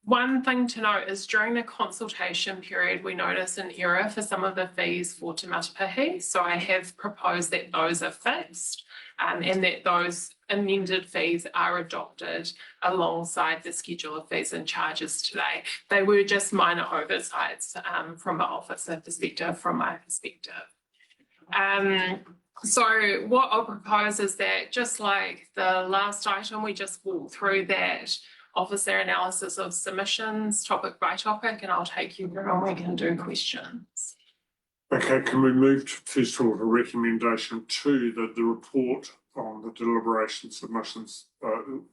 Speaker 11: one thing to note is during the consultation period, we noticed an error for some of the fees for Te Matapihi. So I have proposed that those are fixed and that those amended fees are adopted alongside the schedule of fees and charges today. They were just minor oversights from an officer perspective, from my perspective. So what I'll propose is that just like the last item, we just walk through that officer analysis of submissions topic by topic, and I'll take you through and we can do questions.
Speaker 1: Okay, can we move to, first of all, to recommendation 2, that the report on the deliberation submissions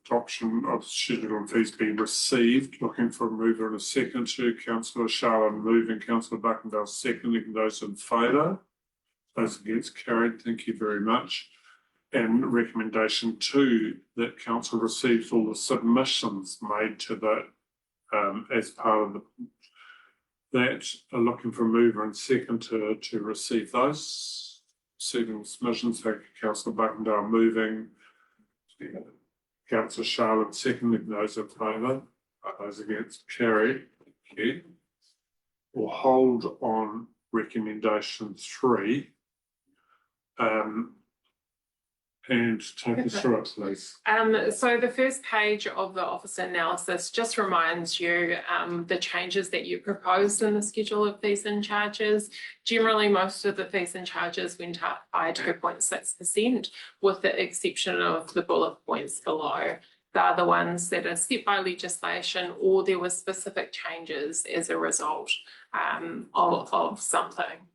Speaker 1: adoption of schedule and fees be received? Looking for a mover and a second. To Councillor Charlotte moving, Councillor Buckendale seconding. Those in favour? Those against? Carried. Thank you very much. And recommendation 2, that council receives all the submissions made to that as part of the that are looking for a mover and second to receive those. Receiving submissions, thank you, Councillor Buckendale moving, Councillor Charlotte seconding. Those in favour, those against? Carried. Thank you. We'll hold on recommendation 3. And take us through it, please.
Speaker 11: So the first page of the officer analysis just reminds you the changes that you proposed in the schedule of fees and charges. Generally, most of the fees and charges went up by 2.6%, with the exception of the bullet points below. They're the ones that are set by legislation or there were specific changes as a result of something.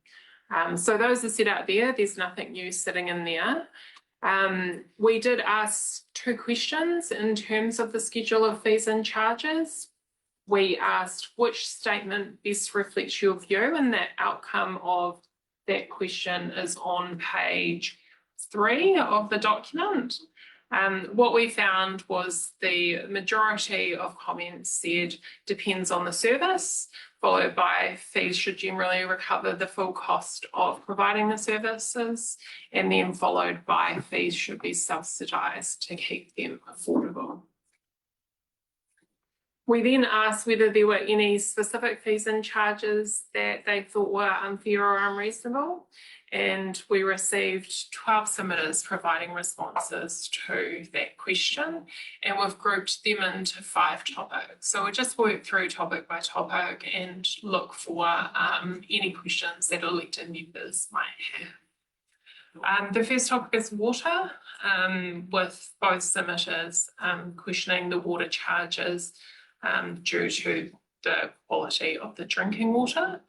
Speaker 11: So those are set out there. There's nothing new sitting in there. We did ask 2 questions in terms of the schedule of fees and charges. We asked which statement best reflects your view, and the outcome of that question is on page 3 of the document. What we found was the majority of comments said depends on the service, followed by fees should generally recover the full cost of providing the services, and then followed by fees should be subsidised to keep them affordable. We then asked whether there were any specific fees and charges that they thought were unfair or unreasonable, and we received 12 submitters providing responses to that question, and we've grouped them into 5 topics. So we'll just work through topic by topic and look for any questions that elected members might have. The first topic is water, with both submitters questioning the water charges due to the quality of the drinking water.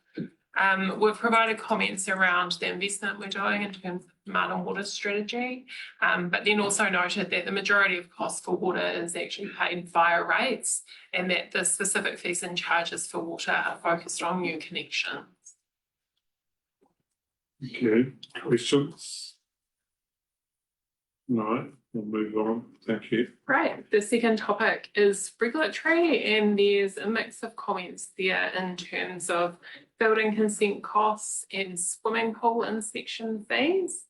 Speaker 11: We've provided comments around the investment we're doing in terms of demand and water strategy, but then also noted that the majority of costs for water is actually paid via rates, and that the specific fees and charges for water are focused on new connections.
Speaker 1: Okay, questions? No, we'll move on. Thank you.
Speaker 11: Right, the second topic is regulatory, and there's a mix of comments there in terms of building consent costs and swimming pool inspection fees.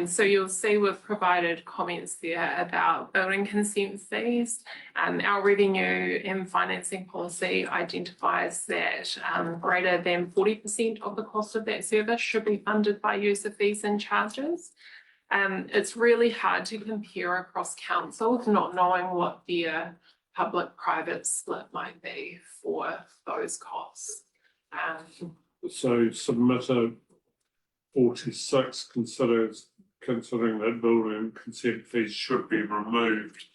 Speaker 11: So you'll see we've provided comments there about building consent fees. Our revenue and financing policy identifies that greater than 40% of the cost of that service should be funded by use of fees and charges. It's really hard to compare across councils, not knowing what their public-private split might be for those costs.
Speaker 1: So submitter 46 considering that building and consent fees should be removed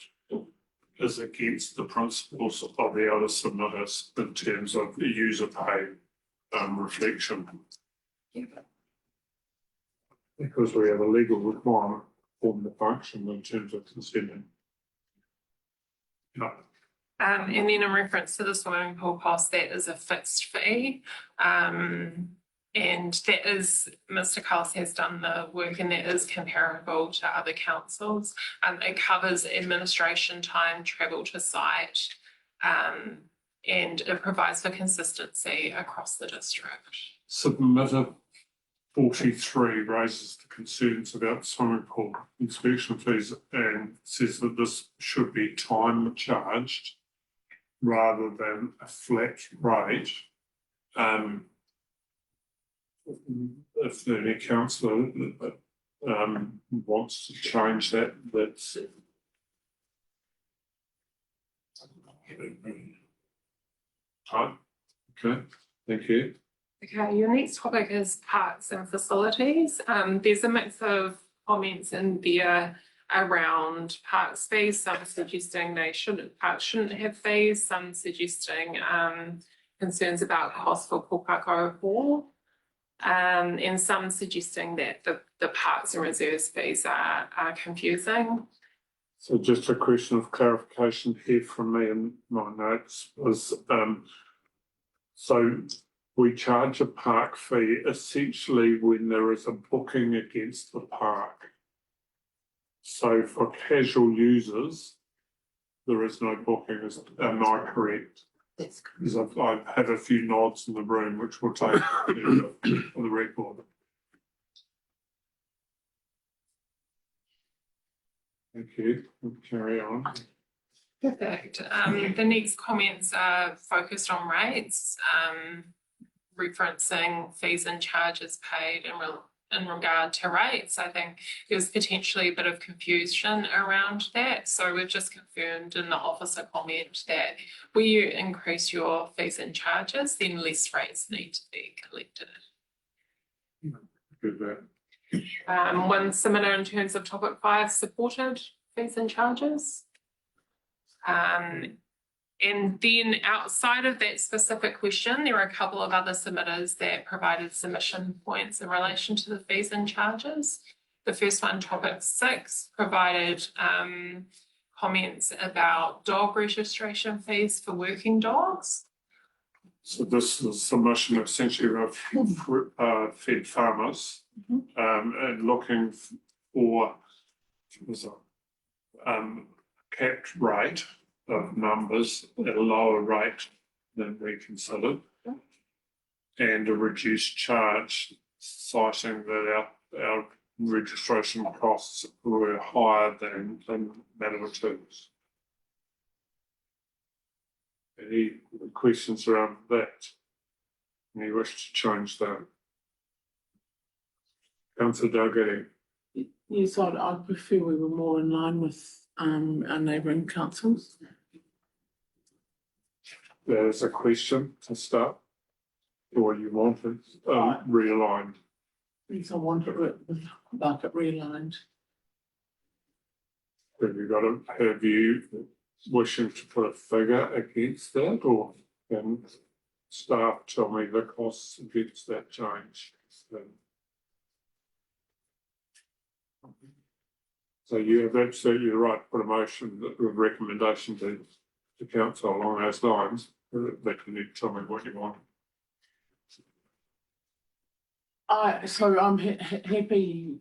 Speaker 1: is against the principles of the other submitters in terms of the user pay reflection. Because we have a legal requirement for the function in terms of consenting. No.
Speaker 11: And then in reference to the swimming pool cost, that is a fixed fee. And that is, Mr. Carls has done the work and that is comparable to other councils. It covers administration time, travel to site, and it provides for consistency across the district.
Speaker 1: Submitter 43 raises the concerns about swimming pool inspection fees and says that this should be time charged rather than a flat rate. If any councillor wants to change that, that's fine. Okay, thank you.
Speaker 11: Okay, your next topic is parks and facilities. There's a mix of comments in there around parks fees, some suggesting parks shouldn't have fees, some suggesting concerns about cost for Pukako Hall. And some suggesting that the parks and reserves fees are confusing.
Speaker 1: So just a question of clarification here from me in my notes was, so we charge a park fee essentially when there is a booking against the park. So for casual users, there is no booking, am I correct? Because I've had a few nods in the room, which will take on the record. Thank you. We'll carry on.
Speaker 11: Perfect. The next comments are focused on rates, referencing fees and charges paid in regard to rates. I think there's potentially a bit of confusion around that. So we've just confirmed in the officer comment that where you increase your fees and charges, then less rates need to be collected.
Speaker 1: Good.
Speaker 11: One submitter in terms of topic 5 supported fees and charges. And then outside of that specific question, there are a couple of other submitters that provided submission points in relation to the fees and charges. The first one, topic 6, provided comments about dog registration fees for working dogs.
Speaker 1: So this is a submission essentially of fed farmers and looking for capped rate of numbers at a lower rate than we considered, and a reduced charge, citing that our registration costs were higher than Manawatu's. Any questions around that? Any wish to change that? Councillor Dalgety.
Speaker 2: Yes, I'd prefer we were more in line with our neighbouring councils.
Speaker 1: There's a question to start, or you want it realigned?
Speaker 2: Yes, I want it realigned.
Speaker 1: Have you wishing to put a figure against that, or can staff tell me the costs against that change? So you have absolutely the right to put a motion with recommendation to council along those lines. They can tell me what you want.
Speaker 2: So I'm happy.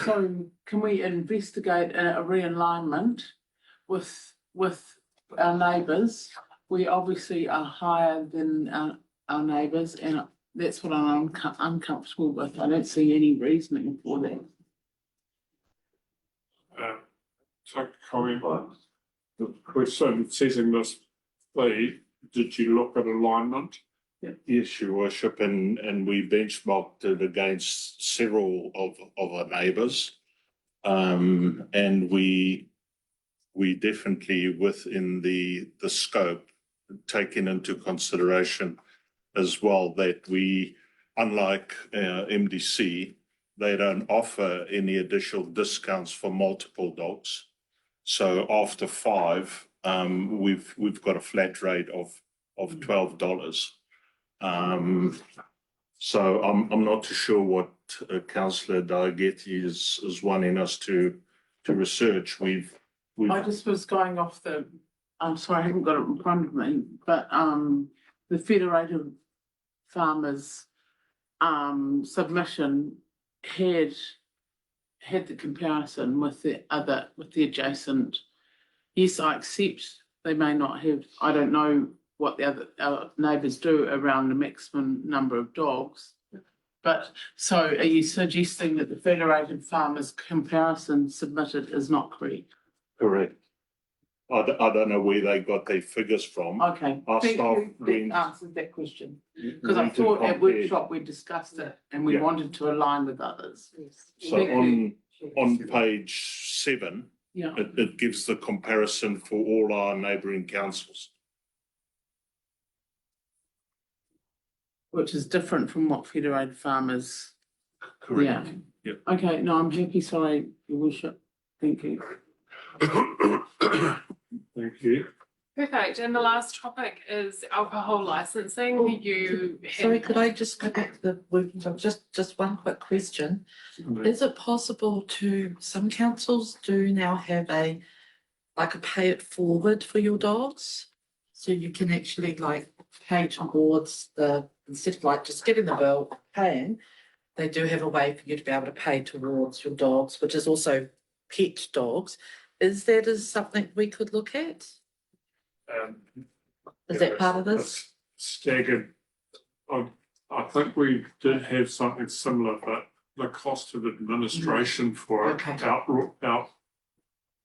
Speaker 2: So can we investigate a realignment with our neighbours? We obviously are higher than our neighbours, and that's what I'm uncomfortable with. I don't see any reasoning for that.
Speaker 1: So comment the question setting this fee, did you look at alignment
Speaker 15: Yes, your worship, and we benchmarked it against several of our neighbours. And we definitely within the scope, taking into consideration as well that we, unlike MDC, they don't offer any additional discounts for multiple dogs. So after 5, we've got a flat rate of $12. So I'm not too sure what Councillor Diagetti is wanting us to research. We've
Speaker 2: I just was going off I'm sorry, I haven't got it in front of me, but the Federated Farmers submission had the comparison with the adjacent. Yes, I accept they may not have, I don't know what the other neighbours do around the maximum number of dogs. But so are you suggesting that the Federated Farmers comparison submitted is not correct?
Speaker 15: correct. I don't know where they got their figures from.
Speaker 2: Okay,
Speaker 15: Our
Speaker 2: thank
Speaker 15: staff
Speaker 2: you,
Speaker 15: went-
Speaker 2: that answered that question. Because I
Speaker 15: went and
Speaker 2: thought at
Speaker 15: compared.
Speaker 2: workshop we discussed it and we
Speaker 15: Yeah.
Speaker 2: wanted to align with others.
Speaker 15: So
Speaker 2: Thank
Speaker 15: on page 7,
Speaker 2: Yeah,
Speaker 15: it gives the comparison for all our neighbouring councils.
Speaker 2: which is different from what Federated Farmers.
Speaker 15: Correct.
Speaker 2: Yeah.
Speaker 15: Yep.
Speaker 2: Okay, no, I'm happy, sorry, your worship. Thank you.
Speaker 1: Thank you.
Speaker 11: Perfect. And the last topic is alcohol licensing. You
Speaker 4: Sorry,
Speaker 11: had-
Speaker 4: could I just go back to the working group? Just one quick question. Is it possible some councils do now have like a pay it forward for your dogs? So you can actually like pay towards instead of like just getting the bill, paying, they do have a way for you to be able to pay towards your dogs, which is also pet dogs. Is that something we could look at? Is that part of this?
Speaker 1: Staggered. I think we did have something similar, but the cost of administration for it
Speaker 4: Okay.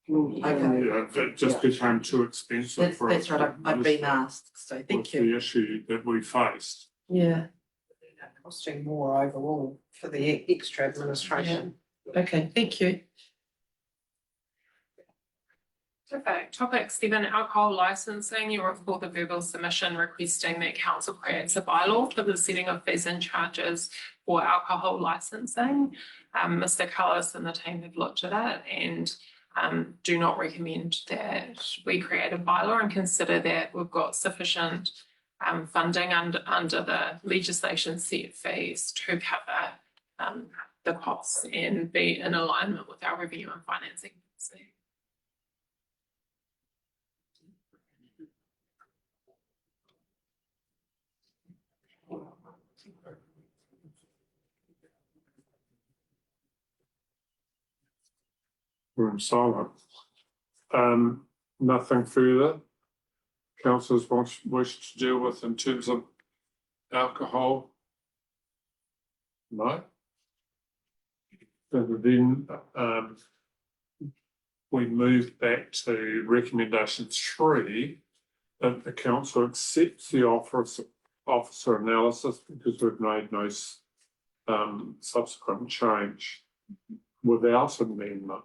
Speaker 1: it just became too expensive for us.
Speaker 4: That's right, I've been asked, so
Speaker 1: With
Speaker 4: thank you.
Speaker 1: the issue that we faced.
Speaker 4: Yeah,
Speaker 9: Costing more overall for the extra administration.
Speaker 4: okay, thank you.
Speaker 11: Perfect. Topic 7, alcohol licensing. You recall the verbal submission requesting that council creates a bylaw for the setting of fees and charges for alcohol licensing. Mr. Cullis and the team have looked at it and do not recommend that we create a bylaw and consider that we've got sufficient funding under the legislation set fees to cover the costs and be in alignment with our revenue and financing policy.
Speaker 1: We're in silence. Nothing further. Councillors wish to deal with in terms of alcohol? No? So then, we move back to recommendation 3, that the council accepts the officer analysis because we've made no subsequent change without amendment.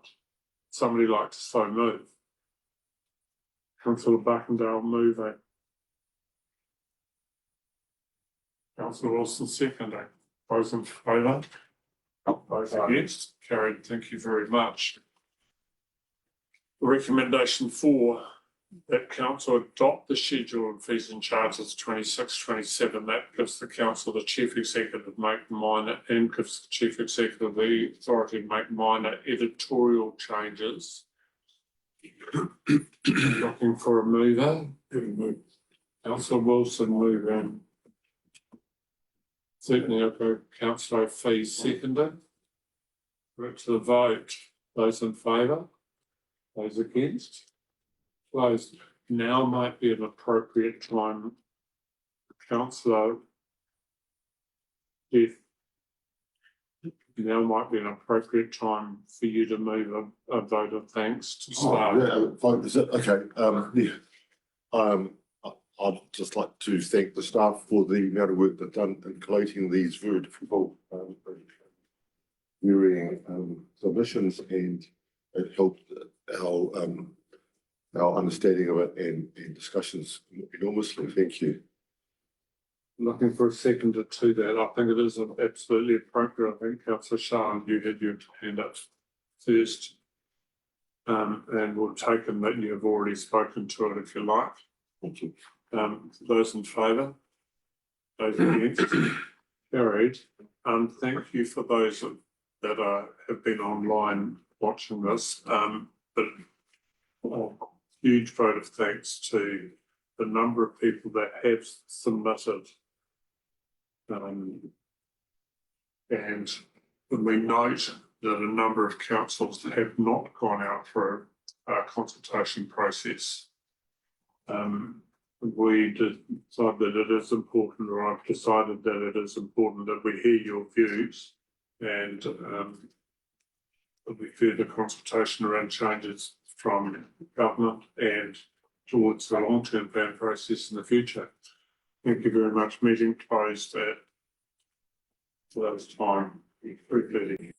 Speaker 1: Somebody like to so move. Councillor Buckendale moving. Councillor Wilson seconding. Those in favour? Those against? Carried. Thank you very much. Recommendation 4, that council adopt the schedule of fees and charges 26-27. That gives the council the chief executive make minor and gives the chief executive the authority to make minor editorial changes. Looking for a mover. Councillor Wilson move in. Certainly, I'll go councillor Fee seconded. We're to the vote. Those in favour? Those against? Closed. Now might be an appropriate time. Councillor Jeff. Now might be an appropriate time for you to move a vote of thanks to start.
Speaker 8: Vote, is it? Okay, yeah. I'd just like to thank the staff for the amount of work they've done in collating these very difficult, varying submissions, and it helped our understanding of it and discussions enormously. Thank you.
Speaker 1: Looking for a seconder to that. I think it is absolutely appropriate. I think Councillor Sharon, you had your hand up first. And we'll take them that you've already spoken to it if you like.
Speaker 8: Thank you.
Speaker 1: Those in favour? Those against? Carried. Thank you for those that have been online watching this. But a huge vote of thanks to the number of people that have submitted. And we note that a number of councils have not gone out for a consultation process. We decide that it is important, or I've decided that it is important that we hear your views, and there'll be further consultation around changes from government and towards the long-term plan process in the future. Thank you very much. Meeting closed at this time, 3:30.